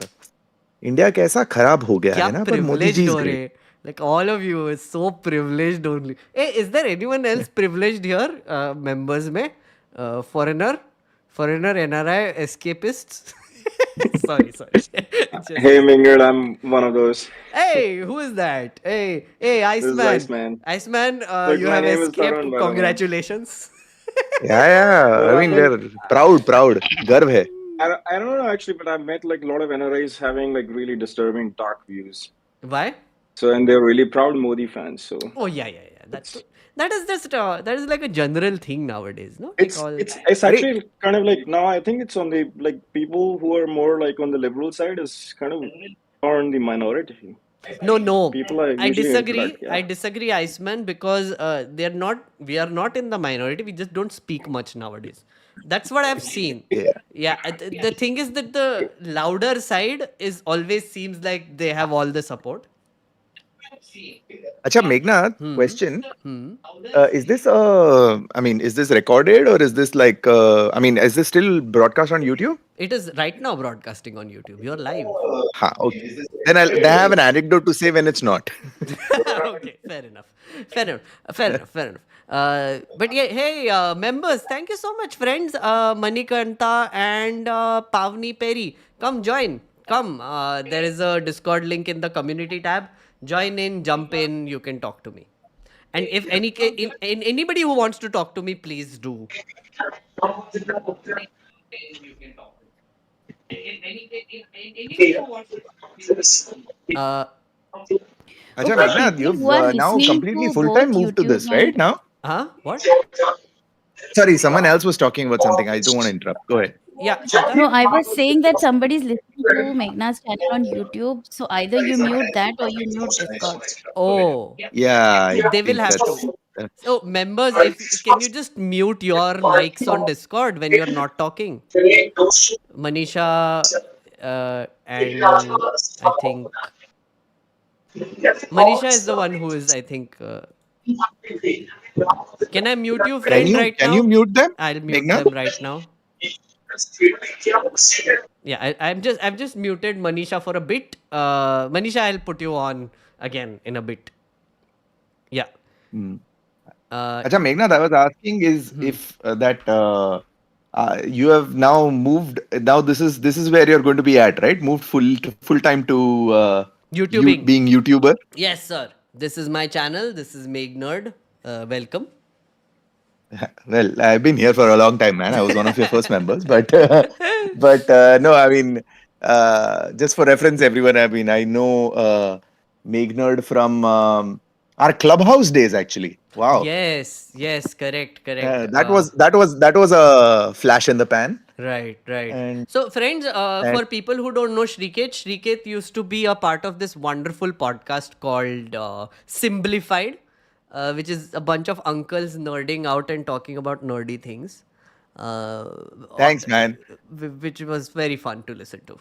इंडिया कैसा खराब हो गया क्या है ना पर मोदी जी privileged इज हो रहे. Great. Like all of you is so privileged only. Hey, is there anyone else privileged here? Members में foreigner, NRI, escapists. Sorry. Hey Mingard, I'm one of those. Hey, who is that? Hey, This is Iceman. Iceman. Look, you my have name is escaped. Tarun, by the way. Congratulations. Yeah. Well, I mean, we're proud. गर्व है. I don't know actually, but I've met like a lot of NRIs having like really disturbing dark views. Why? So and they're really proud Modi fans. So Oh yeah. That is just that is like a general thing nowadays, no? Like it's actually kind of like now I think it's on the like people who are more like on the liberal side is kind of on the minority. No. People are I usually into disagree. that, yeah. I disagree, Iceman, because we are not in the minority. We just don't speak much nowadays. That's what I've seen. Yeah. The thing is that the louder side is always seems like they have all the support. अच्छा Meghnath, question. Is this is this recorded or is this like is this still broadcast on YouTube? It is right now broadcasting on YouTube. You're live. Okay. Then I have an anecdote to say when it's not. Okay, fair enough. But yeah, hey, members, thank you so much, friends. Manikanta and Pavni Perry, come join. Come. There is a Discord link in the community tab. Join in, jump in. You can talk to me. And if anybody who wants to talk to me, please do. Uh, Acha, Okay, Meghnad, people you've who are now listening completely to full-time both moved to YouTube this, right? and Now? what? Sorry, someone else was talking about something. I don't want to interrupt. Go ahead. Yeah, Shweta? no, I was saying that somebody's listening to Meghnad's channel on YouTube. So either you mute that or you mute Discord. Oh, Yeah, I they will think have to. that's So, members, if can you just mute your mics on Discord when you're not talking? Manisha and I think Manisha is the one who is, I think. Can I mute you, friend, right Can you now? mute them, I'll mute Meghnad? them right now. Yeah, I've just muted Manisha for a bit. Manisha, I'll put you on again in a bit. Yeah. Acha, Meghnad, I was asking is if you have now moved. Now this is where you're going to be at, right? Moved full time to you YouTubing. being YouTuber. Yes, sir. This is my channel. This is meghnud. Welcome. Well, I've been here for a long time, man. I was one of your first members, but no, I mean, just for reference, everyone. I mean, I know Meghnerd from our clubhouse days, actually. Wow, Yes, correct. that was a flash in the pan, Right. and So, friends, and for people who don't know Shriket used to be a part of this wonderful podcast called Simplified, which is a bunch of uncles nerding out and talking about nerdy things, uh, thanks, man. which was very fun to listen to.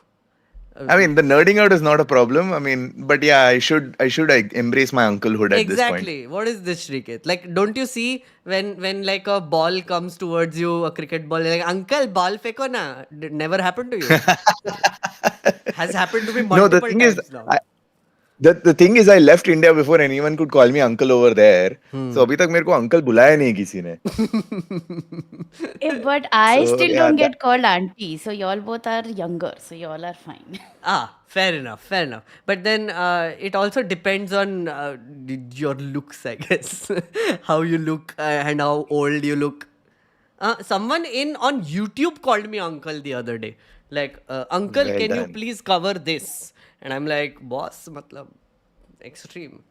I mean, the nerding out is not a problem. I mean, but yeah, I should like, embrace my unclehood at this point. Exactly. What is this, Shriket? Like, don't you see when like a ball comes towards you, a cricket ball, you're like, Uncle, ball feko na. Never happened to you. Has happened to me No, the multiple thing is, times now. the thing is, I left India before anyone could call me uncle over there. So अभी तक मेरे को uncle बुलाया नहीं किसी ने. But I So still yeah, don't get called auntie. So y'all both are younger. So y'all are fine. Fair enough. But then it also depends on your looks, I guess. How you look and how old you look. Someone on YouTube called me uncle the other day. Like, uncle, well can you done. please cover this? And I'm like, boss, matlab, extreme.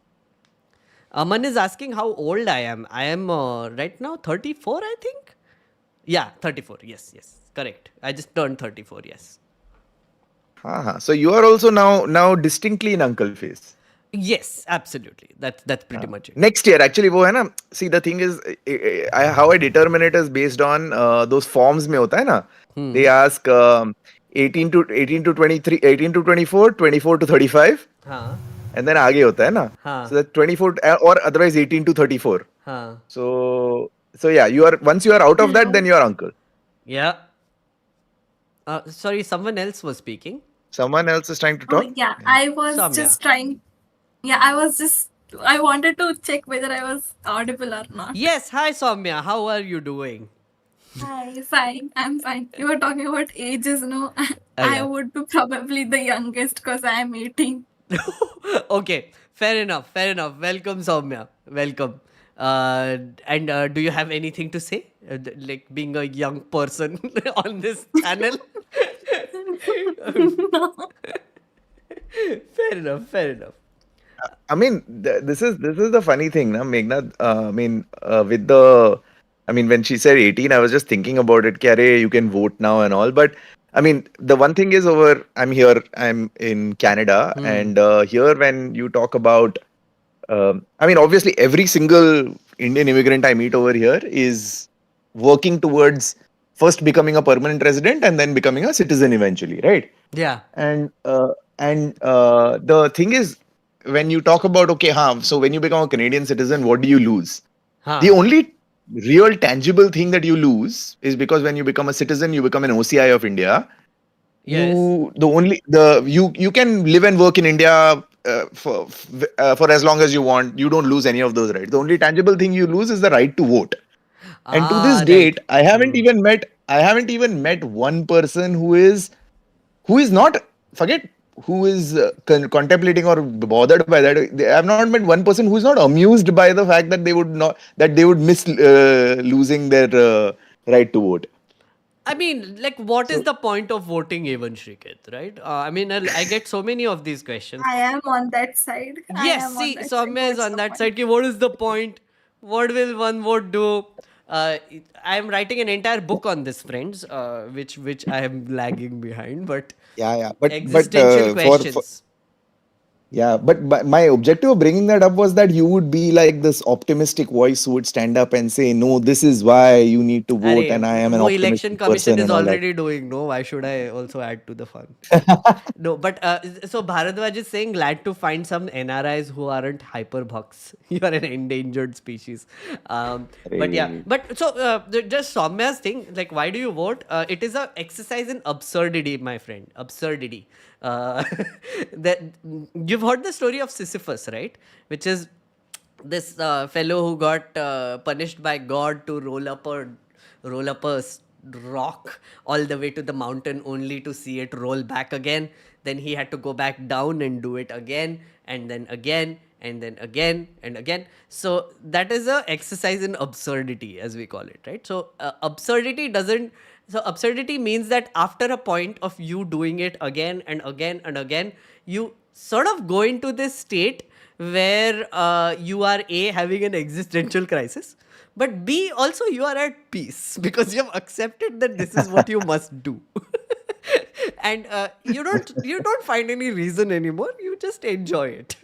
Aman is asking how old I am. I am right now 34, I think. Yeah, 34. Yes. Correct. I just turned 34, yes. So you are also now distinctly in uncle phase. Yes, absolutely. That's pretty much it. Next year, actually, वो है ना. See, the thing is, how I determine it is based on those forms में होता है ना. They ask 18 to 23, 18 to 24, 24 to 35, हाँ, and then आगे होता है ना. हाँ. So that 24 or otherwise 18 to 34. हाँ. So yeah, once you are out of that, then you are uncle. Yeah. Sorry, someone else was speaking. Someone else is trying to Oh, talk. yeah, I was Samya. just trying. Yeah, I wanted to check whether I was audible or not. Yes, hi Soumya. How are you doing? Hi, fine. I'm fine. You were talking about ages, no? I yeah. would be probably the youngest because I am 18. Okay, fair enough. Welcome, Soumya. Welcome. And do you have anything to say? Like being a young person on this channel? No. Fair enough. I mean, this is the funny thing, na, Meghnad. I mean, with the, I mean, when she said 18, I was just thinking about it. Kya you can vote now and all. But I mean, the one thing is I'm in Canada, and here when you talk about, I mean, obviously every single Indian immigrant I meet over here is working towards first becoming a permanent resident and then becoming a citizen eventually, right? Yeah. And the thing is, when you talk about so when you become a Canadian citizen, what do you lose? The only real tangible thing that you lose is because when you become a citizen, you become an OCI of India. Yes. You can live and work in India for as long as you want. You don't lose any of those rights. The only tangible thing you lose is the right to vote. And to this date, I haven't even met one person who is not, forget who is contemplating or bothered by that. I have not met one person who is not amused by the fact that they would miss losing their right to vote. I mean, like, what is So the point of voting even, Shrikit, right? I mean, I get so many of these questions. I am on that side. I Yes, am on see, that side. Soumya is What's on the that point? side. Ki, what is the point? What will one vote do? I am writing an entire book on this, friends, which I am lagging behind. But Yeah. But existential for questions. yeah, but my objective of bringing that up was that you would be like this optimistic voice who would stand up and say, "No, this is why you need to vote, Arey, and I am an wo election optimistic commission person," is and all that. already doing. No, why should I also add to the fun? No, but so Bharadwaj is saying glad to find some NRIs who aren't hyperbucks. You are an endangered species. But yeah, Hey. but so just Soumya's thing, like why do you vote? It is a exercise in absurdity, my friend. Absurdity. Uh, that you've heard the story of Sisyphus, right? Which is this fellow who got punished by God to roll up a rock all the way to the mountain only to see it roll back again. Then he had to go back down and do it again and then again and then again and again. So that is a exercise in absurdity, as we call it, right? So absurdity doesn't. So absurdity means that after a point of you doing it again and again and again, you sort of go into this state where you are A, having an existential crisis, but B, also you are at peace because you have accepted that this is what you must do. And you don't find any reason anymore, you just enjoy it.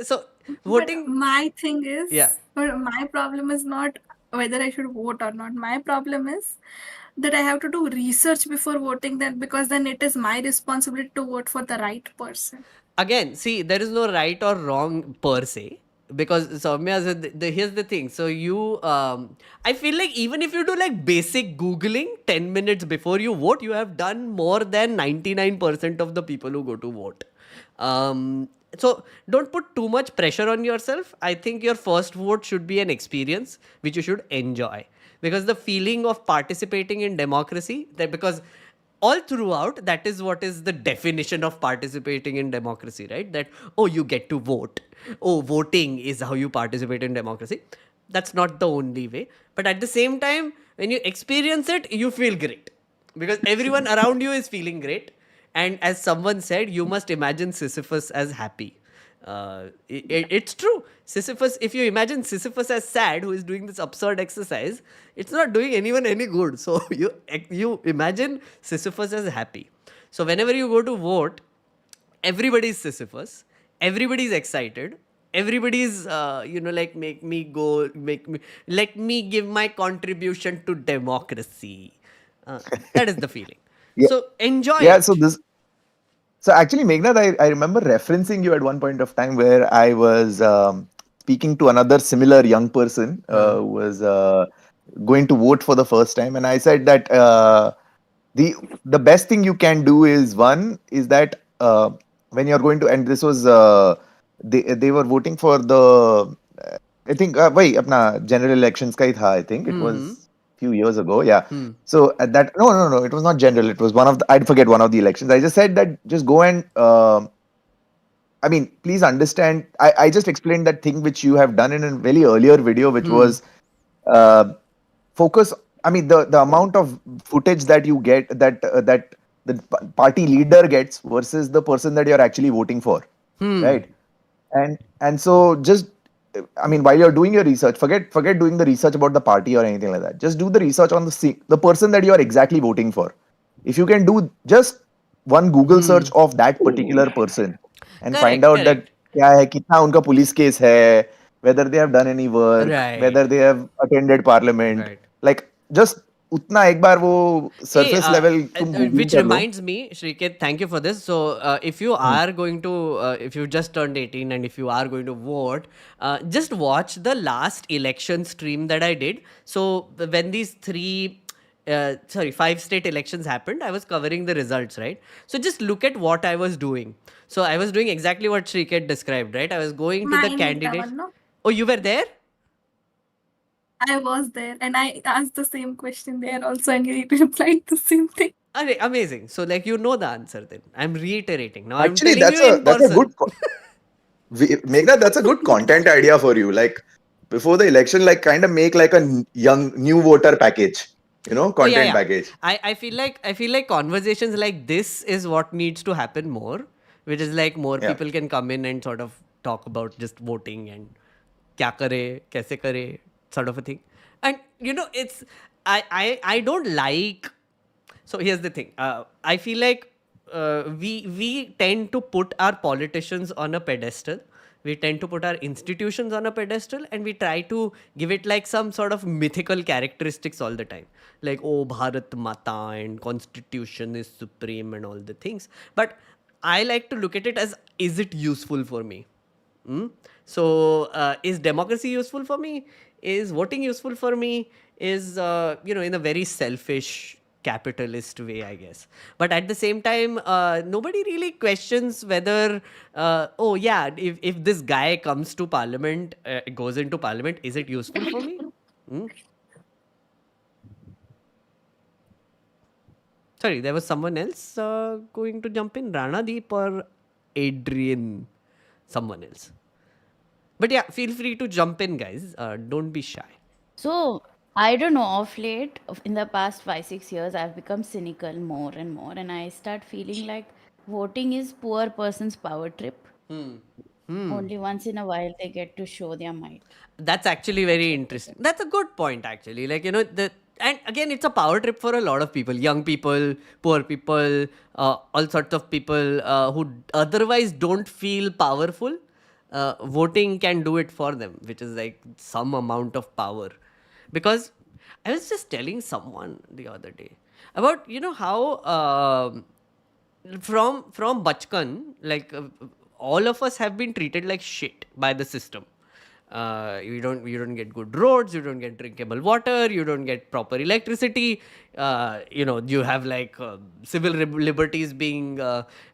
So But voting, my thing yeah. is, but my problem is not whether I should vote or not. My problem is that I have to do research before voting, then because then it is my responsibility to vote for the right person. Again, see, there is no right or wrong per se, because Soumya said here's the thing. So I feel like even if you do like basic googling 10 minutes before you vote, you have done more than 99% of the people who go to vote. So don't put too much pressure on yourself. I think your first vote should be an experience which you should enjoy, because the feeling of participating in democracy, that because all throughout, that is what is the definition of participating in democracy, right? That, oh, you get to vote, oh, voting is how you participate in democracy. That's not the only way, but at the same time, when you experience it, you feel great because everyone around you is feeling great. And as someone said, you must imagine Sisyphus as happy. It's true. Sisyphus, if you imagine Sisyphus as sad, who is doing this absurd exercise, it's not doing anyone any good. So you imagine Sisyphus as happy. So whenever you go to vote, everybody's Sisyphus, everybody's excited, everybody's like let me give my contribution to democracy. That is the feeling. Yeah, So enjoy yeah. So it. this. So actually, Meghnad, I remember referencing you at one point of time where I was speaking to another similar young person who was going to vote for the first time, and I said that the best thing you can do is one is that when you're going to, and this was they were voting for the I think wait apna general elections ka hi tha, I think it was Hmm. few years ago, yeah. Hmm. So at that, no, it was not general, it was one of the, I'd forget, one of the elections. I just said that just go and I mean, please understand, I just explained that thing which you have done in a very earlier video, which Hmm. was uh, focus. I mean, the amount of footage that you get, that the party leader gets versus the person that you're actually voting for, Hmm. right? And so just, I mean, while you're doing your research, forget doing the research about the party or anything like that. Just do the research on the person that you are exactly voting for. If you can do just one Google Hmm. search of that particular person and find Correct. out that Correct. क्या है, कितना उनका police case है, whether they have done any work, whether Right. they have attended parliament, Right. like just उतना एक बार वो Hey, surface level तुम Googling which कर लो. reminds me, Shrikit, thank you for this. So, if you are going to, if you just turned 18 and if you are going to vote, just watch the last election stream that I did. So, when these five state elections happened, I was covering the results, right? So, just look at what I was doing. So, I was doing exactly what Shrikit described, right? I was going to the Mine is candidates. that no? Oh, you were there? I was there and I asked the same question there also, and you replied the same thing. Amazing. So like you know the answer then. I'm reiterating. Now I'm Actually, telling you in that's a person. Meghnad, that's a good content idea for you. Like before the election, like kind of make like a young new voter package, Oh yeah, content yeah. package. I feel like conversations like this is what needs to happen more, which is like more Yeah. people can come in and sort of talk about just voting and kya kare, kaise kare, sort of a thing. And it's I don't like. So here's the thing. I feel like we tend to put our politicians on a pedestal. We tend to put our institutions on a pedestal, and we try to give it like some sort of mythical characteristics all the time, like oh Bharat Mata and Constitution is supreme and all the things. But I like to look at it as, is it useful for me? So, is democracy useful for me? Is voting useful for me? Is, in a very selfish capitalist way, I guess. But at the same time, nobody really questions whether, oh, yeah, if this guy comes to parliament, goes into parliament, is it useful for me? Sorry, there was someone else going to jump in. Rana Deep or Adrian? Someone else. But yeah, feel free to jump in, guys. Don't be shy. So I don't know. Of late, in the past 5 6 years, I've become cynical more and more, and I start feeling like voting is poor person's power trip. Only once in a while they get to show their might. That's actually very interesting. That's a good point, actually. Like, and again, it's a power trip for a lot of people, young people, poor people, all sorts of people who otherwise don't feel powerful. Voting can do it for them, which is like some amount of power. Because I was just telling someone the other day about, how from bachkan, like all of us have been treated like shit by the system. You don't get good roads, you don't get drinkable water, you don't get proper electricity. You have like civil liberties being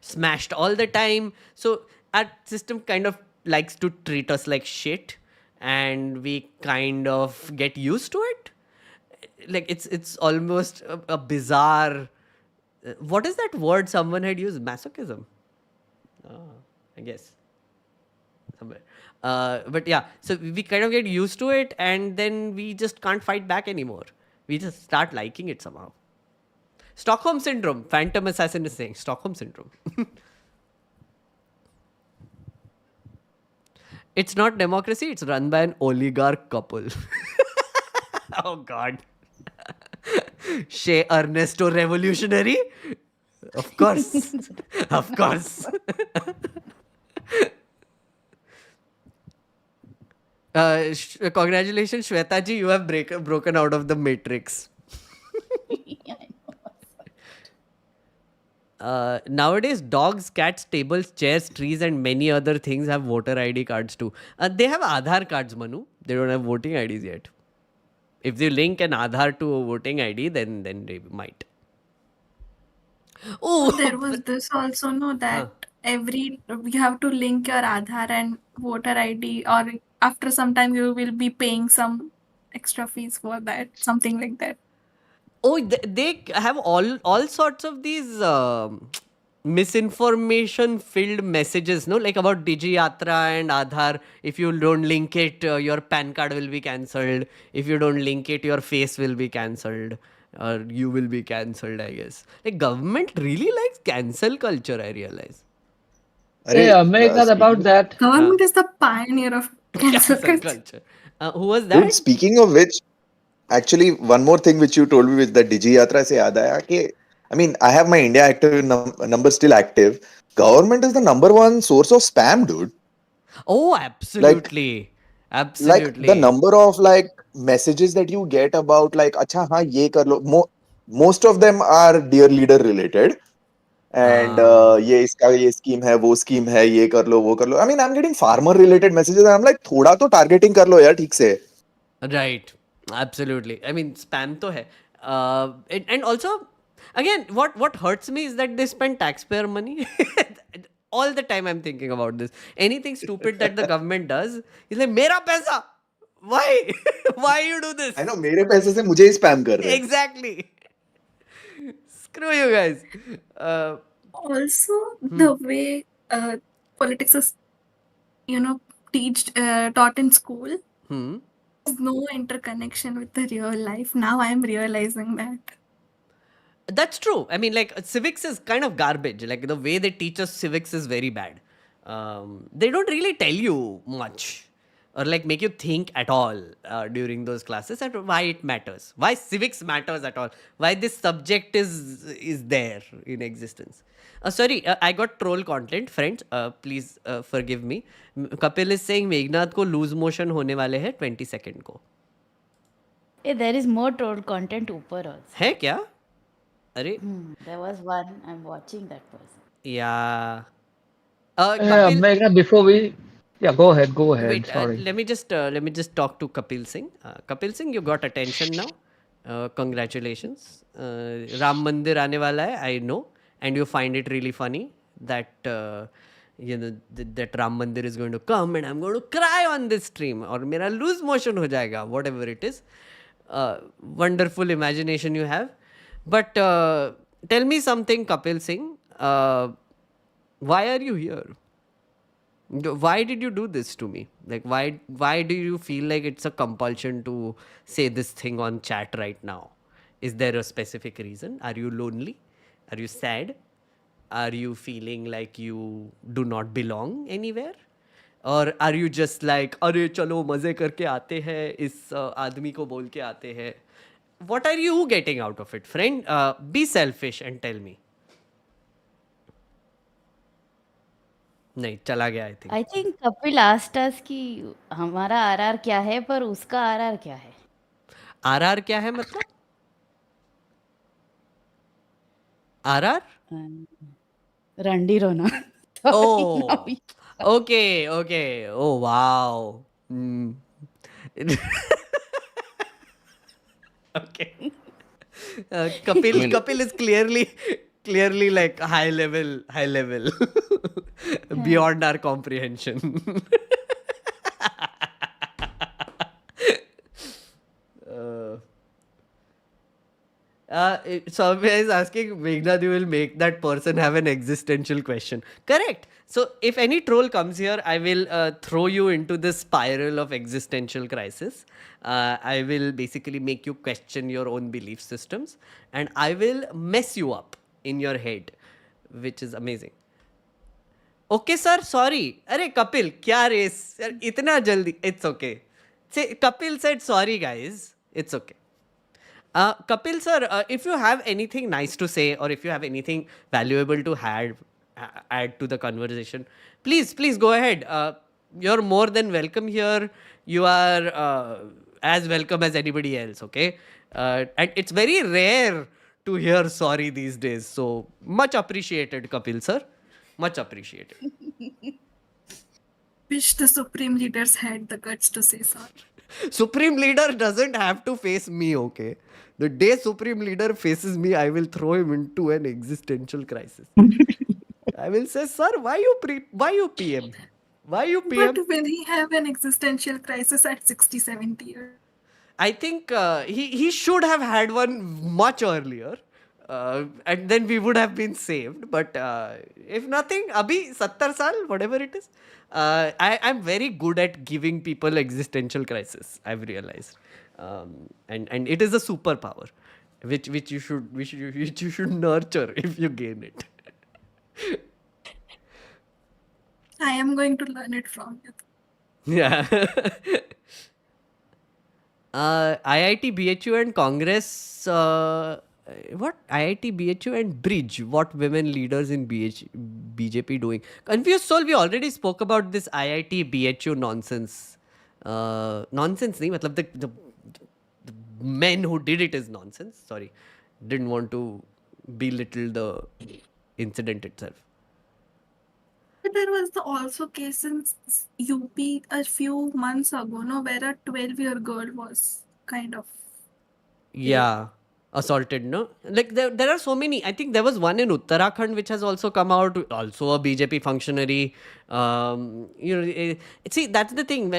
smashed all the time. So our system kind of likes to treat us like shit, and we kind of get used to it. Like it's almost a bizarre. What is that word someone had used? Masochism. I guess somewhere. But yeah, so we kind of get used to it, and then we just can't fight back anymore. We just start liking it somehow. Stockholm syndrome. Phantom Assassin is saying Stockholm syndrome. It's not democracy. It's run by an oligarch couple. Oh God. Shea Ernesto revolutionary? Of course. Of course. Congratulations, Shweta ji, you have broken out of the matrix. Nowadays, dogs, cats, tables, chairs, trees, and many other things have voter ID cards too. They have Aadhaar cards, Manu. They don't have voting IDs yet. If you link an Aadhaar to a voting ID, then they might. Oh, There was this also, no, that you have to link your Aadhaar and voter ID, or after some time you will be paying some extra fees for that, something like that. Oh, they have all sorts of these misinformation filled messages, no, like about Digi Yatra and Aadhaar. If you don't link it, your PAN card will be cancelled. If you don't link it, your face will be cancelled, or you will be cancelled, I guess. Like government really likes cancel culture, I realize. Hey, Meghnad, about that. Government is the pioneer of cancel Cancel culture. culture. Who was that? Dude, speaking of which, actually, one more thing which you told me with the Digi Yatra se yaad aaya कि, I mean, I have my India active number still active. Government is the number one source of spam, dude. Oh, absolutely. Like the number of like messages that you get about like, acha, हाँ ये कर लो. Most of them are dear leader related. And ये इसका ये scheme है, वो scheme है, ये कर लो, वो कर लो. I mean, I'm getting farmer related messages and I'm like, थोड़ा तो targeting कर लो यार ठीक से. Right. Absolutely. I mean, spam to hai. And also, again, what hurts me is that they spend taxpayer money. All the time I'm thinking about this. Anything stupid that the government does, is like, mera paisa. Why? Why you do this? I know, मेरे पैसे से मुझे ही spam कर रहे हैं. Exactly. Screw you guys. Uh, Also, the way politics is, taught in school, hmm. there's no interconnection with the real life. Now I am realizing that. That's true. I mean, like, civics is kind of garbage. Like, the way they teach us civics is very bad. They don't really tell you much or like make you think at all during those classes and why it matters. Why civics matters at all. Why this subject is there in existence. Sorry, I got troll content, friends. Please forgive me. Kapil is saying Meghnad को lose motion होने वाले हैं 22nd को. Hey, there is more troll content ऊपर also. है क्या? अरे There was one. I'm watching that person. yeah. Yeah, Kapil, Meghna, before we, yeah, go ahead, go ahead. wait. Sorry. Let me just talk to Kapil Singh. Kapil Singh, you got attention now. Congratulations. Ram Mandir आने वाला है, I know, and you find it really funny that that Ram Mandir is going to come and I'm going to cry on this stream or मेरा lose motion हो जाएगा, whatever it is. Wonderful imagination you have. But tell me something, Kapil Singh. Why are you here? Why did you do this to me? Like, why do you feel like it's a compulsion to say this thing on chat right now? Is there a specific reason? Are you lonely? Are you sad? Are you feeling like you do not belong anywhere? Or are you just like, अरे चलो मजे करके आते हैं, इस आदमी को बोल के आते हैं? What are you getting out of it, friend? Be selfish and tell me. नहीं, चला गया, I think. I think Kapil asked us कि हमारा RR क्या है पर उसका RR क्या है. RR क्या है मतलब? RR? Randi Rona. Oh, okay. Oh, wow. Okay. Kapil is clearly like high level, beyond our comprehension. Soumya is asking, Meghnad, you will make that person have an existential question. Correct. So, if any troll comes here, I will throw you into this spiral of existential crisis. I will basically make you question your own belief systems and I will mess you up in your head, which is amazing. Okay, sir, sorry. Arey, Kapil, kya race? Itna jaldi. It's okay. Say, Kapil said sorry, guys. It's okay. Kapil sir, if you have anything nice to say or if you have anything valuable to add to the conversation, please go ahead. You're more than welcome here. You are as welcome as anybody else, okay? And it's very rare to hear sorry these days. So much appreciated, Kapil sir. Much appreciated. Wish the supreme leaders had the guts to say sorry. Supreme leader doesn't have to face me, okay? The day Supreme Leader faces me, I will throw him into an existential crisis. I will say, sir, why you PM? Why you PM? But will he have an existential crisis at 60, 70 years? I think he should have had one much earlier. And then we would have been saved. But if nothing, abhi 70 saal, whatever it is. I'm very good at giving people existential crisis, I've realized. And it is a superpower, which you should nurture if you gain it. I am going to learn it from you. Yeah. IIT-BHU and Congress. What? IIT-BHU and Bridge. What women leaders in BJP doing? Confused soul. We already spoke about this IIT-BHU nonsense. Nonsense nahi, matlab the men who did it is nonsense. Sorry. Didn't want to belittle the incident itself. But there was also case in UP a few months ago, no, where a 12-year girl was kind of. Yeah. assaulted, no? Like there are so many. I think there was one in Uttarakhand which has also come out, also a BJP functionary. See, that's the thing.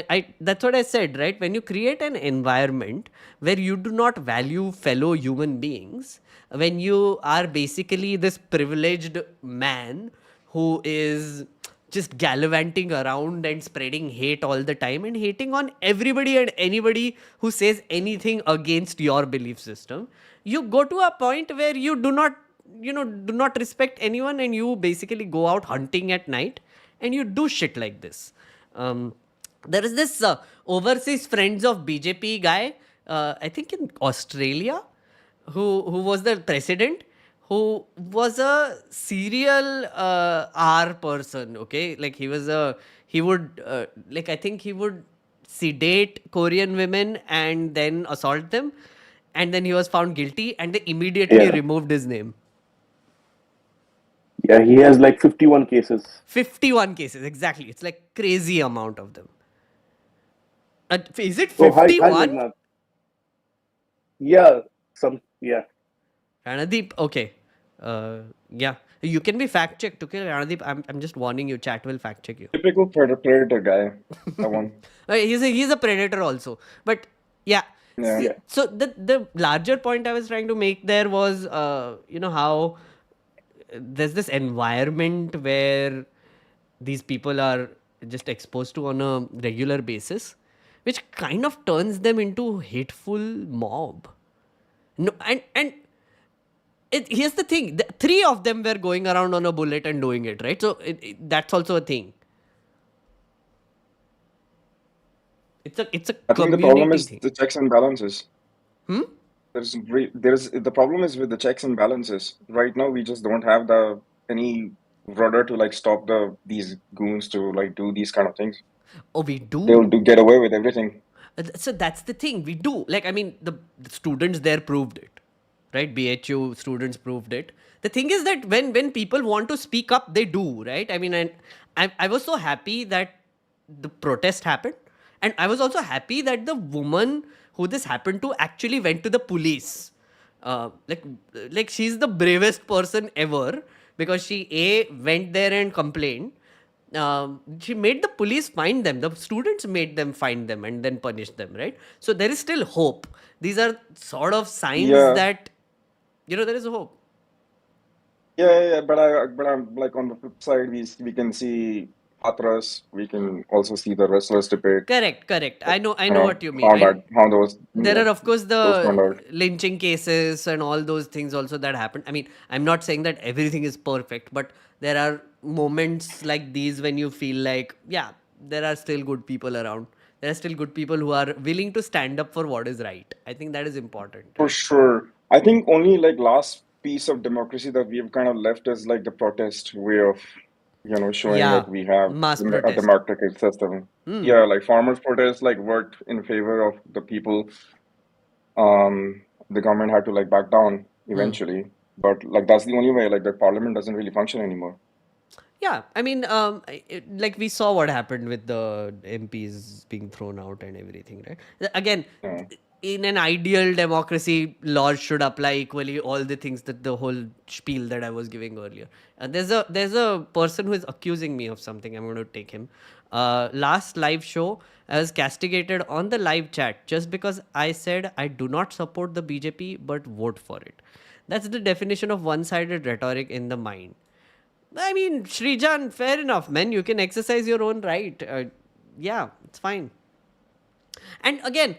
That's what I said, right? When you create an environment where you do not value fellow human beings, when you are basically this privileged man who is just gallivanting around and spreading hate all the time and hating on everybody and anybody who says anything against your belief system, you go to a point where you do not respect anyone, and you basically go out hunting at night and you do shit like this. There is this overseas friends of BJP guy, I think in Australia, who was the president, who was a serial R person. Okay, like he would like, I think he would sedate Korean women and then assault them, and then he was found guilty and they immediately Yeah. removed his name. Yeah, he has like 51 cases. 51 cases, exactly. It's like crazy amount of them. Is it So hi 51? Meghnerd. Yeah, yeah. Ranadeep, okay. Yeah. You can be fact checked, okay? Ranadeep, I'm just warning you, chat will fact check you. Typical predator guy. That one. He's a predator also. But yeah. Yeah. See, so the larger point I was trying to make there was, how there's this environment where these people are just exposed to on a regular basis, which kind of turns them into hateful mob. No, and here's the thing: three of them were going around on a bullet and doing it, right? So that's also a thing. It's a I think the community problem is thing. the checks and balances. There's the problem is with the checks and balances. Right now, we just don't have any rudder to like stop these goons to like do these kind of things. Oh, we do. They'll get away with everything. So that's the thing, we do. Like, I mean, the students there proved it, right? BHU students proved it. The thing is that when people want to speak up, they do, right? I mean, and I was so happy that the protest happened, and I was also happy that the woman who this happened to actually went to the police. Like she's the bravest person ever, because she went there and complained. She made the police find them. The students made them find them and then punish them, right? So there is still hope. These are sort of signs that there is a hope. Yeah. But I'm like, on the flip side, we can see Hathras. We can also see the wrestlers debate. Correct. I know what you mean. How those. There are, of course, those turned the out. lynching cases and all those things also that happened. I mean, I'm not saying that everything is perfect, but there are moments like these when you feel like, yeah, there are still good people around. There are still good people who are willing to stand up for what is right. I think that is important. For sure. I think only like last piece of democracy that we've kind of left is like the protest way of, showing that we have mass a protest. democratic system. Yeah, like farmers' protests like worked in favor of the people. The government had to like back down eventually, but like that's the only way. Like the parliament doesn't really function anymore. Yeah, I mean, like we saw what happened with the MPs being thrown out and everything, right? Again, in an ideal democracy, laws should apply equally, all the things that the whole spiel that I was giving earlier. There's a person who is accusing me of something. I'm going to take him. Last live show, I was castigated on the live chat just because I said I do not support the BJP but vote for it. That's the definition of one-sided rhetoric in the mind. I mean, Srijan, fair enough, man. You can exercise your own right. Yeah, it's fine. And again,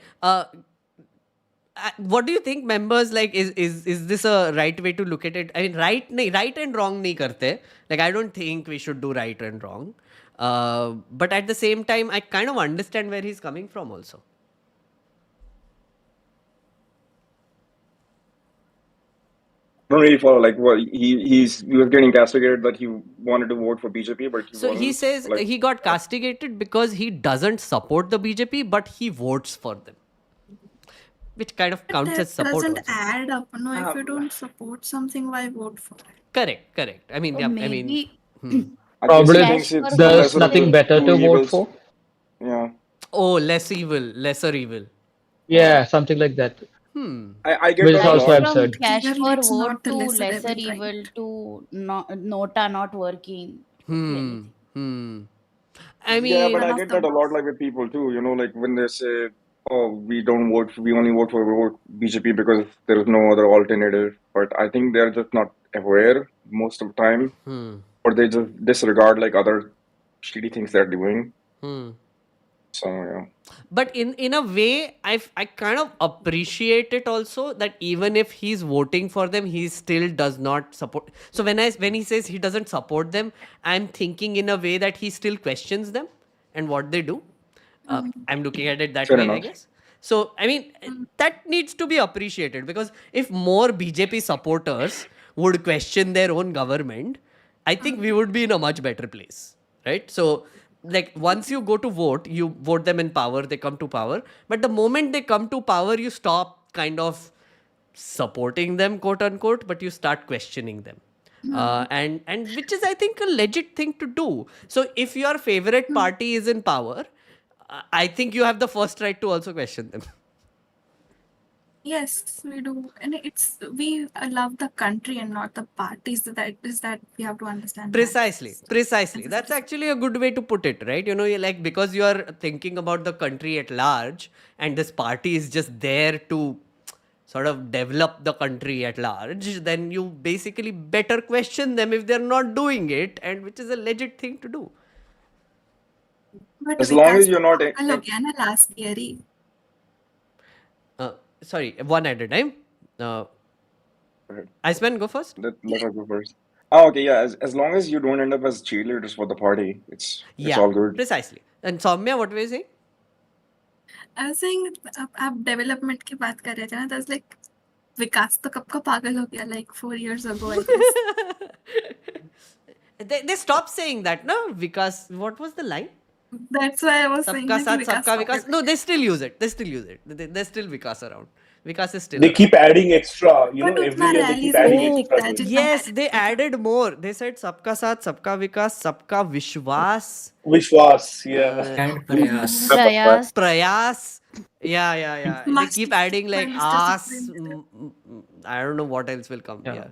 what do you think, members? Like, is this a right way to look at it? I mean, right and wrong nahi karte. Like, I don't think we should do right and wrong. But at the same time, I kind of understand where he's coming from also. I don't really follow. Like, what he was getting castigated that he wanted to vote for BJP, but he says like, he got castigated because he doesn't support the BJP, but he votes for them, which kind of counts as support. Doesn't also add up. No, if you don't support something, why vote for it? Correct. I mean, yeah, maybe probably there's nothing better to vote for. Yeah. Oh, lesser evil. Yeah, something like that. I get Which that is a also lot. Like from absurd. cash Clearly, for it's vote not the to lesser lesser evil, evil right? to nota not working. Could be anything. I Yeah, but mean, None I of get the that a lot, like with people too. You know, like when they say, "Oh, we only vote for vote BJP because there is no other alternative." But I think they're just not aware most of the time, or they just disregard like other shitty things they're doing. So yeah. but in a way, I kind of appreciate it also that even if he's voting for them, he still does not support. So when he says he doesn't support them, I'm thinking in a way that he still questions them and what they do. I'm looking at it that Fair way, I enough. guess. So I mean, that needs to be appreciated, because if more BJP supporters would question their own government, I think we would be in a much better place, right? So, like, once you go to vote, you vote them in power, they come to power. But the moment they come to power, you stop kind of supporting them, quote unquote, but you start questioning them. And which is, I think, a legit thing to do. So if your favorite party is in power, I think you have the first right to also question them. Yes, we do, and we love the country and not the parties. That we have to understand that. Precisely. As a That's citizen. actually a good way to put it, right? You know, you're like, because you are thinking about the country at large, and this party is just there to sort of develop the country at large, then you basically better question them if they're not doing it, and which is a legit thing to do. But As long Vikas as you're तो not पागल हो गया ना last year he. Sorry, one at a time. Iceman, go first. let her go first. Oh, okay, yeah. As long as you don't end up as cheerleaders for the party, it's Yeah, all good. precisely. And Soumya, what were you saying? I was saying आप development की बात कर रहे थे ना. That's like विकास तो कब का पागल हो गया, like 4 years ago, I guess. They stopped saying that, no? Vikas, what was the line? That's why I was saying Sabka that saath, Vikas sabka पागल vikas. हो No, गया. they still use it. There's still Vikas around. Vikas is still They around. keep adding extra, But every उतना year they keep rallies में adding नहीं Oh, दिखता extra है to it. जितना yes, पहले they दिखता था. added more. They said sabka saath, sabka vikas, sabka vishwas, Vishwas, yeah. And Prayas. Prayas. prayas. Yeah. They keep Master adding like Prime Minister ass. Supreme. I don't know what else will come. Yeah. Yeah.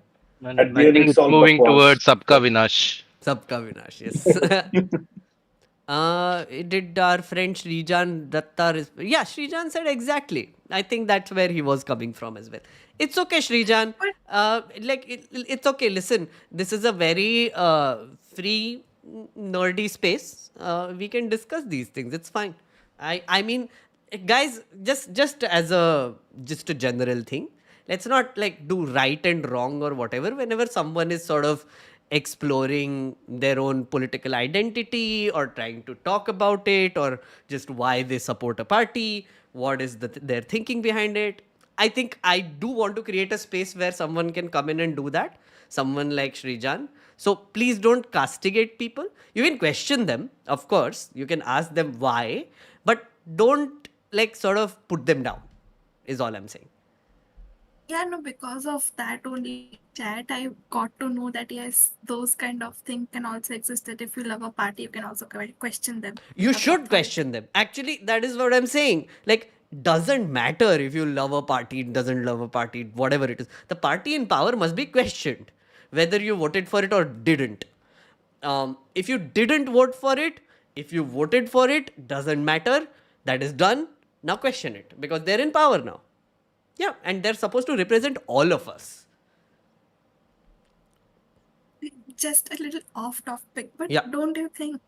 At And the I end, think it's it's all moving bakwas. towards Sabka Vinash. Sabka vinash. Yes. Did our friend Srijan Datta... Yeah, Srijan said exactly. I think that's where he was coming from as well. It's okay, Srijan. It's okay. Listen, this is a very free, nerdy space. We can discuss these things. It's fine. I mean, guys, just as just a general thing, let's not like do right and wrong or whatever. Whenever someone is sort of exploring their own political identity or trying to talk about it, or just why they support a party, what is their thinking behind it, I think I do want to create a space where someone can come in and do that, someone like Srijan. So please don't castigate people. You can question them, of course, you can ask them why, but don't like sort of put them down, is all I'm saying. Yeah, no, because of that only chat, I got to know that yes, those kind of thing can also exist. That if you love a party, you can also question them. You Have should authority. question them. Actually, that is what I'm saying. Like, doesn't matter if you love a party, doesn't love a party, whatever it is. The party in power must be questioned, whether you voted for it or didn't. If you didn't vote for it, if you voted for it, doesn't matter. That is done. Now question it, because they're in power now. Yeah, and they're supposed to represent all of us. Just a little off topic, but Yeah. don't you think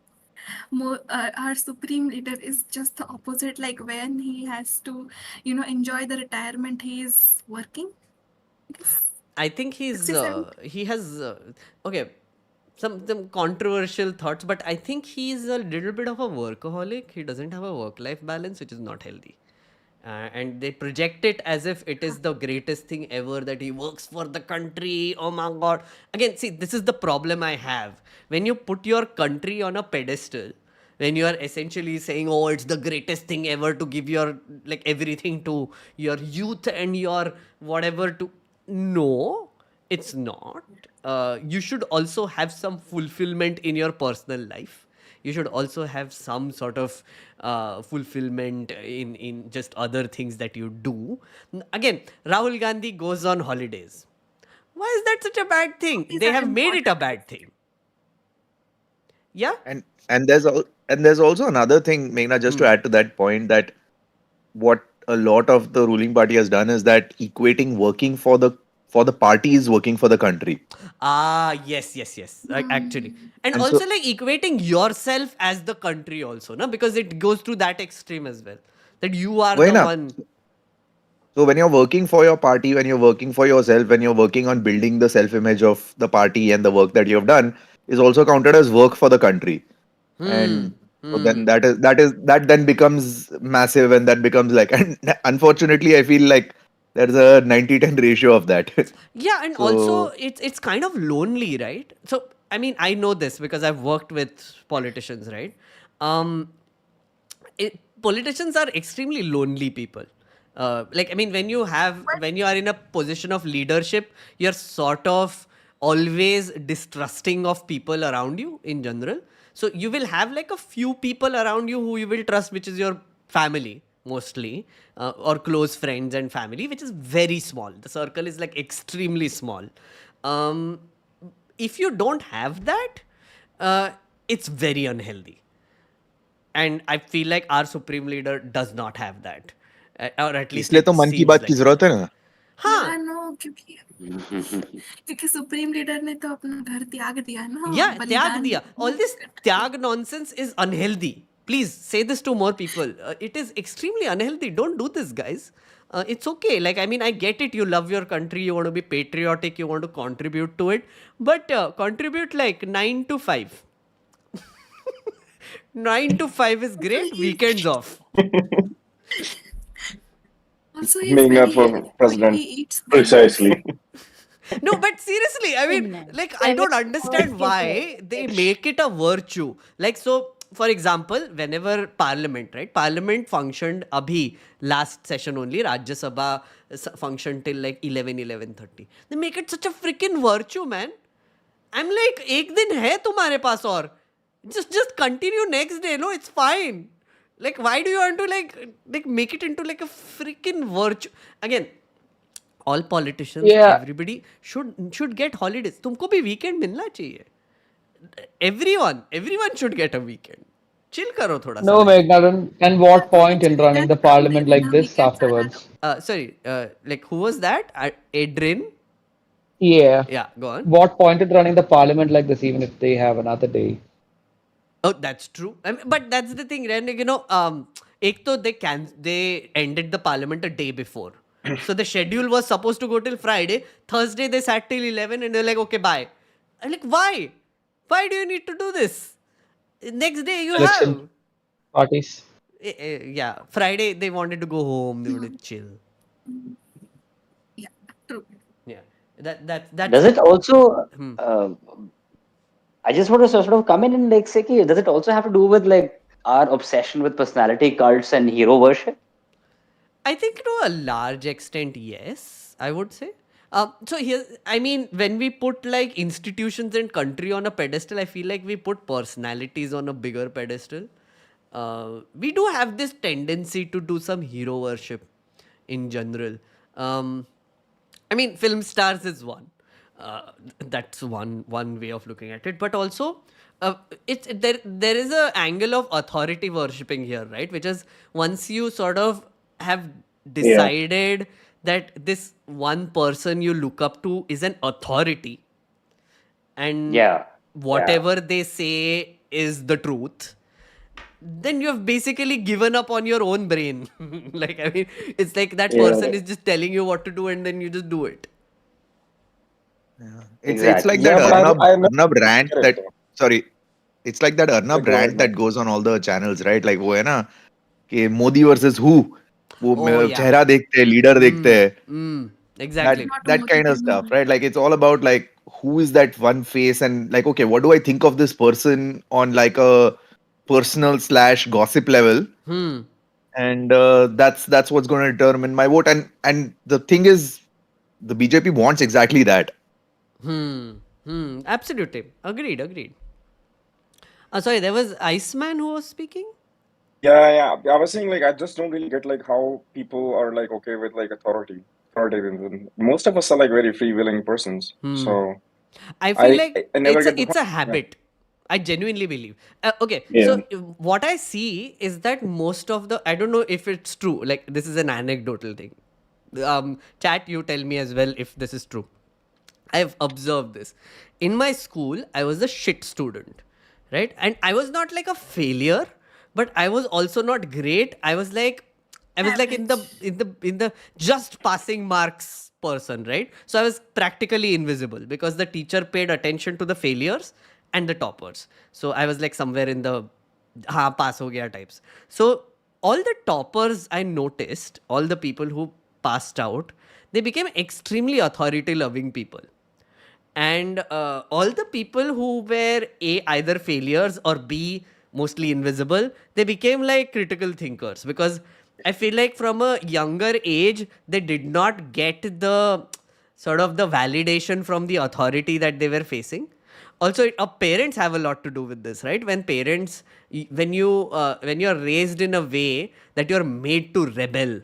our supreme leader is just the opposite? Like when he has to, enjoy the retirement, he is working. I think he has okay, some controversial thoughts, but I think he's a little bit of a workaholic. He doesn't have a work-life balance, which is not healthy. And they project it as if it is the greatest thing ever, that he works for the country. Oh my God. Again, see, this is the problem I have. When you put your country on a pedestal, when you are essentially saying, oh, it's the greatest thing ever to give your, like, everything to your youth and your whatever to... No, it's not. You should also have some fulfillment in your personal life. you should also have some sort of fulfillment in just other things that you do. Again, Rahul Gandhi goes on holidays. Why is that such a bad thing? These They are have made it a important. bad thing. Yeah. And there's also another thing, Meghna, just to add to that point, that what a lot of the ruling party has done is that equating working for the party is working for the country. Yes. Actually. And And also so like equating yourself as the country also, no? Because it goes to that extreme as well. That you are why the not? one. So when you're working for your party, when you're working for yourself, when you're working on building the self-image of the party and the work that you have done is also counted as work for the country. And so then that then becomes massive, and that becomes like, and unfortunately I feel like there's a 90-10 ratio of that. Yeah, and also So it's kind of lonely, right? So I mean, I know this because I've worked with politicians, right? Um, Politicians are extremely lonely people. Like I mean, when you are in a position of leadership, you're sort of always distrusting of people around you in general. So you will have like a few people around you who you will trust, which is your family mostly, or close friends and family, which is very small. The circle is like extremely small. Um, if you don't have that, it's very unhealthy. And I feel like our supreme leader does not have that, or at least इसलिए it तो मन की seems बात की like जरूरत it. है ना. Huh? No, क्योंकि सुप्रीम लीडर ने तो अपना घर त्याग दिया ना, Yeah, त्याग बलिदान दिया. All this त्याग nonsense is unhealthy. Please say this to more people. It is extremely unhealthy. Don't do this, guys. It's okay. Like, I mean, I get it. You love your country. You want to be patriotic. You want to contribute to it. But contribute like 9 to 5. 9 to 5 is Also, great. Weekends off. he's Meghnerd very for healthy. president. He eats bananas. Precisely. No, but seriously, I mean, Goodness. like, I don't understand why they make it a virtue. Like, so, for example, whenever Parliament, right? Parliament functioned abhi last session only. Rajya Sabha functioned till like 11:30. They make it such a freaking virtue, man. I'm like, एक दिन है तुम्हारे पास और just continue next day. No, it's fine. Like, why do you want to like make it into like a freaking virtue? Again, all politicians, Yeah. everybody should get holidays. तुमको भी weekend मिलना चाहिए. Everyone should get a weekend. Chill करो थोड़ा सा No, life. Meghnad, and what point in running the parliament like this afterwards? Sorry, like who was that? Adrian? Yeah. Yeah, go on. What point in running the parliament like this, even if they have another day? Oh, that's true. I mean, but that's the thing, right? Like, you know, ek to they ended the parliament a day before. So the schedule was supposed to go till Friday. Thursday they sat till 11 and they're like, okay, bye. I'm like, why? Why do you need to do this? Next day you Election have. parties. Yeah, Friday they wanted to go home. They wanted to chill. Yeah, true. Yeah, that's. Does it also? Hmm. I just want to sort of come in and like say, does it also have to do with like our obsession with personality cults and hero worship? I think to a large extent, yes, I would say. So here, I mean, when we put like institutions and country on a pedestal, I feel like we put personalities on a bigger pedestal. We do have this tendency to do some hero worship in general. I mean, film stars is one. That's one way of looking at it. But also, there is a angle of authority worshipping here, right? Which is once you sort of have decided that this one person you look up to is an authority, and whatever they say is the truth, then you have basically given up on your own brain. Like, I mean, it's like that person is just telling you what to do and then you just do it. It's like Yeah, that but Arnab rant that Correct. sorry, it's like that Arnab Go ahead, rant that man. goes on all the channels, right? Like वो है ना कि Modi versus who? वो Oh, yeah. चेहरा देखते हैं, leader देखते हैं. Exactly. That kind of stuff, right? Like it's all about like who is that one face and like okay, what do I think of this person on like a personal / gossip level? And that's what's going to determine my vote. And the thing is, the BJP wants exactly that. Absolutely. Agreed. Sorry, there was Iceman who was speaking. Yeah. I was saying like I just don't really get like how people are like okay with like authoritarianism. Most of us are like very free-willing persons, so I feel I like I never get the it's point. a Yeah. habit. I genuinely believe. Okay, Yeah. so what I see is that most of the, I don't know if it's true. Like, this is an anecdotal thing. Chat, you tell me as well if this is true. I've observed this. In my school, I was a shit student, right? And I was not like a failure, but I was also not great. I was like in the Average. in the just passing marks person, right? So I was practically invisible because the teacher paid attention to the failures and the toppers. So I was like somewhere in the ha pass ho gaya types. So all the toppers I noticed, all the people who passed out, they became extremely authority loving people. And all the people who were either failures or b mostly invisible, they became like critical thinkers, because I feel like from a younger age they did not get the sort of the validation from the authority that they were facing. Also, parents have a lot to do with this, right? When parents, when you're raised in a way that you're made to rebel,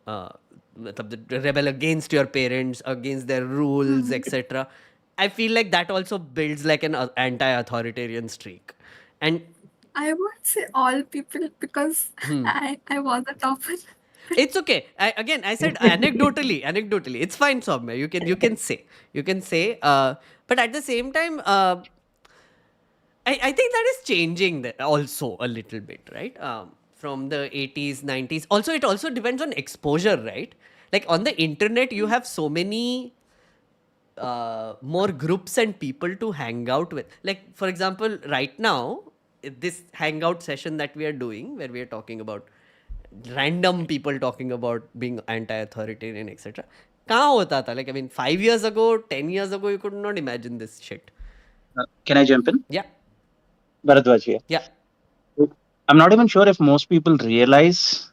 uh, rebel against your parents, against their rules, etc. I feel like that also builds like an anti-authoritarian streak. And I won't say all people because I was a topper. it's okay. I said anecdotally. It's fine, Soumya. You can say. But at the same time, I think that is changing also a little bit, right? From the 80s, 90s. Also, it also depends on exposure, right? Like on the internet, you have so many more groups and people to hang out with. Like, for example, right now, this hangout session that we are doing, where we are talking about random people talking about being anti-authoritarian, etc. कहाँ होता था? Like, I mean, 5 years ago, 10 years ago, you could not imagine this shit. Can I jump in? Yeah. Bharadwaj here. Yeah. I'm not even sure if most people realize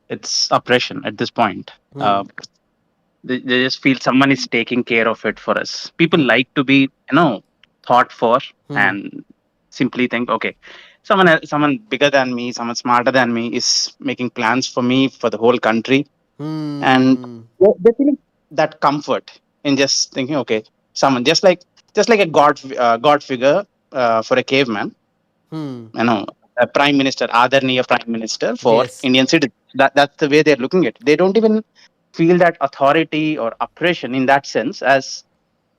it's oppression at this point. They just feel someone is taking care of it for us. People like to be, thought for and simply think, okay, someone bigger than me, someone smarter than me is making plans for me for the whole country, and they're feeling that comfort in just thinking, okay, someone just like a god figure for a caveman, a prime minister, adarniya prime minister for Yes. Indian citizens. That's the way they're looking at it. They don't even feel that authority or oppression in that sense, as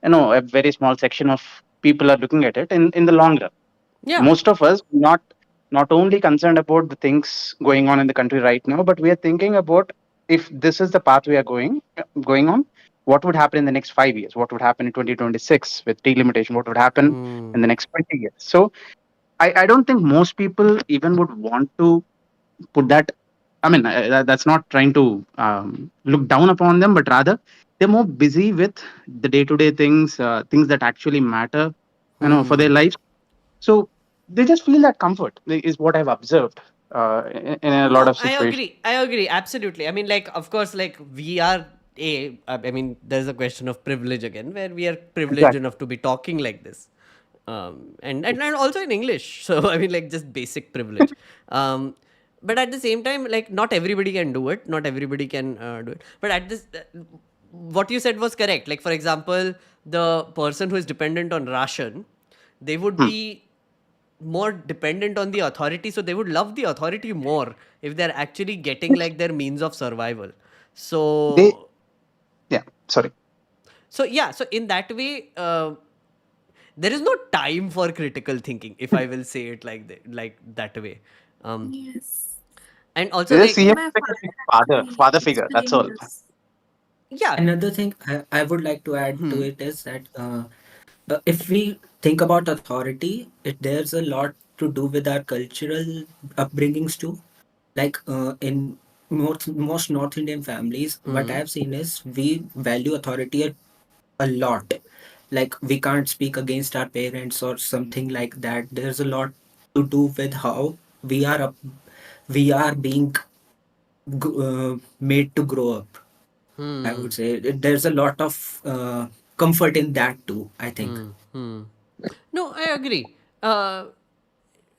a very small section of people are looking at it in the long run. Yeah. Most of us not only concerned about the things going on in the country right now, but we are thinking about if this is the path we are going on, what would happen in the next 5 years? What would happen in 2026 with delimitation? What would happen in the next 20 years? So I don't think most people even would want to put that. I mean, that's not trying to look down upon them, but rather they're more busy with the day-to-day things, things that actually matter, for their lives. So they just feel that comfort is what I've observed in a lot No, of situations. I agree. Absolutely. I mean, like, of course, like, we are I mean, there's a question of privilege again, where we are privileged Exactly. enough to be talking like this. And also in English. So, I mean, like, just basic privilege. But at the same time, like, not everybody can do it. Not everybody can do it. But at this, what you said was correct. Like, for example, the person who is dependent on ration, they would be more dependent on the authority, so they would love the authority more if they're actually getting like their means of survival. They, So yeah, sorry. So in that way, there is no time for critical thinking, if I will say it like that way. Yes. And also, They just like, see him My like father a actually father figure. That's explained all. this. yeah. Another thing I would like to add to it is that if we think about authority, there's a lot to do with our cultural upbringings too. Like in most North Indian families, what I've seen is we value authority a lot. Like we can't speak against our parents or something like that. There's a lot to do with how we are being made to grow up. I would say there's a lot of comfort in that too, I think. No, I agree.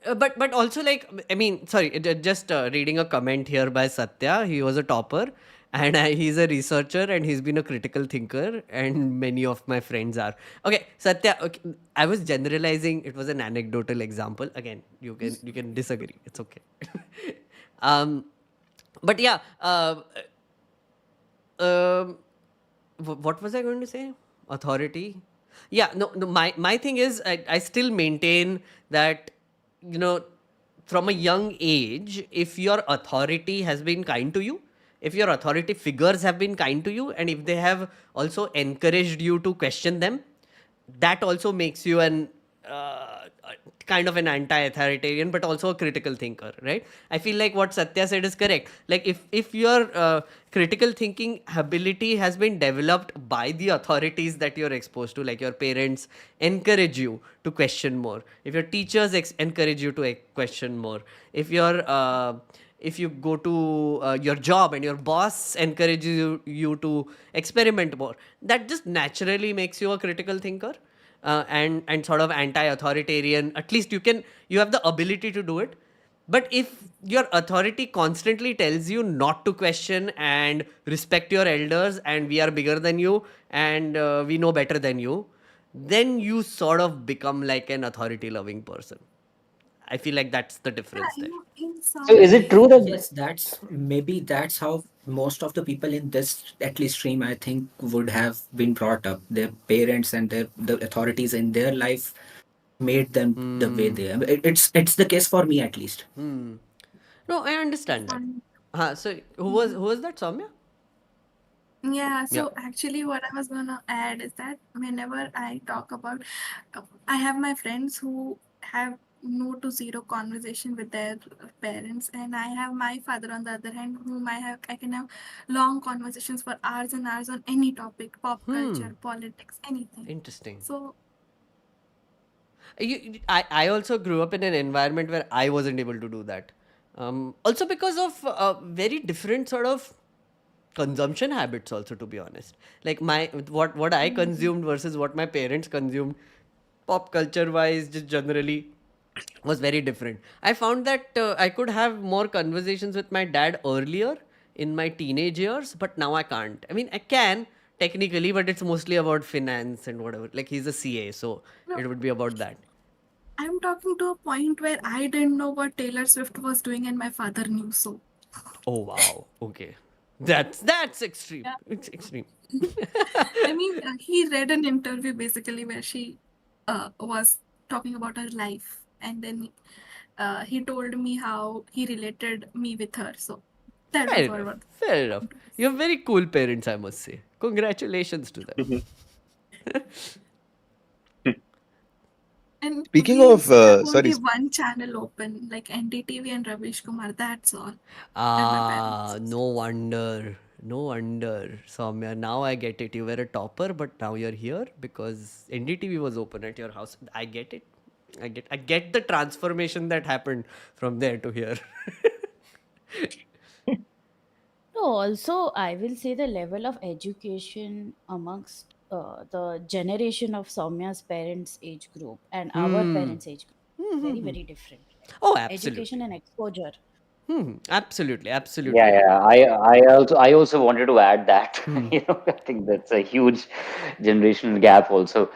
But also, like, I mean, sorry, just reading a comment here by Satya. He was a topper, and he's a researcher, and he's been a critical thinker, and many of my friends are. Okay, Satya. Okay, I was generalizing. It was an anecdotal example. Again, you can disagree. It's okay. um, but yeah. Um, what was I going to say? Authority. Yeah, no. My thing is, I still maintain that, you know, from a young age, if your authority has been kind to you, if your authority figures have been kind to you, and if they have also encouraged you to question them, that also makes you an kind of an anti-authoritarian, but also a critical thinker, right? I feel like what Satya said is correct. Like, if your critical thinking ability has been developed by the authorities that you're exposed to, like your parents encourage you to question more, if your teachers encourage you to question more, if you go to your job and your boss encourages you to experiment more, that just naturally makes you a critical thinker, and sort of anti-authoritarian. At least you have the ability to do it. But if your authority constantly tells you not to question and respect your elders, and we are bigger than you, and we know better than you, then you sort of become like an authority loving person. I feel like that's the difference there. In So some is it true ways, that Yes, that's how most of the people in this at least stream, I think, would have been brought up. Their parents and the authorities in their life made them the way they are. It's the case for me at least. No, I understand that. fun. So who was that, Soumya? Yeah, Yeah. so actually, what I was gonna add is that whenever I talk about, I have my friends who have no to zero conversation with their parents, and I have my father on the other hand, whom I can have long conversations for hours and hours on any topic, pop culture, politics, anything. Interesting. So I also grew up in an environment where I wasn't able to do that. Also because of very different sort of consumption habits, also, to be honest. Like, what I consumed versus what my parents consumed, pop culture wise, just generally, was very different. I found that I could have more conversations with my dad earlier in my teenage years, but now I can't. I mean, I can technically, but it's mostly about finance and whatever. Like, he's a CA, so no, it would be about that. I'm talking to a point where I didn't know what Taylor Swift was doing, and my father knew. So Oh wow. Okay. That's extreme. yeah. It's extreme. I mean, he read an interview basically where she was talking about her life, and then he told me how he related me with her. So that Fair was what enough. was. Fair enough. You have very cool parents, I must say. Congratulations to them. And Speaking we of, used to have sorry, only one channel open, like NDTV and Ravish Kumar. That's all. And my parents. No wonder. No wonder. Soumya, now I get it. You were a topper, but now you're here because NDTV was open at your house. I get it. I get the transformation that happened from there to here. No, also, I will say the level of education amongst the generation of Soumya's parents' age group and our parents' age group very, very different. Oh, Education absolutely. and exposure. Absolutely. yeah, Absolutely. yeah. I also wanted to add that. I think that's a huge generational gap also.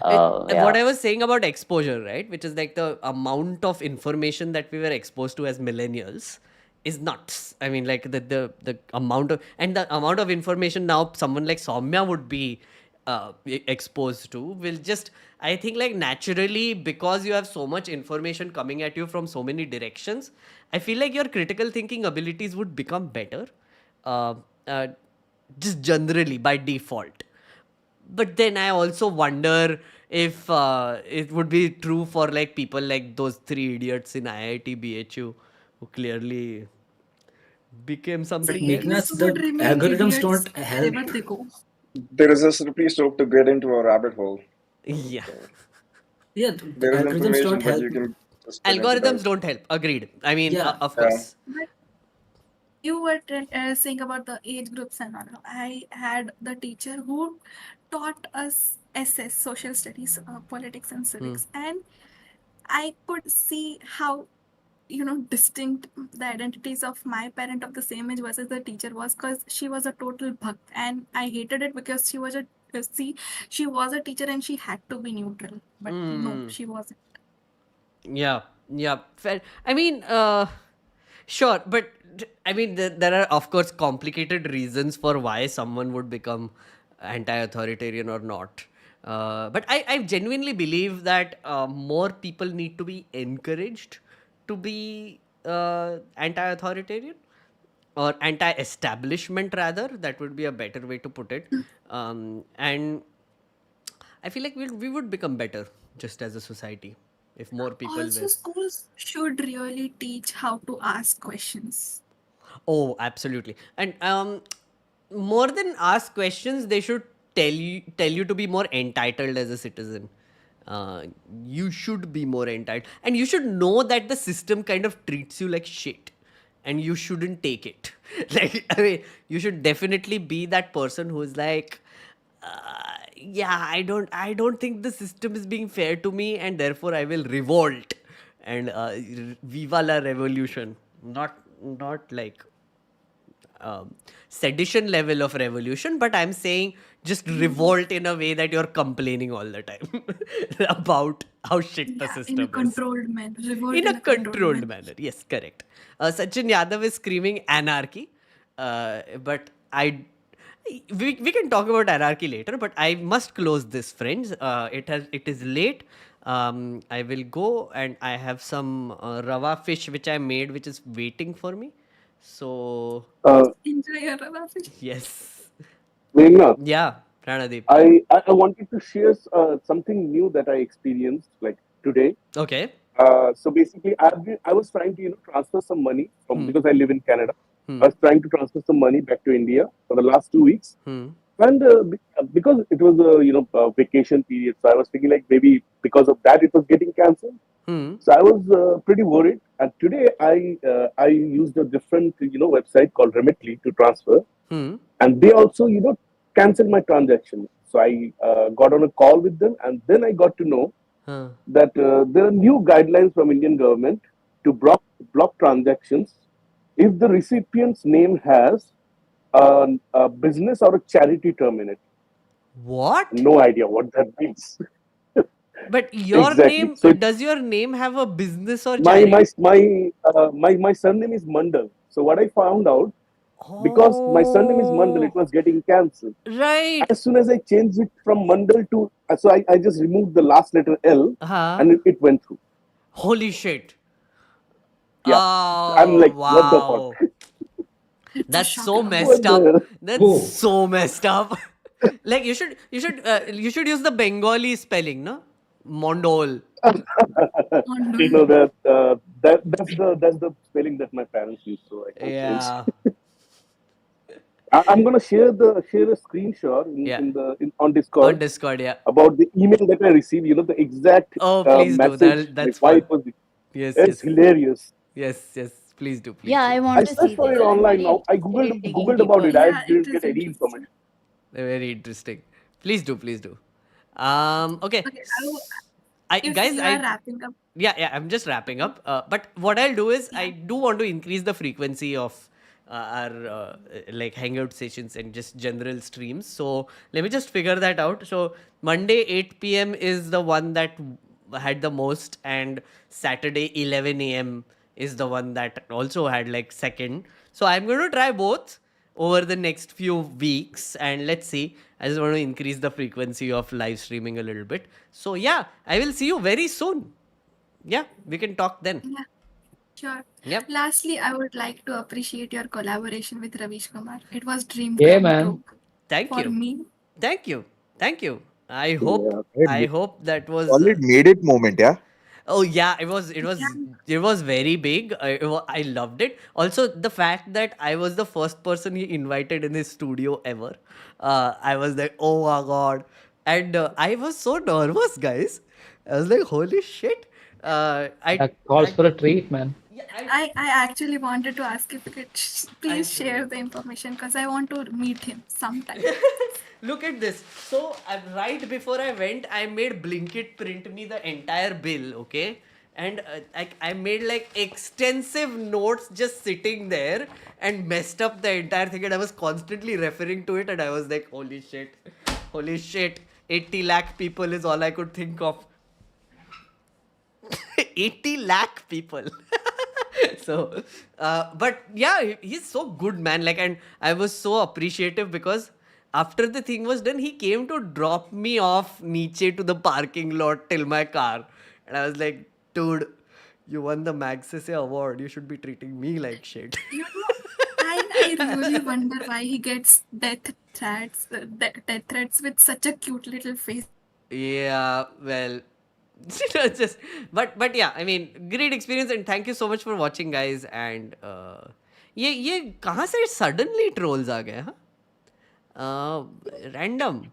What Yeah. I was saying about exposure, right? Which is like the amount of information that we were exposed to as millennials is nuts. I mean, like the amount of information now someone like Soumya would be exposed to will just, I think, like, naturally, because you have so much information coming at you from so many directions, I feel like your critical thinking abilities would become better, uh, uh, just generally by default. But then I also wonder if it would be true for, like, people like those three idiots in IIT-BHU who clearly became So something idiots else. Meghnats, would the remain algorithms idiots don't help. wherever they go. There is a slippery slope to get into a rabbit hole. Yeah. So Yeah, the there is algorithms information, don't but help. you can just get into that. Algorithms don't help. Agreed. I mean, Yeah, of Yeah. course. But you were saying about the age groups and all. I had the teacher who taught us SS, social studies, politics, and civics, and I could see how distinct the identities of my parent of the same age versus the teacher was, because she was a total bhakt and I hated it because she was a see she was a teacher and she had to be neutral, but no, she wasn't. Yeah, yeah, fair. I mean, sure, but I mean, there are of course complicated reasons for why someone would become anti-authoritarian or not. But I genuinely believe that more people need to be encouraged to be anti-authoritarian or anti-establishment rather. That would be a better way to put it. And I feel like we would become better just as a society if more people Also, were. schools should really teach how to ask questions. Oh, absolutely. And more than ask questions, they should tell you to be more entitled as a citizen. Uh, you should be more entitled, and you should know that the system kind of treats you like shit, and you shouldn't take it. Like, I mean, you should definitely be that person who's like, yeah, I don't think the system is being fair to me, and therefore I will revolt and viva la revolution. Not like sedition level of revolution, but I'm saying just revolt in a way that you're complaining all the time about how shit the Yeah, in a system is. controlled manner. Revolt In a in a controlled controlled manner. manner. Yes, correct. Sachin Yadav is screaming anarchy, but we can talk about anarchy later. But I must close this, friends. It is late. I will go and I have some rava fish which I made, which is waiting for me. So Enjoy your rava fish. yes, Meghnad, yeah, Pranadeep. I wanted to share something new that I experienced like today. Okay. So basically, I was trying to transfer some money from, Hmm. because I live in Canada. Hmm. I was trying to transfer some money back to India for the last 2 weeks, Hmm. and because it was a vacation period, so I was thinking like maybe because of that it was getting cancelled. Hmm. So I was pretty worried, and today I used a different website called Remitly to transfer, Hmm. and they also canceled my transaction. So I got on a call with them, and then I got to know Huh. that there are new guidelines from Indian government to block transactions if the recipient's name has a business or a charity term in it. What? No idea what that means. But your Exactly. name, So does your name have a business or my my charity? my my surname is Mandal. So what I found out, because my surname is Mandal, it Oh, was getting cancelled. right. As soon as I changed it from Mandal to, so I just removed the last letter L, Huh? and it went through. Holy shit. Yeah, I'm Oh, like, what the fuck? wow. It's a That's so shocker. messed What up. the? That's Oh, so messed up. Like you should use the Bengali spelling, no? Mondol. Wonderful. That's the spelling that my parents use, so I can't change. Yeah. I'm gonna share a screenshot Yeah. on On Discord Discord, yeah. about the email that I received. The exact Oh, please do. message, like That's why fun. it was. Yes, It's yes. hilarious. Yes, yes. Please do, please Yeah, do. I I want to searched see for this. it I'm online very now. I interested in digging googled about it. deeper. I Yeah, it didn't get is any interesting. information. Very interesting. Please do, please do. Okay. Okay, I if guys, you are wrapping up, yeah, I'm just wrapping up. But what I'll do is I yeah, do want to increase the frequency of our like hangout sessions and just general streams. So let me just figure that out. So Monday 8 p.m. is the one that had the most, and Saturday 11 a.m. is the one that also had like second. So I'm going to try both over the next few weeks, and let's see. I just want to increase the frequency of live streaming a little bit. So yeah, I will see you very soon. Yeah, we can talk then. yeah, sure. Yep. Lastly, I would like to appreciate your collaboration with Ravish Kumar. It was dream yeah, come man. true Thank for you. me. Thank you. Thank you. I hope Yeah. I hope that was Solid made it moment, yeah. oh yeah, it was very big. I loved it. Also, the fact that I was the first person he invited in his studio ever. I was like, oh my god, and I was so nervous, guys. I was like, holy shit. I That calls I for a treat, man. yeah I actually wanted to ask if you could I please share the information because I want to meet him sometime. Look at this. So right before I went, I made Blinkit print me the entire bill. Okay, and like I made like extensive notes just sitting there and messed up the entire thing, and I was constantly referring to it, and I was like, holy shit, 80 lakh people is all I could think of. 80 lakh people. So but yeah, he's so good, man. Like, and I was so appreciative because after the thing was done, he came to drop me off niche to the parking lot till my car, and I was like, dude, you won the Magsaysay award, you should be treating me like shit. You know, I really wonder why he gets death threats with such a cute little face. Yeah, well, just but yeah, I mean, great experience, and thank you so much for watching, guys. And ये कहाँ से suddenly trolls आ गए, huh? Random.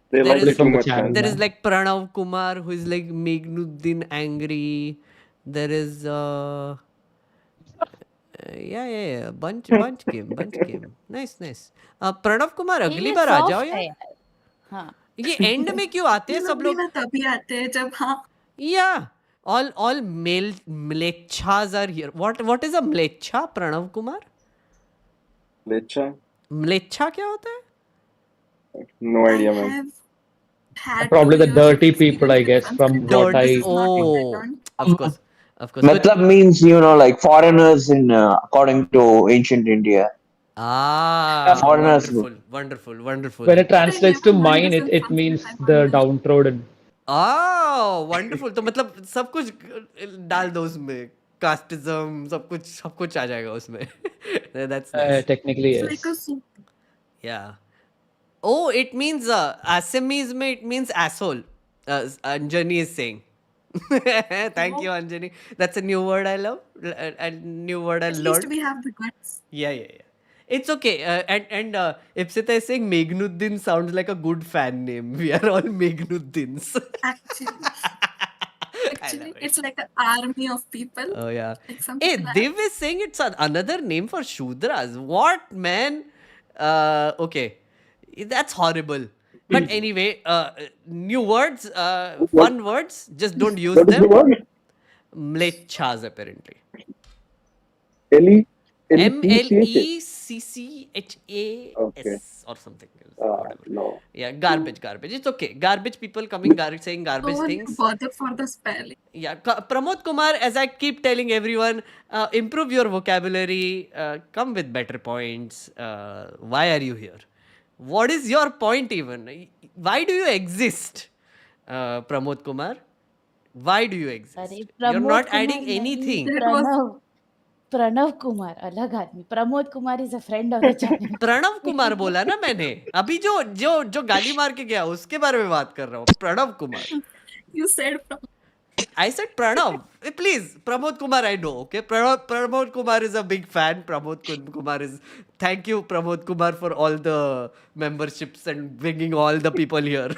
They There like is it too much, man. there is like Pranav Kumar, who is like Meghnuddin angry. There is yeah, bunch game. Nice. Pranav Kumar, अगली ये बार आ जाओ soft है यार. यार. हाँ. ये and में क्यों आते ये हैं सब लोग भी लोग? ना तभी आते हैं जब हाँ Yeah, all male mlechas are here. What is a mlecha, Pranav Kumar? Lecha? Mlecha क्या होता है? No I idea, man. have had Probably 2 the years of dirty people, experience I with guess, from Sanskrit. what Dirty. This I. is not what I Oh, learned. of course. Matlab means, like foreigners in according to ancient India. Ah, Foreigners. wonderful. When it But I translates to never learned mine, this in it Sanskrit. means I the learned this. downtrodden. Ah, wonderful. तो मतलब सब कुछ डाल दो उसमें, casteism, सब कुछ आ जाएगा उसमें. That's nice. Technically, It's yes. like a soup. Yeah. Oh, it means Assamese mein it means asshole. Anjani is saying. Thank you, Anjani. That's a new word I love. A new word I At least learned. we have the guts. Yeah. It's okay. And Ipsita is saying Meghnuddin sounds like a good fan name. We are all Meghnuddins. Actually, I love it. it's like an army of people. Oh yeah. Like some Hey, people are Div is saying it's another name for Shudras. What, man? Okay. That's horrible. But anyway, new words, fun words. Just don't use What is the them. word? Mlechas, apparently. Mlecchas. Okay. MLECCHAS or something else. Whatever. No. Yeah, garbage. It's okay. Garbage people coming, saying garbage so things. bother for the spelling. Yeah, Pramod Kumar, as I keep telling everyone, improve your vocabulary, come with better points. Why are you here? What is your point even? Why do you exist, Pramod Kumar? Why do you exist? अरे You're Pramod not Kumar adding नहीं, anything. Pranav Kumar अलग आदमी. Pramod Kumar is a friend of the channel. Pranav Kumar बोला ना मैंने अभी, जो गाली मार के गया उसके बारे में बात कर रहा हूँ. Pranav Kumar. You said I said Pranav. Please, Pramod Kumar, I know. Okay, Pramod Kumar is a big fan. Kumar is. Thank you, Pramod Kumar, for all the memberships and bringing all the people here.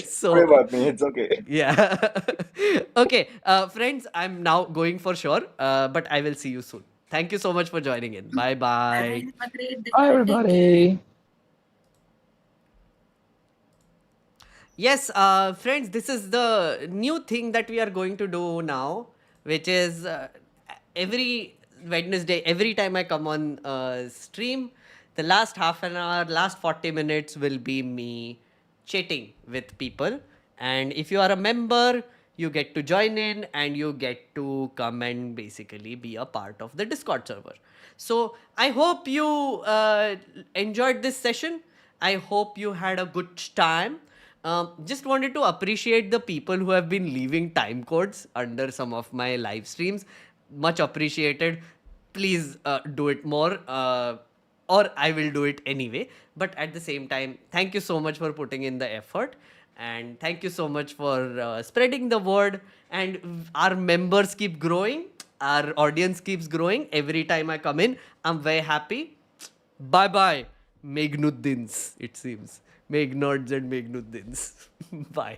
So, It's okay. yeah. Okay, friends, I'm now going for sure, but I will see you soon. Thank you so much for joining in. Bye bye. have a great day. Hi, everybody. Yes, friends, this is the new thing that we are going to do now, which is every Wednesday, every time I come on stream, the last half an hour, last 40 minutes will be me chatting with people. And if you are a member, you get to join in and you get to come and basically be a part of the Discord server. So I hope you enjoyed this session. I hope you had a good time. Just wanted to appreciate the people who have been leaving time codes under some of my live streams. Much appreciated. Please do it more, or I will do it anyway. But at the same time, thank you so much for putting in the effort. And thank you so much for spreading the word. And our members keep growing. Our audience keeps growing. Every time I come in, I'm very happy. Bye-bye, meghnuddins, it seems. Meghnerds and meghnuddins. Bye.